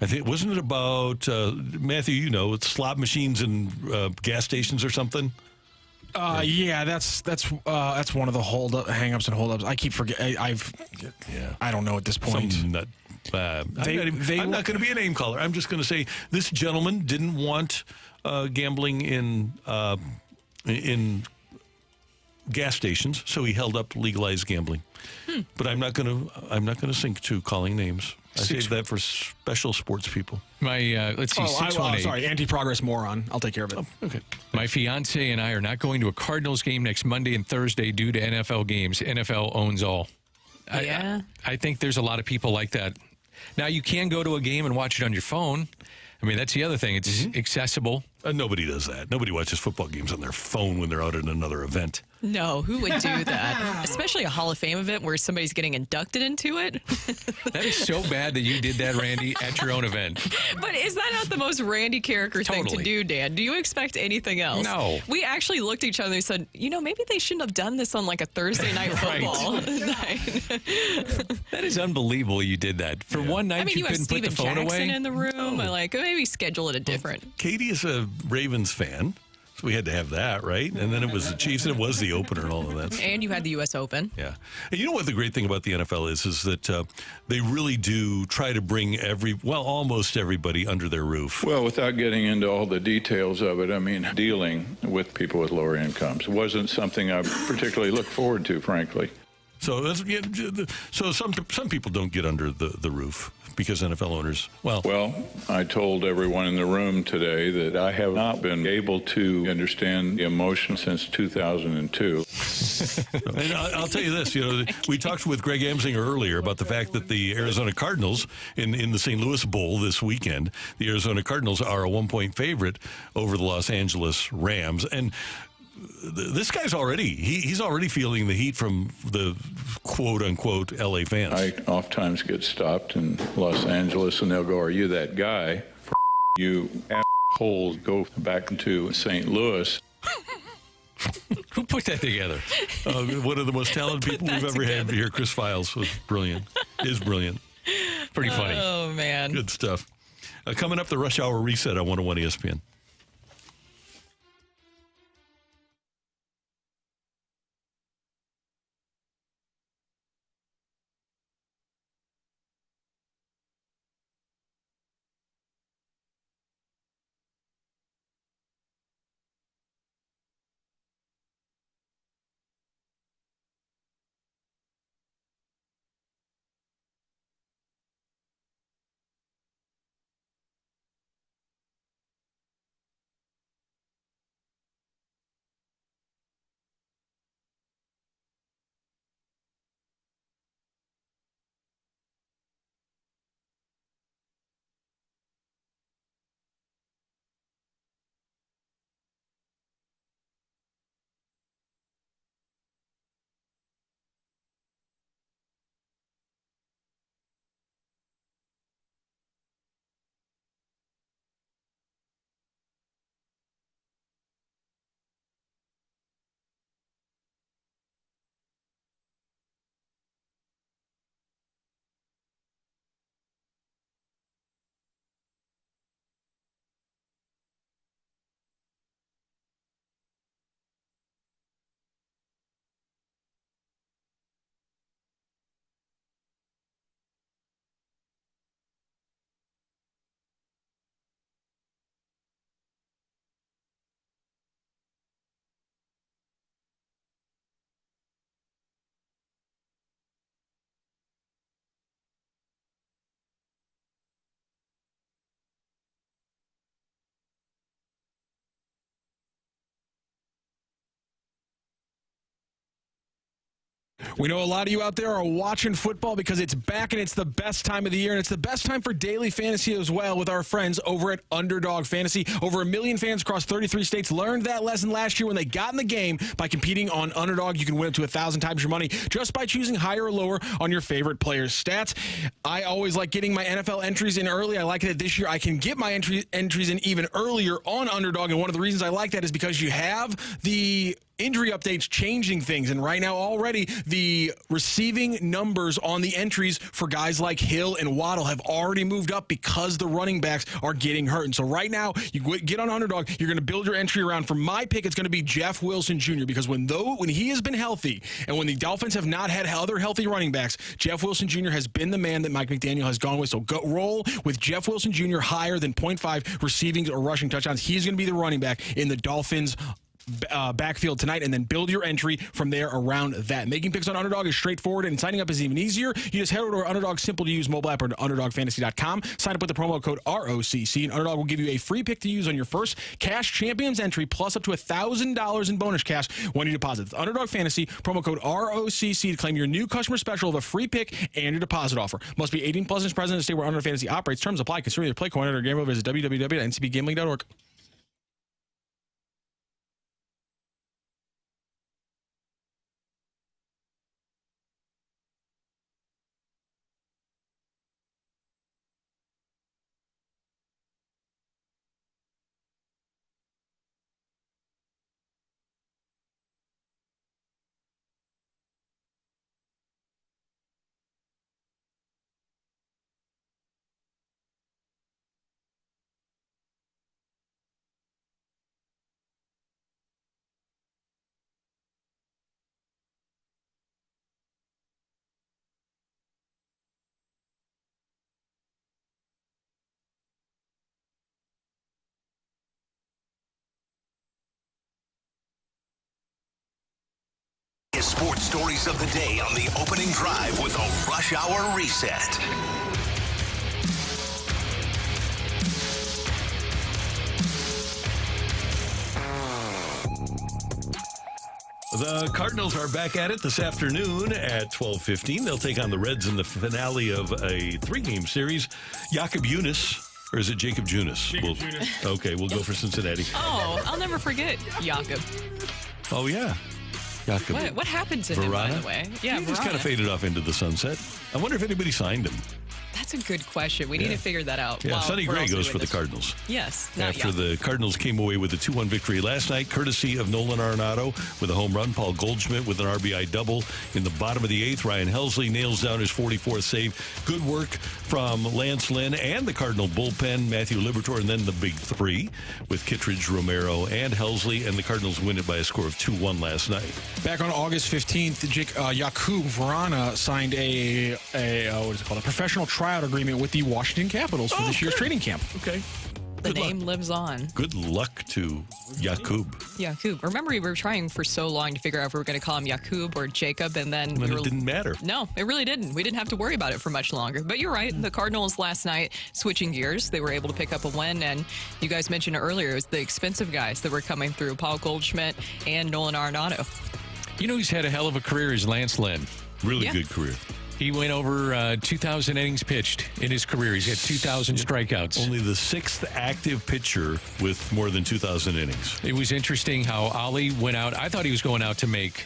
think, wasn't it about, Matthew, you know, it's slot machines and gas stations or something? Yeah, that's one of the hang-ups and holdups. I keep forgetting. I don't know at this point. I'm not going to be a name caller. I'm just going to say this gentleman didn't want gambling in gas stations, so he held up legalized gambling. But I'm not going to sink to calling names. I save that for special sports people. My let's see, 618. Sorry, anti-progress moron. I'll take care of it. Okay. My fiance and I are not going to a Cardinals game next Monday and Thursday due to NFL games. NFL owns all. Yeah. I think there's a lot of people like that. Now, you can go to a game and watch it on your phone. I mean, that's the other thing. It's accessible. Nobody does that. Nobody watches football games on their phone when they're out at another event. No, who would do that? Especially a Hall of Fame event where somebody's getting inducted into it. That is so bad that you did that, Randy, at your own event. But is that not the most Randy character thing to do, Dan? Do you expect anything else? No. We actually looked at each other and said, maybe they shouldn't have done this on like a Thursday night football night. That is unbelievable you did that. For one night, you couldn't have put the Steven phone Jackson away? in the room. Like, maybe schedule it a different. Katie is a Ravens fan, so we had to have that, right? And then it was the Chiefs, and it was the opener and all of that. And you had the U.S. Open. Yeah. And you know what the great thing about the NFL is that they really do try to bring almost everybody under their roof. Well, without getting into all the details of it, I mean, dealing with people with lower incomes wasn't something I particularly look forward to, frankly. So some people don't get under the roof because NFL owners, Well, I told everyone in the room today that I have not been able to understand the emotion since 2002. And I'll tell you this, we talked with Greg Amsinger earlier about the fact that the Arizona Cardinals in the St. Louis Bowl this weekend, the Arizona Cardinals are a 1-point favorite over the Los Angeles Rams. And this guy's he's already feeling the heat from the quote-unquote L.A. fans. I oftentimes get stopped in Los Angeles, and they'll go, "Are you that guy? You assholes, go back to St. Louis." Who put that together? One of the most talented people we've ever had here, Chris Files, was brilliant. Is brilliant. Pretty funny. Oh, man. Good stuff. Coming up, the Rush Hour Reset on 101 ESPN. We know a lot of you out there are watching football because it's back and it's the best time of the year, and it's the best time for daily fantasy as well with our friends over at Underdog Fantasy. Over 1 million fans across 33 states learned that lesson last year when they got in the game. By competing on Underdog, you can win up to 1,000 times your money just by choosing higher or lower on your favorite players' stats. I always like getting my NFL entries in early. I like that this year I can get my entries in even earlier on Underdog, and one of the reasons I like that is because you have the injury updates changing things, and right now already the receiving numbers on the entries for guys like Hill and Waddle have already moved up because the running backs are getting hurt. And so right now you get on Underdog, you're going to build your entry around. For my pick, it's going to be Jeff Wilson Jr. because when he has been healthy and when the Dolphins have not had other healthy running backs, Jeff Wilson Jr. has been the man that Mike McDaniel has gone with. So go roll with Jeff Wilson Jr. higher than 0.5 receiving or rushing touchdowns. He's going to be the running back in the Dolphins backfield tonight, and then build your entry from there around that. Making picks on Underdog is straightforward, and signing up is even easier. You just head over to our Underdog's simple-to-use mobile app or to UnderdogFantasy.com. Sign up with the promo code ROCC, and Underdog will give you a free pick to use on your first Cash Champions entry, plus up to $1,000 in bonus cash when you deposit. The Underdog Fantasy, promo code ROCC to claim your new customer special of a free pick and your deposit offer. Must be 18 plus and present in the state where Underdog Fantasy operates. Terms apply. Consider your play coordinator or gambler. Visit www.ncbgambling.org. Sports stories of the day on the opening drive with a Rush Hour Reset. The Cardinals are back at it this afternoon at 12:15. They'll take on the Reds in the finale of a 3-game series. Jakob Junis, or is it Jacob Junis? Junis. Okay, we'll go for Cincinnati. Oh, I'll never forget Jakob. Oh, yeah. Jakob. What happened to him, by the way? Yeah, he just kind of faded off into the sunset. I wonder if anybody signed him. That's a good question. We need to figure that out. Yeah, Sonny Gray goes for the Cardinals. Yes. After the Cardinals came away with a 2-1 victory last night, courtesy of Nolan Arenado with a home run, Paul Goldschmidt with an RBI double in the bottom of the 8th. Ryan Helsley nails down his 44th save. Good work from Lance Lynn and the Cardinal bullpen, Matthew Liberatore, and then the big 3 with Kittredge, Romero, and Helsley, and the Cardinals win it by a score of 2-1 last night. Back on August 15th, Jakub Vrana signed a professional tryout agreement with the Washington Capitals for this year's training camp. Okay. The name lives on. Good luck to Jakub. Jakub. Remember, we were trying for so long to figure out if we were going to call him Jakub or Jacob, and then it didn't matter. No, it really didn't. We didn't have to worry about it for much longer. But you're right. The Cardinals last night, switching gears, they were able to pick up a win, and you guys mentioned earlier, it was the expensive guys that were coming through, Paul Goldschmidt and Nolan Arenado. You know who's had a hell of a career is Lance Lynn. Really good career. He went over 2,000 innings pitched in his career. He's had 2,000 strikeouts. Only the 6th active pitcher with more than 2,000 innings. It was interesting how Ollie went out. I thought he was going out to make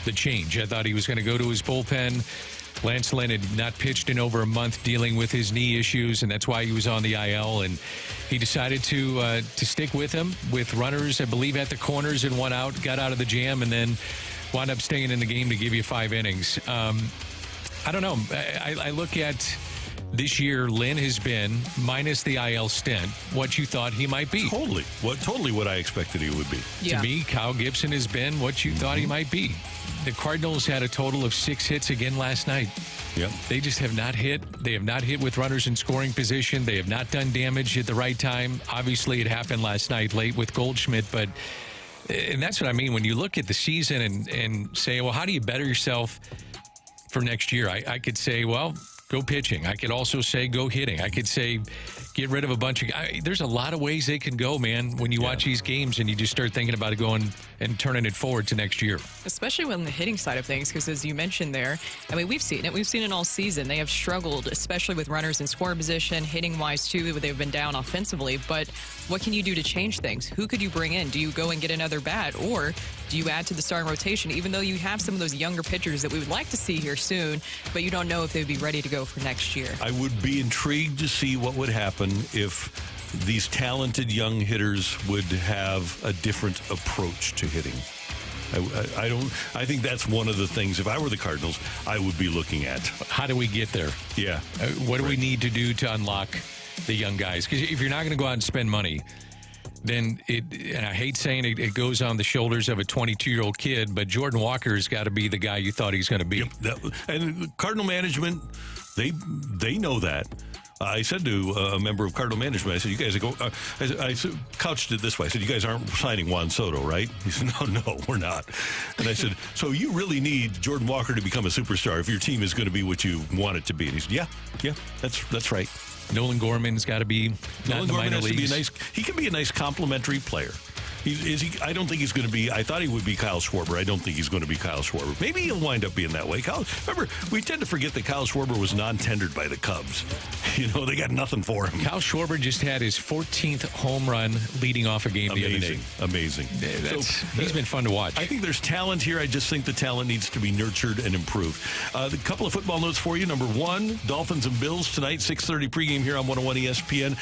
the change. I thought he was going to go to his bullpen. Lance Lynn had not pitched in over a month dealing with his knee issues, and that's why he was on the IL. And he decided to stick with him with runners, I believe, at the corners and 1 out, got out of the jam, and then wound up staying in the game to give you 5 innings. I don't know. I look at this year, Lynn has been, minus the IL stint, what you thought he might be. Totally what I expected he would be. Yeah. To me, Kyle Gibson has been what you thought he might be. The Cardinals had a total of 6 hits again last night. Yep. They just have not hit. They have not hit with runners in scoring position. They have not done damage at the right time. Obviously, it happened last night late with Goldschmidt, but and that's what I mean. When you look at the season and say, well, how do you better yourself for next year? I could say, well, go pitching. I could also say go hitting. I could say get rid of a bunch of guys. There's a lot of ways they can go, man, when you watch these games and you just start thinking about it going and turning it forward to next year. Especially on the hitting side of things, because as you mentioned there, I mean, we've seen it. We've seen it all season. They have struggled, especially with runners in scoring position, hitting-wise, too. They've been down offensively. But what can you do to change things? Who could you bring in? Do you go and get another bat? Or do you add to the starting rotation, even though you have some of those younger pitchers that we would like to see here soon, but you don't know if they'd be ready to go for next year? I would be intrigued to see what would happen if these talented young hitters would have a different approach to hitting. I think that's one of the things, if I were the Cardinals, I would be looking at. How do we get there? Yeah. What do we need to do to unlock the young guys? Because if you're not going to go out and spend money, then and I hate saying it goes on the shoulders of a 22-year-old kid, but Jordan Walker's got to be the guy you thought he's going to be. Yep, and Cardinal management, they know that. I said to a member of Cardinal management, I said, you guys go. I couched it this way. I said, you guys aren't signing Juan Soto, right? He said, no, we're not. And I said, so you really need Jordan Walker to become a superstar if your team is going to be what you want it to be. And he said, yeah, that's right. Nolan Gorman's got to be not in the minor leagues. He can be a nice complementary player. I don't think he's going to be. I thought he would be Kyle Schwarber. I don't think he's going to be Kyle Schwarber. Maybe he'll wind up being that way. Remember, we tend to forget that Kyle Schwarber was non-tendered by the Cubs. You know, they got nothing for him. Kyle Schwarber just had his 14th home run leading off a game the other day. Amazing. He's been fun to watch. I think there's talent here. I just think the talent needs to be nurtured and improved. A couple of football notes for you. Number one, Dolphins and Bills tonight, 6:30 pregame here on 101 ESPN.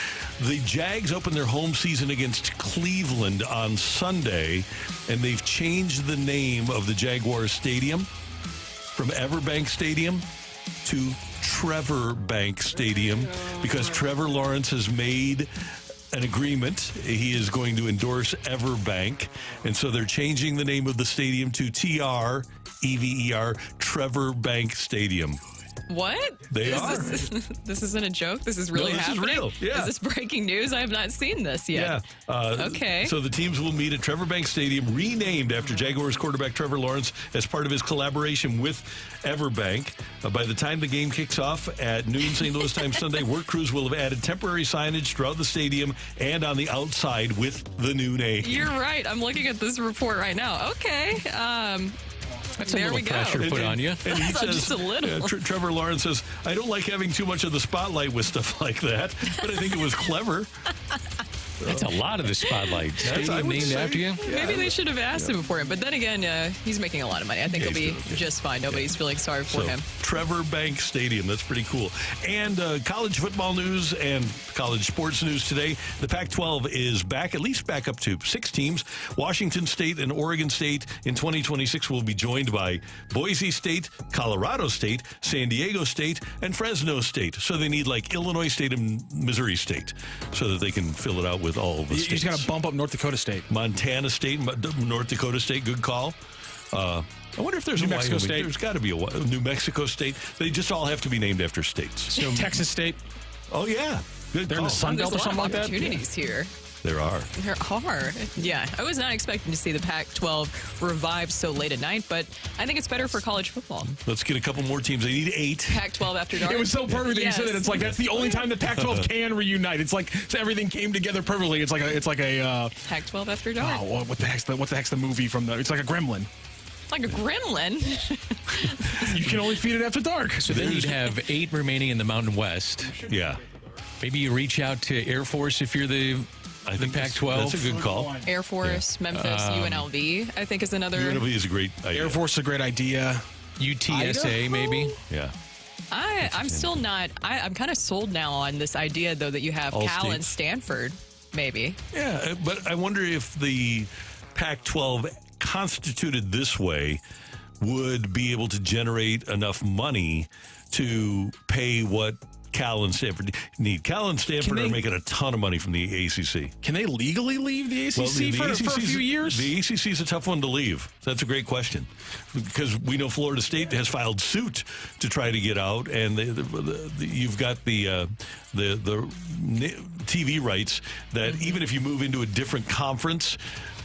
The Jags open their home season against Cleveland on Sunday, and they've changed the name of the Jaguars Stadium from Everbank Stadium to Trevor Bank Stadium because Trevor Lawrence has made an agreement. He is going to endorse Everbank, and so they're changing the name of the stadium to TREVER, Trevor Bank Stadium. What? They are. This isn't a joke? This is really happening? Is real. Yeah. Is this breaking news? I have not seen this yet. Yeah. Okay. So the teams will meet at Trevor Bank Stadium, renamed after Jaguars quarterback Trevor Lawrence as part of his collaboration with Everbank. By the time the game kicks off at noon St. Louis time Sunday, work crews will have added temporary signage throughout the stadium and on the outside with the new name. You're right. I'm looking at this report right now. Okay. That's there a little pressure put on you. And he says, just a little. Trevor Lawrence says, I don't like having too much of the spotlight with stuff like that, but I think it was clever. That's a lot of the spotlight. Stadium named after you? Yeah. Maybe they should have asked him before. But then again, he's making a lot of money. I think he'll be just fine. Nobody's feeling sorry for him. Trevor Bank Stadium. That's pretty cool. And college football news and college sports news today. The Pac-12 is back, at least back up to 6 teams. Washington State and Oregon State in 2026 will be joined by Boise State, Colorado State, San Diego State, and Fresno State. So they need like Illinois State and Missouri State so that they can fill it out with all the states. You just got to bump up North Dakota State. Montana State, North Dakota State, good call. I wonder if there's New Mexico State. There's got to be a New Mexico State. They just all have to be named after states. So Texas State. Oh, yeah. Good They're in the Sun Belt or something like that. Opportunities here. There are. There are. Yeah. I was not expecting to see the Pac-12 revive so late at night, but I think it's better for college football. Let's get a couple more teams. They need 8. Pac-12 After Dark. It was so perfect that you said that. It's like that's the only time the Pac-12 can reunite. It's like everything came together perfectly. It's like a Pac-12 After Dark. Oh, what the heck's the movie from the? It's like a gremlin. Like a gremlin. You can only feed it after dark. So then you'd have 8 remaining in the Mountain West. Yeah. Maybe you reach out to Air Force if you're the Pac-12. That's a good call. Air Force, Memphis, UNLV, I think is another. UNLV is a great idea. Air Force is a great idea. UTSA, maybe. Yeah. I'm still not. I'm kind of sold now on this idea, though, that you have All Cal and states. Stanford, maybe. Yeah, but I wonder if the Pac-12 constituted this way would be able to generate enough money to pay what Cal and Stanford need. Cal and Stanford are making a ton of money from the ACC. Can they legally leave the ACC for a few years? The ACC is a tough one to leave. That's a great question because we know Florida State has filed suit to try to get out, and you've got the TV rights that even if you move into a different conference,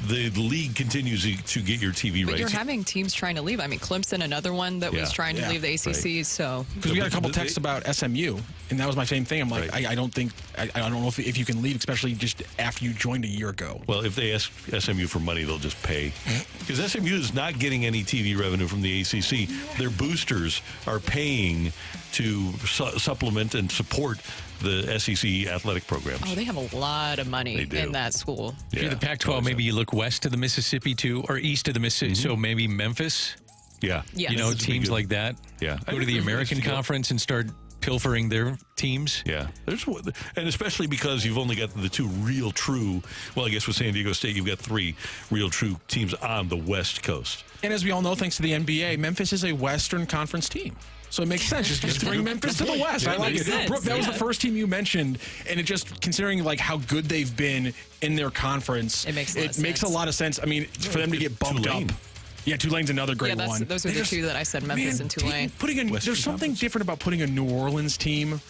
the league continues to get your TV But rights. you're having teams trying to leave. I mean, Clemson, another one that was trying to leave the ACC. Right. So because we got a couple texts about SMU, and that was my same thing. I'm like, I don't know if you can leave, especially just after you joined a year ago. Well, if they ask SMU for money, they'll just pay. Because SMU is not getting any TV revenue from the ACC. Their boosters are paying to supplement and support the SEC athletic programs. they have a lot of money in that school. If you're the Pac-12, maybe you look west of the Mississippi too, or east of the Mississippi. So maybe Memphis. Yeah. Yes. You know, teams like that. Yeah. Go to the American Conference and start pilfering their teams. Yeah. And especially because you've only got the two real true, well, I guess with San Diego State, you've got three real true teams on the West Coast. And as we all know, thanks to the NBA, Memphis is a Western Conference team. So it makes sense. Just bring Memphis to the West. Yeah, I like it. sense. Brooke, that was the first team you mentioned, and it just considering like how good they've been in their conference, It makes a lot of sense. I mean, for them to get bumped Tulane. up. Yeah, Tulane's another great one. Those are the two that I said, Memphis and Tulane. There's something different about putting a New Orleans team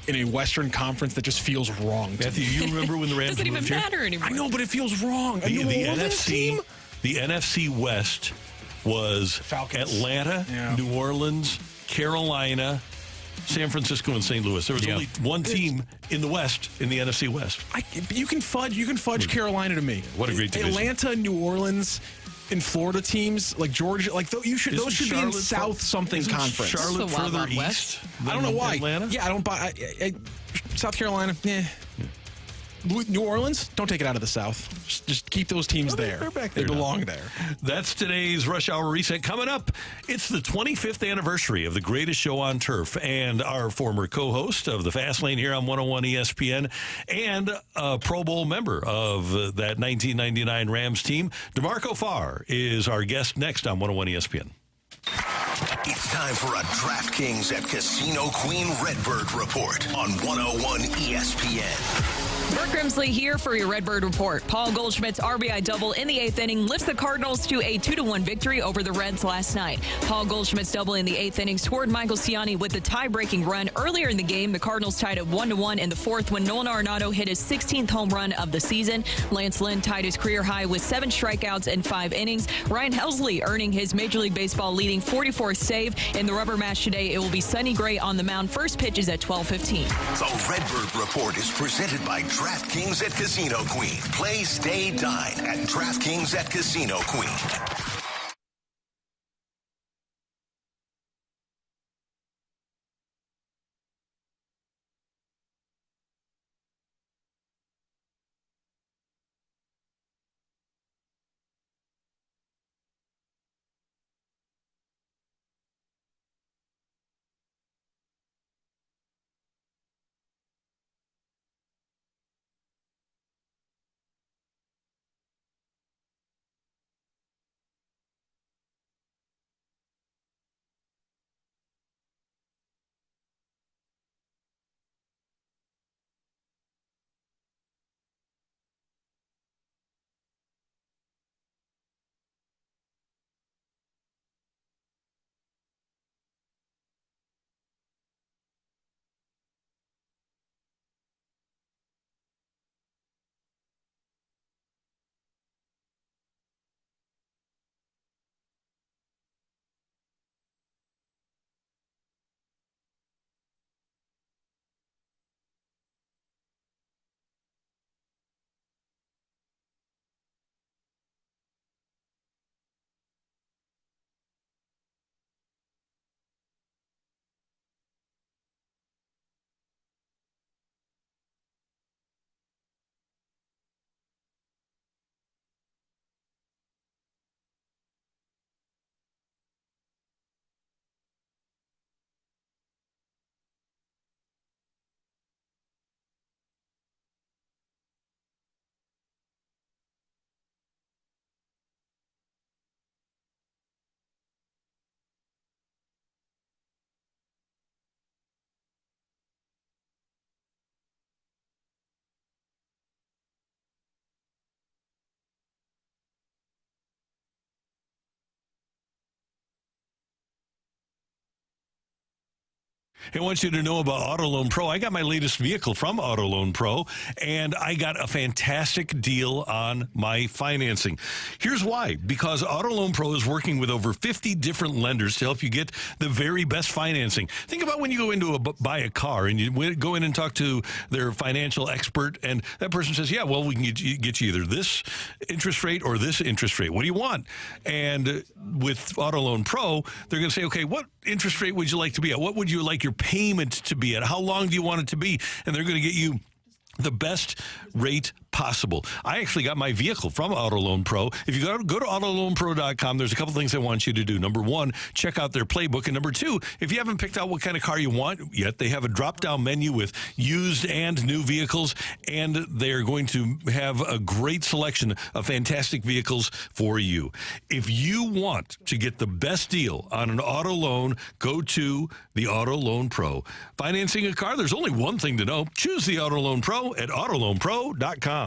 in a Western Conference that just feels wrong. Matthew, you remember when the Rams Doesn't even moved here? matter anymore. I know, but it feels wrong. A New Orleans team? The NFC West was Falcons. Atlanta, New Orleans, Carolina, San Francisco, and St. Louis. There was only one team in the West, in the NFC West. You can fudge Carolina to me. What a great division. Atlanta, New Orleans, and Florida teams like Georgia, like those should be in Charlotte South something isn't conference. Charlotte That's the Wild further Wild east? West. I don't know why. Atlanta? Yeah, I don't buy. South Carolina, New Orleans, don't take it out of the South. Just keep those teams there. They're back there They now. belong there. That's today's Rush Hour Reset. Coming up, it's the 25th anniversary of the greatest show on turf, and our former co-host of the Fast Lane here on 101 ESPN and a Pro Bowl member of that 1999 Rams team, DeMarco Farr, is our guest next on 101 ESPN. It's time for a DraftKings at Casino Queen Redbird report on 101 ESPN. Brooke Grimsley here for your Redbird Report. Paul Goldschmidt's RBI double in the 8th inning lifts the Cardinals to a 2-1 victory over the Reds last night. Paul Goldschmidt's double in the 8th inning scored Michael Ciani with the tie-breaking run. Earlier in the game, the Cardinals tied at 1-1 in the 4th when Nolan Arenado hit his 16th home run of the season. Lance Lynn tied his career high with 7 strikeouts in 5 innings. Ryan Helsley earning his Major League Baseball leading 44th save. In the rubber match today, it will be Sonny Gray on the mound. First pitch is at 12:15. The Redbird Report is presented by DraftKings at Casino Queen. Play, stay, dine at DraftKings at Casino Queen. I want you to know about Auto Loan Pro. I got my latest vehicle from Auto Loan Pro, and I got a fantastic deal on my financing. Here's why. Because Auto Loan Pro is working with over 50 different lenders to help you get the very best financing. Think about when you go into buy a car, and you go in and talk to their financial expert, and that person says, yeah, well, we can get you either this interest rate or this interest rate. What do you want? And with Auto Loan Pro, they're going to say, okay, what interest rate would you like to be at? What would you like your payment to be at? How long do you want it to be? And they're going to get you the best rate possible. I actually got my vehicle from Auto Loan Pro. If you go to autoloanpro.com, there's a couple things I want you to do. Number one, check out their playbook. And number two, if you haven't picked out what kind of car you want yet, they have a drop-down menu with used and new vehicles, and they're going to have a great selection of fantastic vehicles for you. If you want to get the best deal on an auto loan, go to the Auto Loan Pro. Financing a car, there's only one thing to know. Choose the Auto Loan Pro at autoloanpro.com.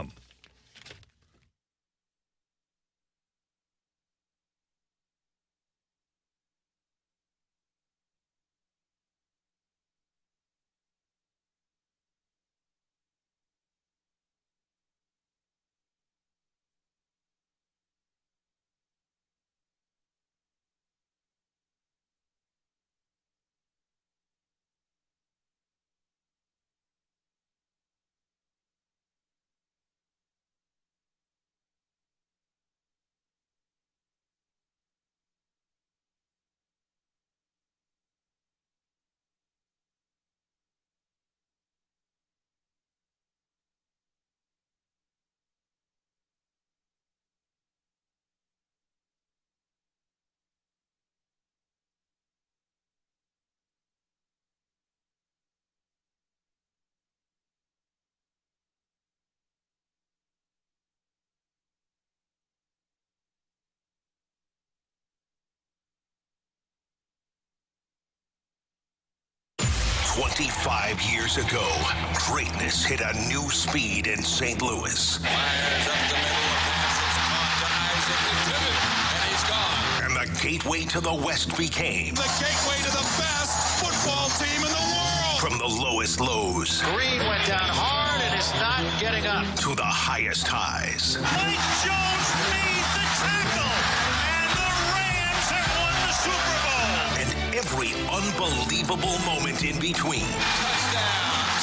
25 years ago, greatness hit a new speed in St. Louis. Fires up the middle, a pass is caught to Isaac, the pivot, and he's gone. And the gateway to the West became The gateway to the best football team in the world. from the lowest lows Green went down hard and is not getting up. to the highest highs. Mike Jones made the tackle, and the Rams have won the Super Bowl. And every unbelievable moment in between.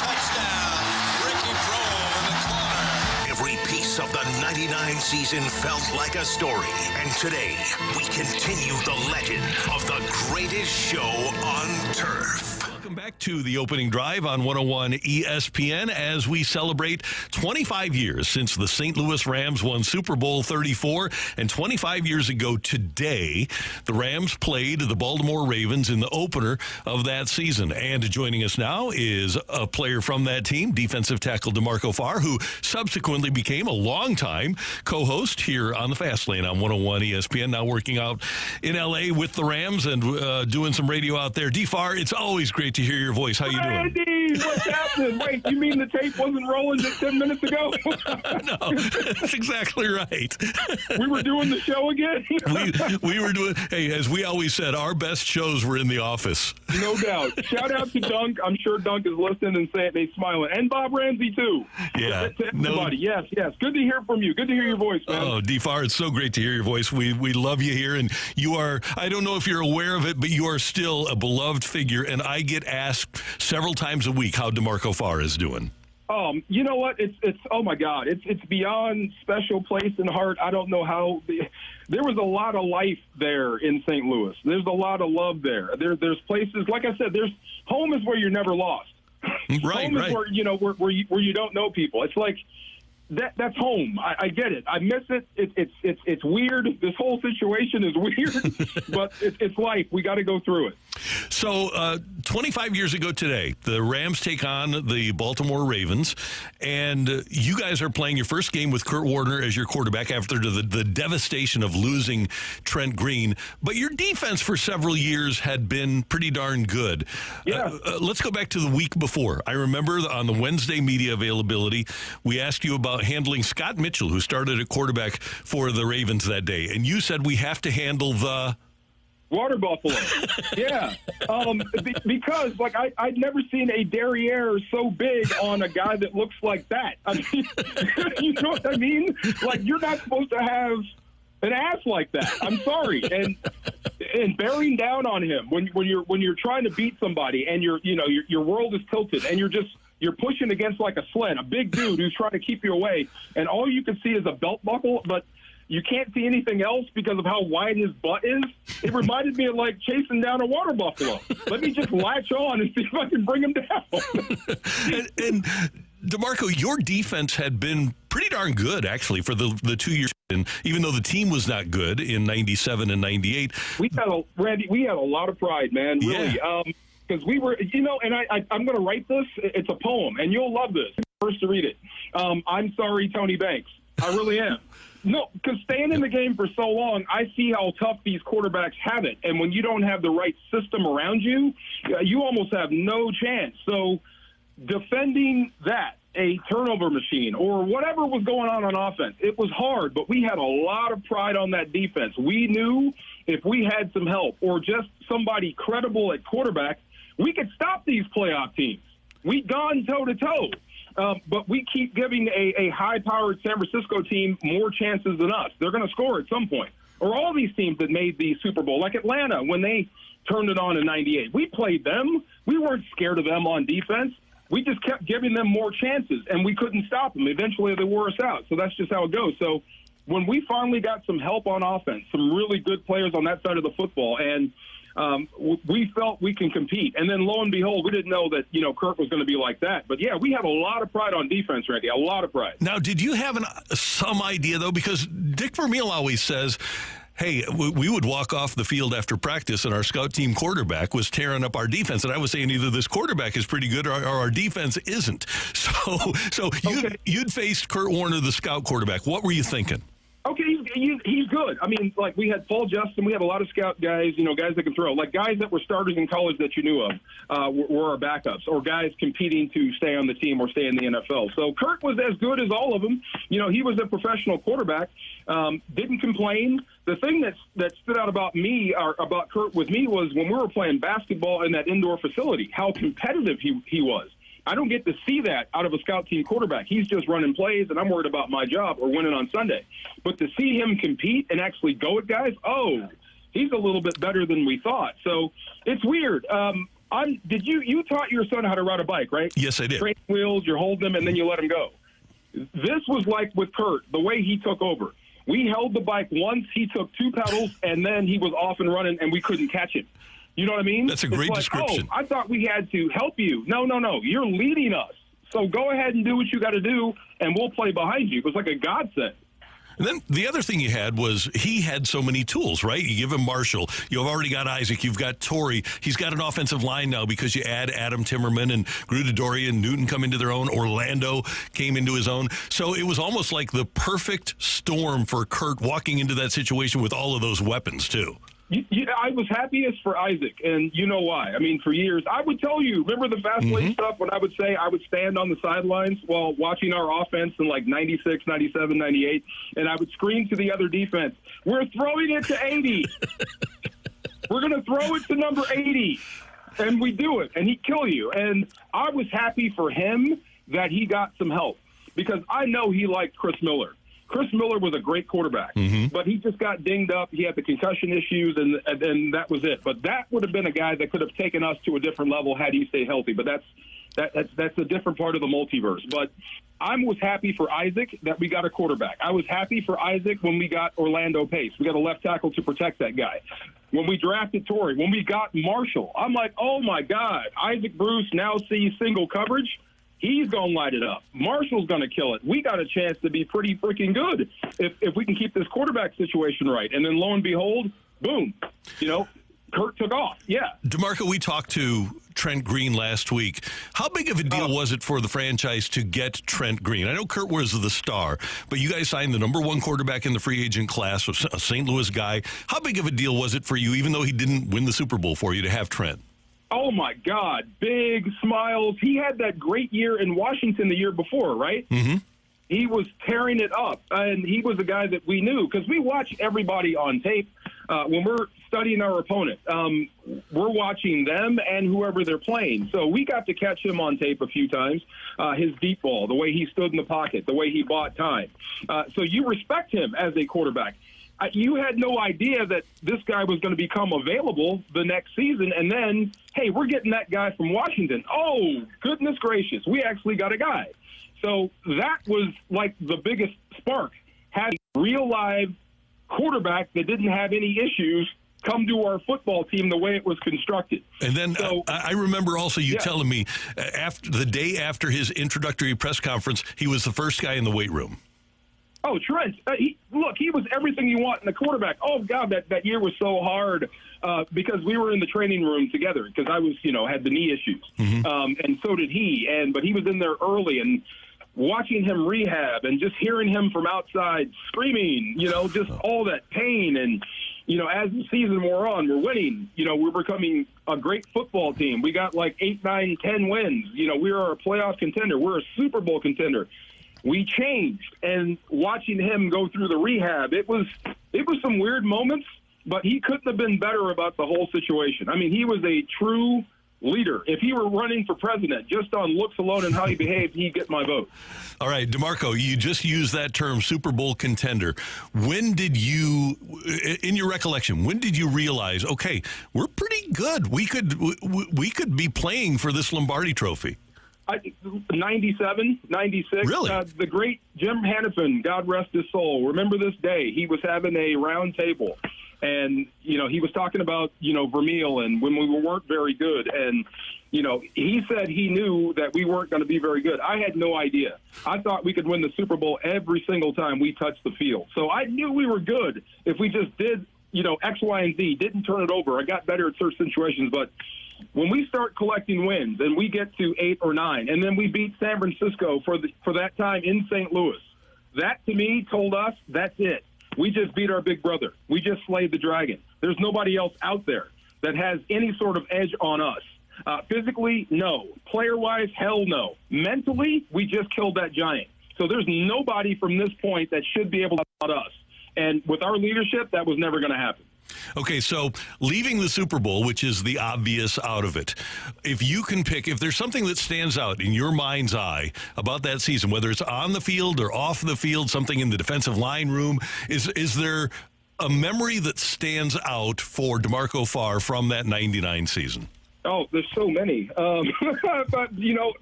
Touchdown, Ricky Prohl in the corner. Every piece of the 99 season felt like a story. And today, we continue the legend of the greatest show on turf. Welcome back to the opening drive on 101 ESPN as we celebrate 25 years since the St. Louis Rams won Super Bowl 34. And 25 years ago today, the Rams played the Baltimore Ravens in the opener of that season. And joining us now is a player from that team, defensive tackle DeMarco Farr, who subsequently became a longtime co-host here on the Fast Lane on 101 ESPN, now working out in L.A. with the Rams and doing some radio out there. D-Farr, it's always great to hear your voice. How you doing? Andy, what's happening? Wait, you mean the tape wasn't rolling just 10 minutes ago? No, that's exactly right. We were doing the show again? we were doing, hey, as we always said, our best shows were in the office. No doubt. Shout out to Dunk. I'm sure Dunk is listening and saying he's smiling. And Bob Ramsey, too. Yeah. To everybody. Yes. Good to hear from you. Good to hear your voice, man. Oh, D-Farr, it's so great to hear your voice. We love you here, and you are, I don't know if you're aware of it, but you are still a beloved figure, and I get asked several times a week how DeMarco Farr is doing. You know what? It's oh my God! It's beyond special place in heart. I don't know how. There was a lot of life there in St. Louis. There's a lot of love there. There's places, like I said. There's home is where you're never lost. Right, home is where where you don't know people. It's like that's home. I get it. I miss it. It's weird. This whole situation is weird, but it's life. We got to go through it. So 25 years ago today, the Rams take on the Baltimore Ravens, and you guys are playing your first game with Kurt Warner as your quarterback after the devastation of losing Trent Green. But your defense for several years had been pretty darn good. Yeah. Let's go back to the week before. I remember on the Wednesday media availability, we asked you about handling Scott Mitchell, who started at quarterback for the Ravens that day. And you said we have to handle the... Water buffalo. Yeah. Because, like, I'd never seen a derriere so big on a guy that looks like that. I mean, you know what I mean? Like, you're not supposed to have an ass like that. I'm sorry. And bearing down on him when you're trying to beat somebody and your world is tilted and you're pushing against like a sled, a big dude who's trying to keep you away, and all you can see is a belt buckle, but you can't see anything else because of how wide his butt is. It reminded me of like chasing down a water buffalo. Let me just latch on and see if I can bring him down. and D'Marco, your defense had been pretty darn good, actually, for the 2 years. And even though the team was not good in 97 and 98. We had a lot of pride, man, really. Yeah. Because we were, and I'm going to write this. It's a poem, and you'll love this. First to read it. I'm sorry, Tony Banks. I really am. No, because staying in the game for so long, I see how tough these quarterbacks have it. And when you don't have the right system around you, you almost have no chance. So defending that, a turnover machine, or whatever was going on offense, it was hard, but we had a lot of pride on that defense. We knew if we had some help or just somebody credible at quarterback, we could stop these playoff teams. We'd gone toe-to-toe. But we keep giving a high-powered San Francisco team more chances than us. They're going to score at some point. Or all these teams that made the Super Bowl, like Atlanta, when they turned it on in 98. We played them. We weren't scared of them on defense. We just kept giving them more chances, and we couldn't stop them. Eventually, they wore us out. So that's just how it goes. So when we finally got some help on offense, some really good players on that side of the football, and we felt we can compete. And then, lo and behold, we didn't know that, Kurt was going to be like that. But, yeah, we had a lot of pride on defense, Randy, a lot of pride. Now, did you have some idea, though? Because Dick Vermeil always says, hey, we would walk off the field after practice, and our scout team quarterback was tearing up our defense. And I was saying either this quarterback is pretty good or our defense isn't. So you'd faced Kurt Warner, the scout quarterback. What were you thinking? Okay, he's good. I mean, like, we had Paul Justin. We had a lot of scout guys, guys that can throw. Like, guys that were starters in college that you knew of were our backups, or guys competing to stay on the team or stay in the NFL. So Kurt was as good as all of them. He was a professional quarterback, didn't complain. The thing that stood out about me, or about Kurt with me, was when we were playing basketball in that indoor facility, how competitive he was. I don't get to see that out of a scout team quarterback. He's just running plays, and I'm worried about my job or winning on Sunday. But to see him compete and actually go at guys, he's a little bit better than we thought. So it's weird. You taught your son how to ride a bike, right? Yes, I did. Training wheels, you're holding them, and then you let him go. This was like with Kurt, the way he took over. We held the bike once, he took 2 pedals, and then he was off and running, and we couldn't catch him. You know what I mean? That's a great description. I thought we had to help you. No. You're leading us. So go ahead and do what you got to do, and we'll play behind you. It was like a godsend. And then the other thing you had was he had so many tools, right? You give him Marshall. You've already got Isaac. You've got Torrey. He's got an offensive line now because you add Adam Timmerman and Grudadori and Newton come into their own. Orlando came into his own. So it was almost like the perfect storm for Kurt walking into that situation with all of those weapons, too. I was happiest for Isaac, and you know why. I mean, for years, I would tell you, remember the fast lane stuff when I would say I would stand on the sidelines while watching our offense in like 96, 97, 98, and I would scream to the other defense, we're throwing it to 80. We're going to throw it to number 80. And we do it, and he'd kill you. And I was happy for him that he got some help because I know he liked Chris Miller. Chris Miller was a great quarterback, but he just got dinged up. He had the concussion issues, and that was it. But that would have been a guy that could have taken us to a different level had he stayed healthy. But that's a different part of the multiverse. But I was happy for Isaac that we got a quarterback. I was happy for Isaac when we got Orlando Pace. We got a left tackle to protect that guy. When we drafted Torrey, when we got Marshall, I'm like, oh, my God, Isaac Bruce now sees single coverage. He's going to light it up. Marshall's going to kill it. We got a chance to be pretty freaking good if we can keep this quarterback situation right. And then lo and behold, boom, Kurt took off. Yeah. D'Marco, we talked to Trent Green last week. How big of a deal was it for the franchise to get Trent Green? I know Kurt was the star, but you guys signed the number 1 quarterback in the free agent class, a St. Louis guy. How big of a deal was it for you, even though he didn't win the Super Bowl for you, to have Trent? Oh, my God. Big smiles. He had that great year in Washington the year before, right? Mm-hmm. He was tearing it up, and he was a guy that we knew because we watch everybody on tape. When we're studying our opponent. We're watching them and whoever they're playing. So we got to catch him on tape a few times, his deep ball, the way he stood in the pocket, the way he bought time. So you respect him as a quarterback. You had no idea that this guy was going to become available the next season. And then, hey, we're getting that guy from Washington. Oh, goodness gracious. We actually got a guy. So that was like the biggest spark. Had a real live quarterback that didn't have any issues come to our football team the way it was constructed. And then I remember also you telling me after the day after his introductory press conference, he was the first guy in the weight room. Oh, Trent, he was everything you want in a quarterback. Oh, God, that year was so hard because we were in the training room together because I was, had the knee issues. And so did he. But he was in there early and watching him rehab and just hearing him from outside screaming, just all that pain. And, as the season wore on, we're winning. We're becoming a great football team. We got like 8, 9, 10 wins. We are a playoff contender. We're a Super Bowl contender. We changed, and watching him go through the rehab, it was some weird moments, but he couldn't have been better about the whole situation. I mean, he was a true leader. If he were running for president, just on looks alone and how he behaved, he'd get my vote. All right, DeMarco, you just used that term, Super Bowl contender. When did you, in your recollection, when did you realize, okay, we're pretty good. We could be playing for this Lombardi Trophy? 97, 96. Really? The great Jim Hannafin, God rest his soul. Remember this day. He was having a round table, and, he was talking about, Vermeil and when we weren't very good. And, he said he knew that we weren't going to be very good. I had no idea. I thought we could win the Super Bowl every single time we touched the field. So I knew we were good if we just did, X, Y, and Z, didn't turn it over. I got better at certain situations, but when we start collecting wins and we get to 8 or 9, and then we beat San Francisco for that time in St. Louis, that to me told us that's it. We just beat our big brother. We just slayed the dragon. There's nobody else out there that has any sort of edge on us. Physically, no. Player-wise, hell no. Mentally, we just killed that giant. So there's nobody from this point that should be able to about us. And with our leadership, that was never going to happen. Okay, so leaving the Super Bowl, which is the obvious out of it, if you can pick, if there's something that stands out in your mind's eye about that season, whether it's on the field or off the field, something in the defensive line room, is there a memory that stands out for DeMarco Farr from that 99 season? Oh, there's so many. But,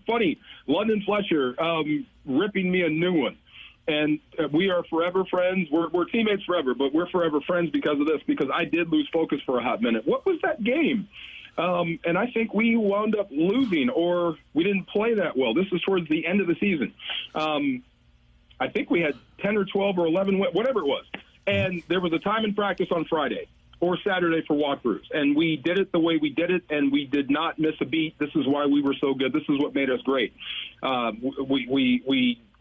funny, London Fletcher ripping me a new one. And we are forever friends. We're teammates forever, but we're forever friends because of this, because I did lose focus for a hot minute. What was that game? And I think we wound up losing, or we didn't play that well. This is towards the end of the season. I think we had 10 or 12 or 11, whatever it was. And there was a time in practice on Friday or Saturday for walkthroughs. And we did it the way we did it, and we did not miss a beat. This is why we were so good. This is what made us great.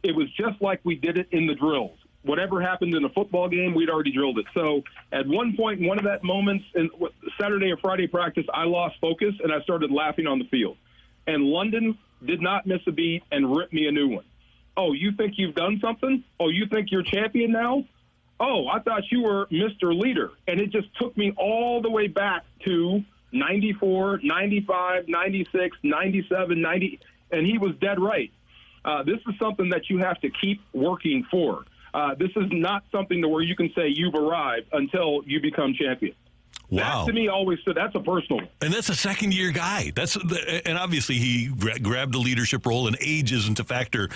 It was just like we did it in the drills. Whatever happened in a football game, we'd already drilled it. So at one point, in one of that moments in Saturday or Friday practice, I lost focus and I started laughing on the field. And London did not miss a beat and ripped me a new one. Oh, you think you've done something? Oh, you think you're champion now? Oh, I thought you were Mr. Leader. And it just took me all the way back to 94, 95, 96, 97, 90, and he was dead right. This is something that you have to keep working for. This is not something to where you can say you've arrived until you become champion. Wow. That, to me, always said that's a personal one. And that's a second-year guy. And obviously he grabbed the leadership role, and age isn't a factor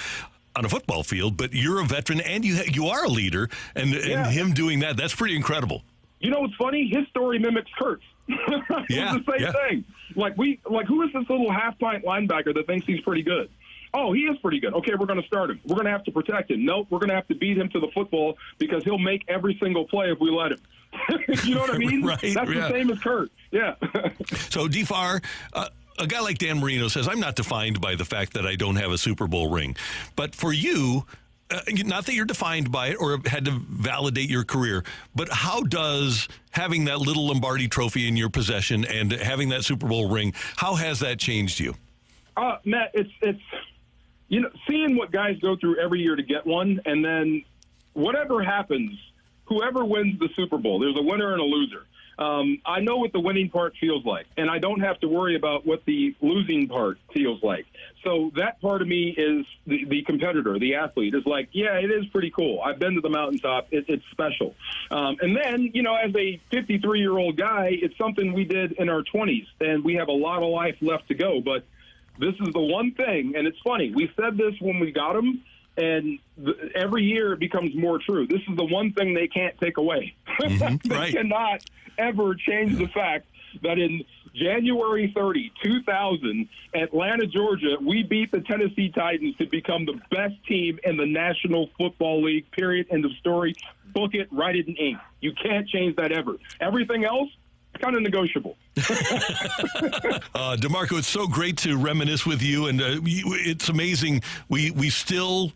on a football field, but you're a veteran, and you are a leader, and him doing that's pretty incredible. You know what's funny? His story mimics Kurt's. It's the same thing. Who is this little half-pint linebacker that thinks he's pretty good? Oh, he is pretty good. Okay, we're going to start him. We're going to have to protect him. Nope, we're going to have to beat him to the football because he'll make every single play if we let him. You know what I mean? Right, that's the same as Kurt. Yeah. So, DFAR, a guy like Dan Marino says, I'm not defined by the fact that I don't have a Super Bowl ring. But for you, not that you're defined by it or had to validate your career, but how does having that little Lombardi trophy in your possession and having that Super Bowl ring, how has that changed you? Matt, it's seeing what guys go through every year to get one, and then whatever happens, whoever wins the Super Bowl, there's a winner and a loser. I know what the winning part feels like, and I don't have to worry about what the losing part feels like. So that part of me is the competitor, the athlete, is like, yeah, it is pretty cool. I've been to the mountaintop. It's special. And then, as a 53-year-old guy, it's something we did in our 20s, and we have a lot of life left to go. But this is the one thing, and it's funny. We said this when we got him, and every year it becomes more true. This is the one thing they can't take away. They cannot ever change the fact that in January 30, 2000, Atlanta, Georgia, we beat the Tennessee Titans to become the best team in the National Football League, period, end of story. Book it, write it in ink. You can't change that ever. Everything else, kind of negotiable. D'Marco, it's so great to reminisce with you, and it's amazing. We still,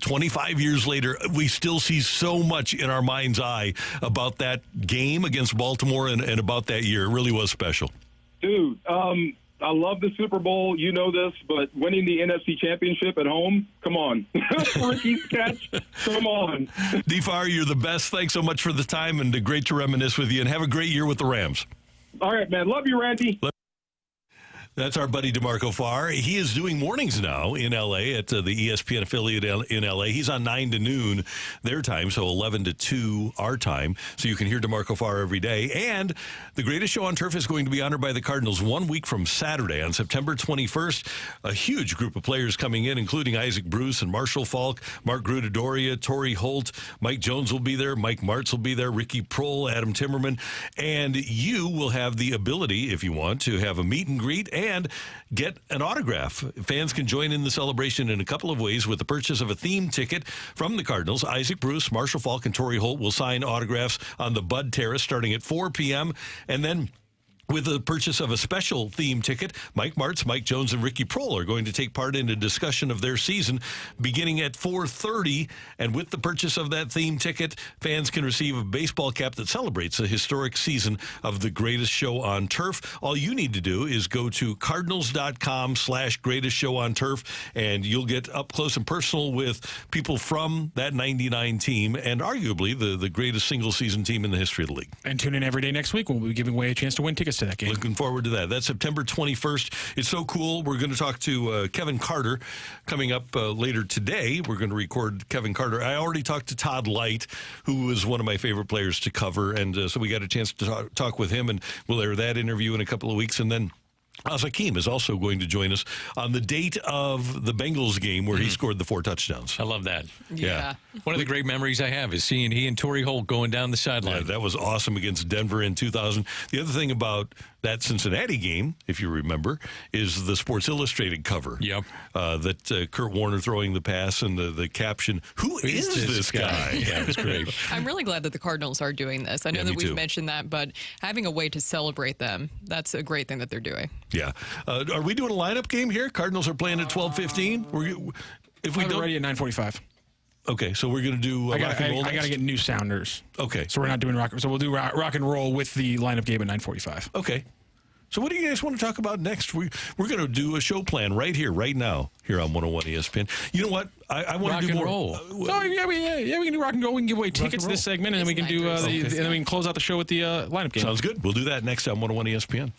25 years later, we still see so much in our mind's eye about that game against Baltimore and about that year. It really was special. Dude, I love the Super Bowl. You know this, but winning the NFC Championship at home, come on. Ricky's catch, come on. D-Farr, you're the best. Thanks so much for the time, and great to reminisce with you, and have a great year with the Rams. All right, man. Love you, Randy. That's our buddy D'Marco Farr. He is doing mornings now in L.A. at the ESPN affiliate in L.A. He's on 9 to noon their time, so 11 to 2 our time. So you can hear D'Marco Farr every day. And the greatest show on turf is going to be honored by the Cardinals 1 week from Saturday on September 21st. A huge group of players coming in, including Isaac Bruce and Marshall Faulk, Mark Grudadoria, Torrey Holt, Mike Jones will be there, Mike Martz will be there, Ricky Prohl, Adam Timmerman. And you will have the ability, if you want, to have a meet and greet and get an autograph. Fans can join in the celebration in a couple of ways. With the purchase of a theme ticket from the Cardinals, Isaac Bruce, Marshall Faulk, and Torrey Holt will sign autographs on the Bud Terrace starting at 4 p.m. And then with the purchase of a special theme ticket, Mike Martz, Mike Jones, and Ricky Prohl are going to take part in a discussion of their season beginning at 4:30. And with the purchase of that theme ticket, fans can receive a baseball cap that celebrates a historic season of the greatest show on turf. All you need to do is go to cardinals.com/greatest show on turf, and you'll get up close and personal with people from that 99 team and arguably the greatest single season team in the history of the league. And tune in every day next week when we'll be giving away a chance to win tickets to that game. Looking forward to that. That's September 21st. It's so cool. We're going to talk to Kevin Carter coming up later today. We're going to record Kevin Carter. I already talked to Todd Light, who is one of my favorite players to cover, and so we got a chance to talk with him, and we'll air that interview in a couple of weeks, and then Hakeem is also going to join us on the date of the Bengals game where he scored the 4 touchdowns. I love that. Yeah. One of the great memories I have is seeing he and Torrey Holt going down the sideline. Yeah, that was awesome against Denver in 2000. The other thing about that Cincinnati game, if you remember, is the Sports Illustrated cover. Yep. That Kurt Warner throwing the pass and the caption, "Who is this guy?" Yeah, it was great. I'm really glad that the Cardinals are doing this. I know that we've mentioned that, but having a way to celebrate them, that's a great thing that they're doing. Yeah. Are we doing a lineup game here? Cardinals are playing at 12:15. If we don't, ready at 9:45. Okay, so we're going to do rock and roll. I got to get new sounders. Okay. So we're not doing rock. So we'll do rock and roll with the lineup game at 9:45. Okay. So what do you guys want to talk about next? We're going to do a show plan right here, right now, here on 101 ESPN. You know what? I want to do more. Roll. Yeah, we can do rock and roll. We can give away tickets this segment, and then we can do and then we can close out the show with the lineup game. Sounds good. We'll do that next on 101 ESPN.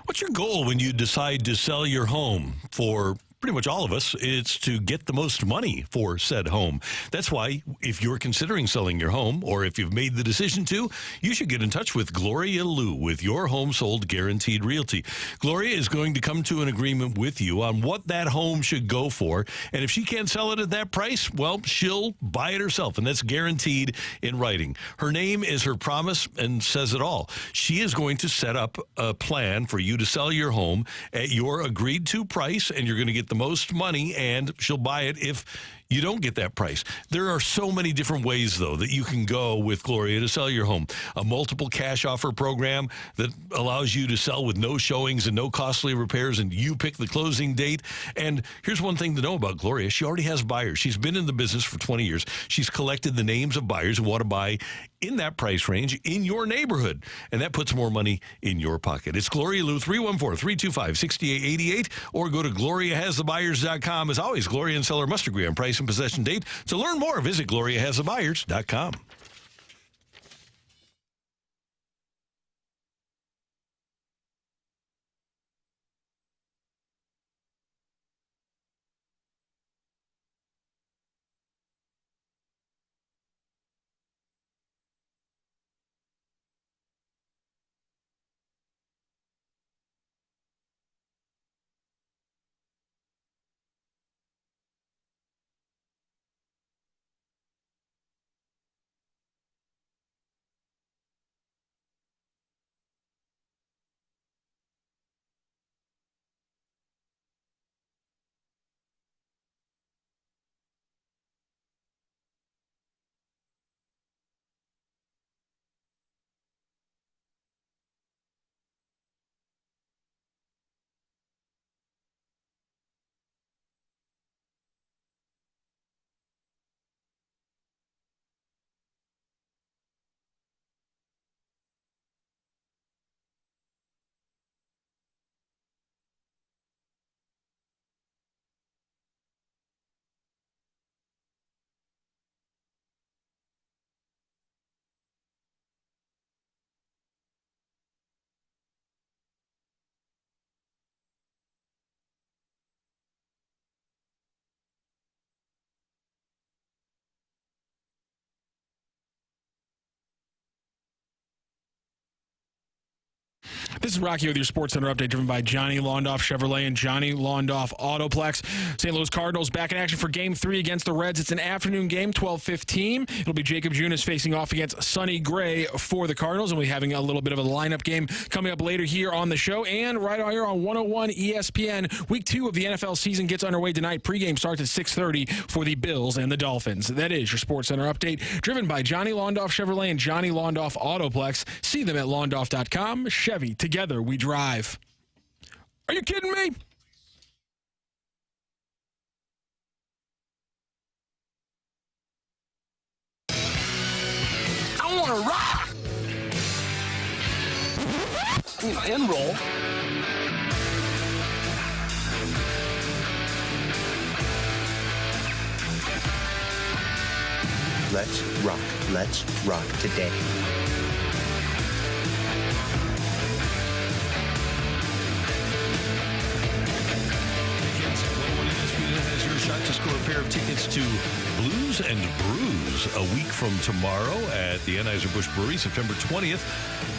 What's your goal when you decide to sell your home? For pretty much all of us, it's to get the most money for said home. That's why if you're considering selling your home, or if you've made the decision to, you should get in touch with Gloria Liu with Your Home Sold Guaranteed Realty. Gloria is going to come to an agreement with you on what that home should go for, and if she can't sell it at that price, well, she'll buy it herself, and that's guaranteed in writing. Her name is her promise and says it all. She is going to set up a plan for you to sell your home at your agreed to price, and you're going to get the most money, and she'll buy it if you don't get that price. There are so many different ways, though, that you can go with Gloria to sell your home. A multiple cash offer program that allows you to sell with no showings and no costly repairs, and you pick the closing date. And here's one thing to know about Gloria. She already has buyers. She's been in the business for 20 years. She's collected the names of buyers who want to buy in that price range in your neighborhood, and that puts more money in your pocket. It's Gloria Liu, 314-325-6888, or go to GloriaHasTheBuyers.com. As always, Gloria and seller must agree on price and possession date. To learn more, visit GloriaHasTheBuyers.com. This is Rocky with your Sports Center update, driven by Johnny Londoff Chevrolet and Johnny Londoff Autoplex. St. Louis Cardinals back in action for Game 3 against the Reds. It's an afternoon game, 12:15. It'll be Jacob Junis facing off against Sonny Gray for the Cardinals, and we'll be having a little bit of a lineup game coming up later here on the show, and right here on 101 ESPN. Week 2 of the NFL season gets underway tonight. Pregame starts at 6:30 for the Bills and the Dolphins. That is your Sports Center update, driven by Johnny Londoff Chevrolet and Johnny Londoff Autoplex. See them at londoff.com. Chevy, together we drive. Are you kidding me? I want to rock! And roll. Let's rock. Let's rock today. Has your shot to score a pair of tickets to Blues and Brews a week from tomorrow at the Anheuser-Busch Brewery, September 20th.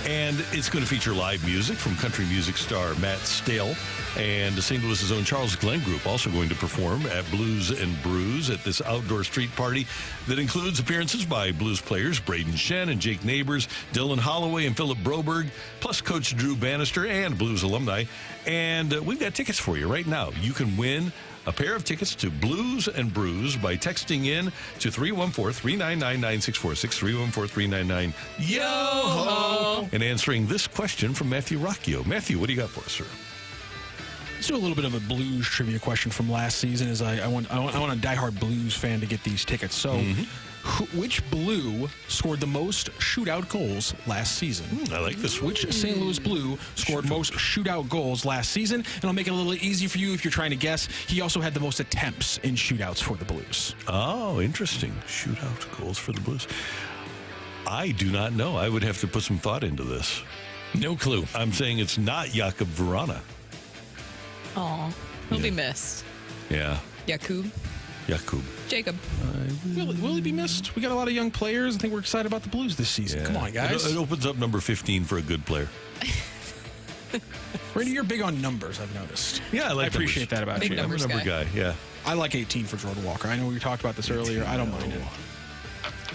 And it's going to feature live music from country music star Matt Stale, and the St. Louis's own Charles Glenn Group also going to perform at Blues and Brews at this outdoor street party that includes appearances by blues players Braden Shen and Jake Neighbors, Dylan Holloway and Philip Broberg, plus Coach Drew Bannister and Blues alumni. And we've got tickets for you right now. You can win a pair of tickets to Blues and Brews by texting in to 314-399-9646, 314-399-YO-HO, and answering this question from Matthew Rocchio. Matthew, what do you got for us, sir? Let's do a little bit of a Blues trivia question from last season, as I want a diehard Blues fan to get these tickets. So, which Blue scored the most shootout goals last season? I like this one. Which St. Louis Blue scored most shootout goals last season? And I'll make it a little easy for you if you're trying to guess. He also had the most attempts in shootouts for the Blues. Oh, interesting. Shootout goals for the Blues. I do not know. I would have to put some thought into this. No clue. I'm saying it's not Jakub Vrana. Aw, he'll be missed. Yeah. Jakub. Jacob. Will he be missed? We got a lot of young players. I think we're excited about the Blues this season. Come on, guys. It opens up number 15 for a good player. Randy, you're big on numbers, I've noticed. Yeah, I appreciate that about Big you. I'm a number guy, yeah. I like 18 for Jordan Walker. I know we talked about this earlier. I don't mind it.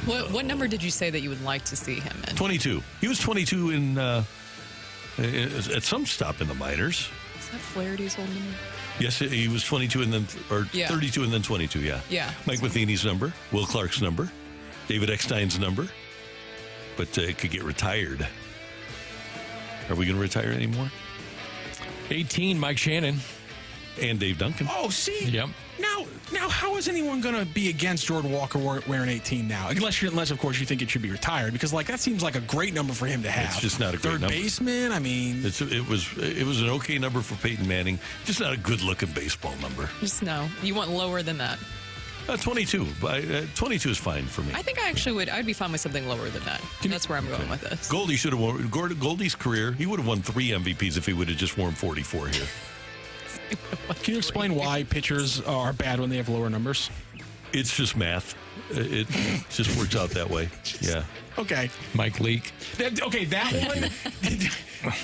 What number did you say that you would like to see him in? 22. He was 22 in at some stop in the minors. Is that Flaherty's old number? Yes, he was 22 and then, or 32 and then 22, yeah. Yeah. Mike Matheny's number, Will Clark's number, David Eckstein's number, but it could get retired. Are we going to retire anymore? 18, Mike Shannon. And Dave Duncan. Oh, see? Yep. Now, how is anyone going to be against Jordan Walker wearing 18 now? Unless, of course, you think it should be retired, because that seems like a great number for him to have. It's just not a great number. Third baseman, I mean, it was an okay number for Peyton Manning. Just not a good-looking baseball number. Just no. You want lower than that. 22. 22 is fine for me. I think I actually would. I'd be fine with something lower than that. That's where I'm going with this. Goldie should have won. Goldie's career, he would have won 3 MVPs if he would have just worn 44 here. Can you explain why pitchers are bad when they have lower numbers? It's just math. It just works out that way. Yeah. Okay. Mike Leake. Okay, that one,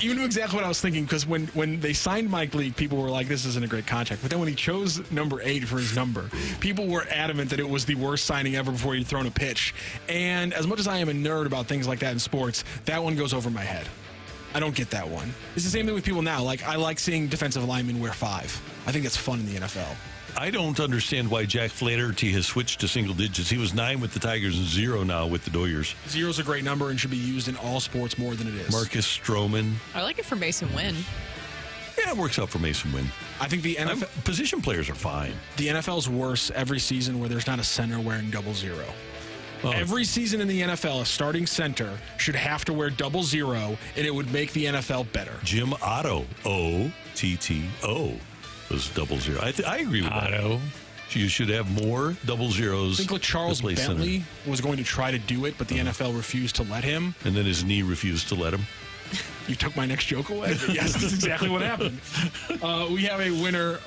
you knew exactly what I was thinking, because when they signed Mike Leake, people were like, this isn't a great contract. But then when he chose number 8 for his number, people were adamant that it was the worst signing ever before he'd thrown a pitch. And as much as I am a nerd about things like that in sports, that one goes over my head. I don't get that one. It's the same thing with people now. I like seeing defensive linemen wear 5. I think that's fun in the NFL. I don't understand why Jack Flaherty has switched to single digits. He was 9 with the Tigers and 0 now with the Doyers. 0's a great number and should be used in all sports more than it is. Marcus Stroman. I like it for Mason Wynn. Yeah, it works out for Mason Wynn. I think the NFL position players are fine. The NFL's worse every season where there's not a center wearing 00. Oh. Every season in the NFL, a starting center should have to wear 00, and it would make the NFL better. Jim Otto, O-T-T-O, was 00. I agree with Otto. That. You should have more 00s. I think like Charles Bentley was going to try to do it, but the NFL refused to let him. And then his knee refused to let him. You took my next joke away. But yes, that's exactly what happened. We have a winner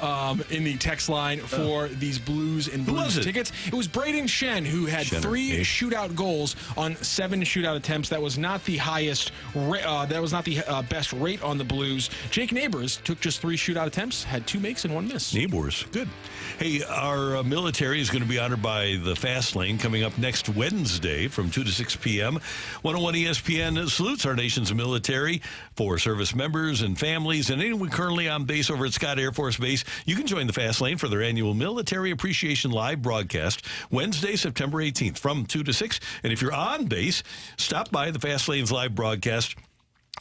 in the text line for these Blues and Blues tickets. It was Braden Shen, who had 3 shootout goals on 7 shootout attempts. That was not the highest. That was not the best rate on the Blues. Jake Neighbors took just 3 shootout attempts, had 2 makes and 1 miss. Neighbors, good. Hey, our military is going to be honored by the Fast Lane coming up next Wednesday from 2 to 6 p.m. 101 ESPN salutes our nation's military. For service members and families and anyone currently on base over at Scott Air Force Base, you can join the Fast Lane for their annual Military Appreciation Live broadcast Wednesday, September 18th from 2 to 6. And if you're on base, stop by the Fast Lane's live broadcast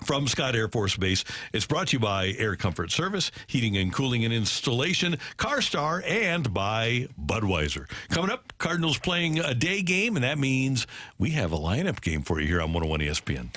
from Scott Air Force Base. It's brought to you by Air Comfort Service, Heating and Cooling and Installation, CarStar, and by Budweiser. Coming up, Cardinals playing a day game, and that means we have a lineup game for you here on 101 ESPN.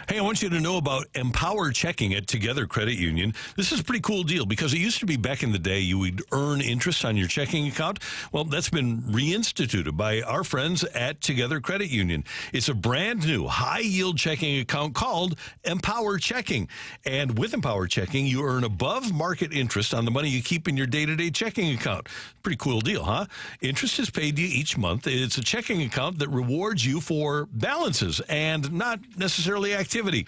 Hey, I want you to know about Empower Checking at Together Credit Union. This is a pretty cool deal because it used to be back in the day you would earn interest on your checking account. Well, that's been reinstituted by our friends at Together Credit Union. It's a brand new high-yield checking account called Empower Checking. And with Empower Checking, you earn above-market interest on the money you keep in your day-to-day checking account. Pretty cool deal, huh? Interest is paid to you each month. It's a checking account that rewards you for balances and not necessarily activity.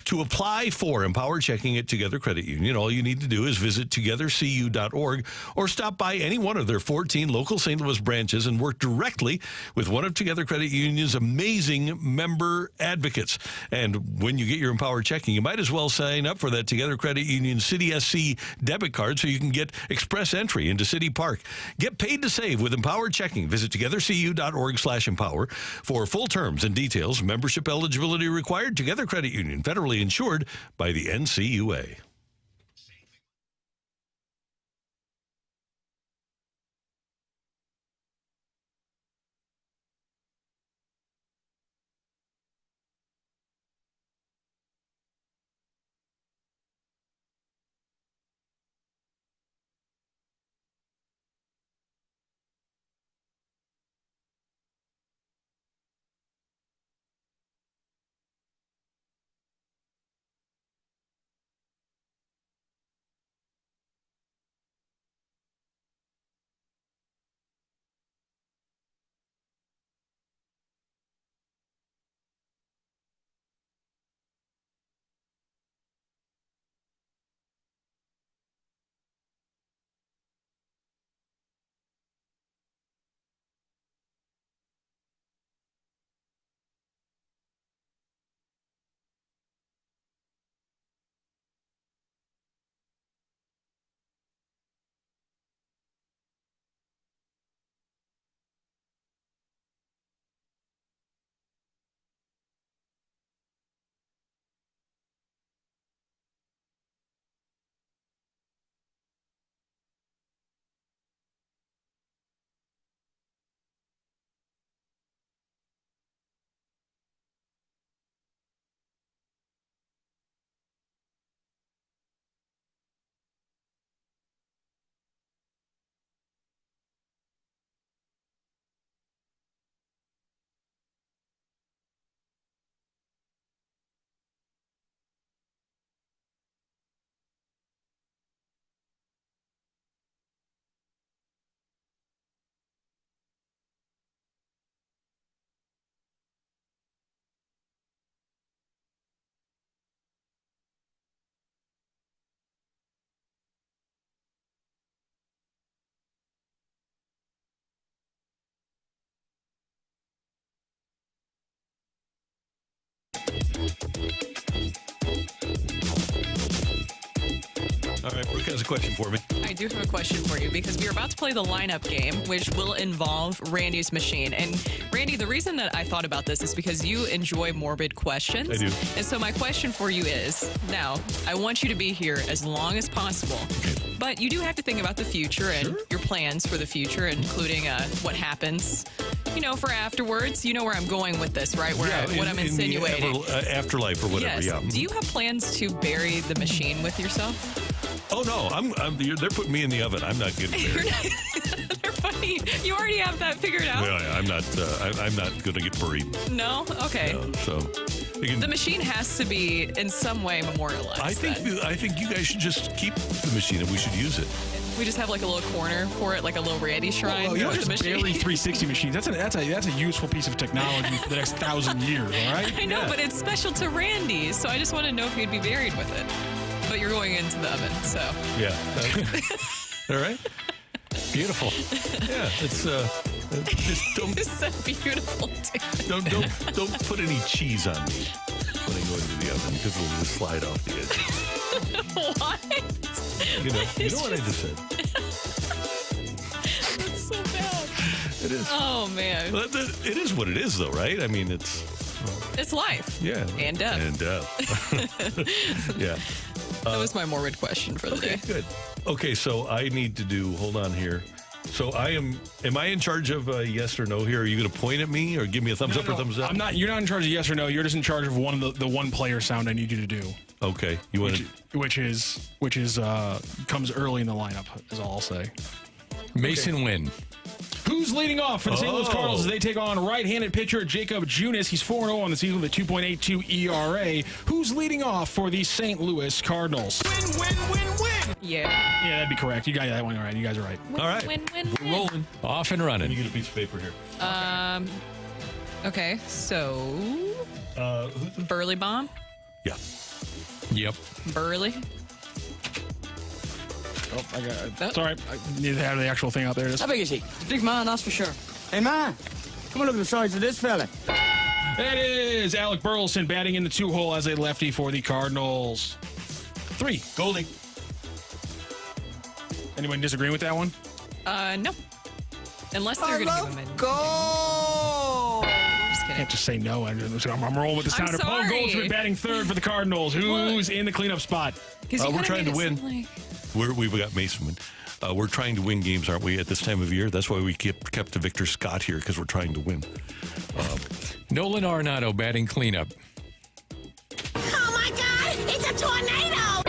To apply for Empower Checking at Together Credit Union, all you need to do is visit togethercu.org or stop by any one of their 14 local St. Louis branches and work directly with one of Together Credit Union's amazing member advocates. And when you get your Empower Checking, you might as well sign up for that Together Credit Union City SC debit card so you can get express entry into City Park. Get paid to save with Empower Checking. Visit togethercu.org/empower for full terms and details. Membership eligibility required. Together Credit Union, federally insured by the NCUA. All right, Brooke has a question for me. I do have a question for you because we're about to play the lineup game, which will involve Randy's machine. And Randy, the reason that I thought about this is because you enjoy morbid questions. I do. And so my question for you is, now, I want you to be here as long as possible. Okay. But you do have to think about the future and your plans for the future, including what happens, for afterwards. You know where I'm going with this, right? What I'm insinuating. In the afterlife or whatever, yes. yeah. Do you have plans to bury the machine with yourself? Oh, no, they're putting me in the oven. I'm not getting buried. They're funny. You already have that figured out? Yeah, I'm not going to get buried. No? Okay. No, so the machine has to be in some way memorialized. I think you guys should just keep the machine and we should use it. We just have like a little corner for it, like a little Randy shrine. You don't with just the machine. bury 360 machines. That's a useful piece of technology for the next 1,000 years, all right? I know, but it's special to Randy, so I just want to know if he'd be buried with it. But you're going into the oven, so. Yeah. All right. Beautiful. Yeah, it's just don't. It's so beautiful. Dude. Don't put any cheese on me when I go into the oven because it'll just slide off the edge. What? You know what I just said. That's so bad. It is. Oh man. Well, it is what it is, though, right? I mean, it's life. Yeah. And death. And death. Yeah. That was my morbid question for the day. Good. Okay, so I need to do. Hold on here. So am I in charge of yes or no here? Are you going to point at me or give me a thumbs up or thumbs up? I'm not. You're not in charge of yes or no. You're just in charge of one of the one player sound I need you to do. Okay. You want which is comes early in the lineup is all I'll say. Mason Wynn. Who's leading off for the St. Louis Cardinals as they take on right-handed pitcher Jacob Junis? He's 4-0 on the season with a 2.82 ERA. Who's leading off for the St. Louis Cardinals? Yeah. Yeah, that'd be correct. You got that one right. You guys are right. All right. We're rolling. Off and running. Let me get a piece of paper here. Okay, so Burley Bomb? Yeah. Yep. Burley? Oh, I got it. It's all right. I need to have the actual thing out there. How big is he? Big man, that's for sure. Hey, man, come on, look at the size of this fella. It is Alec Burleson batting in the 2-hole as a lefty for the Cardinals. 3. Goldie. Anyone disagree with that one? No. Unless they're going to give him a Go! Just kidding. Can't just say no. I'm rolling with the I'm sounder. Paul sorry. Goldschmidt batting 3rd for the Cardinals. Who's in the cleanup spot? We're trying to win. We've got Mason win. We're trying to win games, aren't we, at this time of year? That's why we kept Victor Scott here, because we're trying to win. Nolan Arenado batting cleanup. Oh my God! It's a tornado!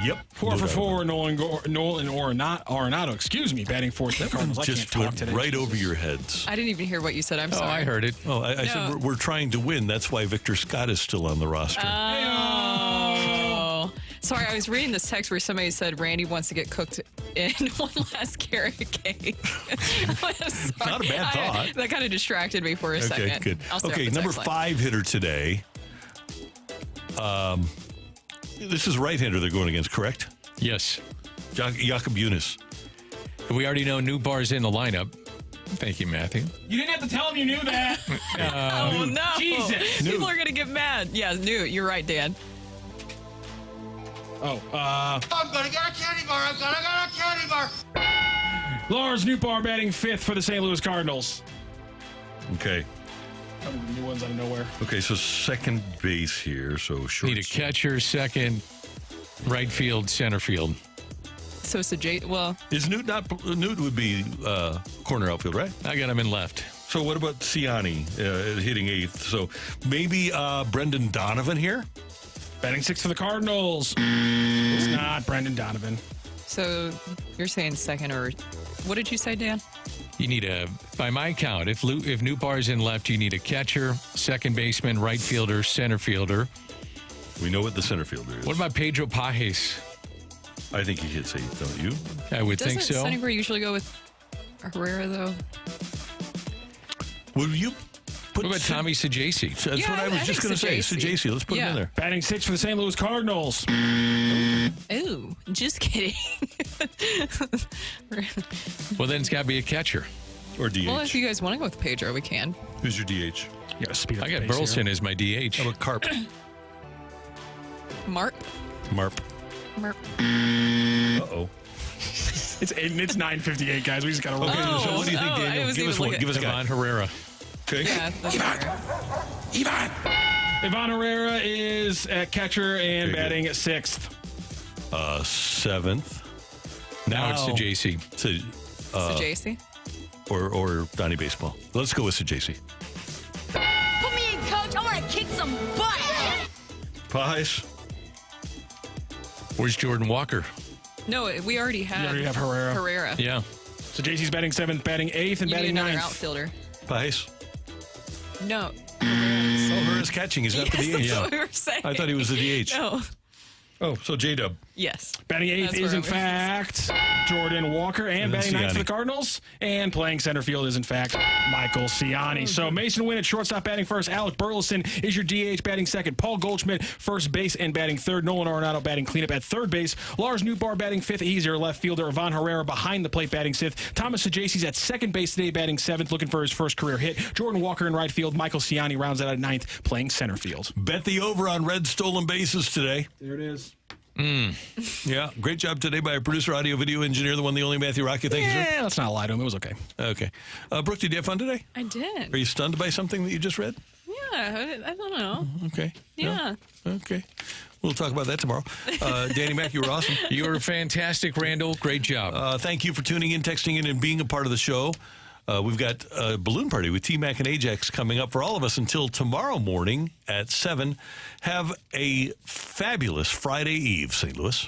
Yep. 4 for 4. Nolan Arenado, batting 4th for the Cardinals. I Just can't talk went today. right over your heads. I didn't even hear what you said. I'm sorry. I heard it. Oh, I said we're trying to win. That's why Victor Scott is still on the roster. Oh. Sorry, I was reading this text where somebody said Randy wants to get cooked in one last carrot cake. Not a bad thought. That kind of distracted me for a second. Okay, good. I'll stay off Okay, the number text line. 5 hitter today. This is right-hander they're going against, correct? Yes. Jakob Junis. We already know Newbar's in the lineup. Thank you, Matthew. You didn't have to tell him you knew that. Oh, no. Jesus. People are going to get mad. Yeah, Newt, you're right, Dan. I'm gonna get a candy bar. I'm gonna get a candy bar. Lars Nootbaar batting 5th for the St. Louis Cardinals. Okay. New ones out of nowhere. Okay, so second base here. So short. Need a catcher, second, right field, center field. So well, is Newt not? Newt would be corner outfield, right? I got him in left. So what about Ciani hitting 8th? So maybe Brendan Donovan here. Batting 6th for the Cardinals. It's not Brendan Donovan. So you're saying second, or what did you say, Dan? You need by my count, if Newbar's in left, you need a catcher, second baseman, right fielder, center fielder. We know what the center fielder is. What about Pedro Pajes? I think he hits 8th, don't you? I would think so. Doesn't Sunnybury usually go with Herrera, though? Will you put what about Tommy Sajaci? That's what I was just going to say. Sajaci, let's put him in there. Batting 6th for the St. Louis Cardinals. Ooh, just kidding. Well, then it's got to be a catcher. Or DH. Well, if you guys want to go with Pedro, we can. Who's your DH? You got to speed up I the got pace Burleson here. as my DH. How about Carp? Marp. Marp. Uh-oh. It's 9:58, guys. We just got to roll. Okay, so what do you think, Daniel? Give us one. Give us a guy. Ivan Herrera. Okay. Yeah, Ivan Herrera is at catcher and Okay, batting 6th. 7th. Now it's Sajaci. Sajaci. Or Donnie Baseball. Let's go with Sajaci. Put me in, coach. I want to kick some butt. Pies. Where's Jordan Walker? No, we already have. You already have Herrera. Herrera. Yeah. So JC's batting 7th, batting 8th, and You need batting another 9th. outfielder. Pies. No. Herrera's catching. He's not the DH. That's what we were saying. I thought he was the DH. No. Oh, so J-Dub. Yes. Batting 8th That's is, where in fact, Jordan Walker. And then batting 9th for Ciani. the Cardinals. And playing center field is, in fact, Michael Ciani. So Mason Wynn at shortstop batting first. Alec Burleson is your DH batting second. Paul Goldschmidt first base and batting third. Nolan Arenado batting cleanup at third base. Lars Nootbaar batting 5th. He's your left fielder. Ivan Herrera behind the plate batting 6th. Thomas Sajaci's at second base today batting 7th, looking for his first career hit. Jordan Walker in right field. Michael Ciani rounds out at 9th, playing center field. Bet the over on red stolen bases today. There it is. Yeah, great job today by our producer, audio, video engineer, the one, the only Matthew Rocc. Thank you, sir. Yeah, let's not lie to him. It was okay. Okay. Brooke, did you have fun today? I did. Are you stunned by something that you just read? Yeah, I don't know. Okay. Yeah. No? Okay. We'll talk about that tomorrow. Danny Mac, you were awesome. You were fantastic, Randall. Great job. Thank you for tuning in, texting in, and being a part of the show. We've got a balloon party with T-Mac and Ajax coming up for all of us until tomorrow morning at 7. Have a fabulous Friday Eve, St. Louis.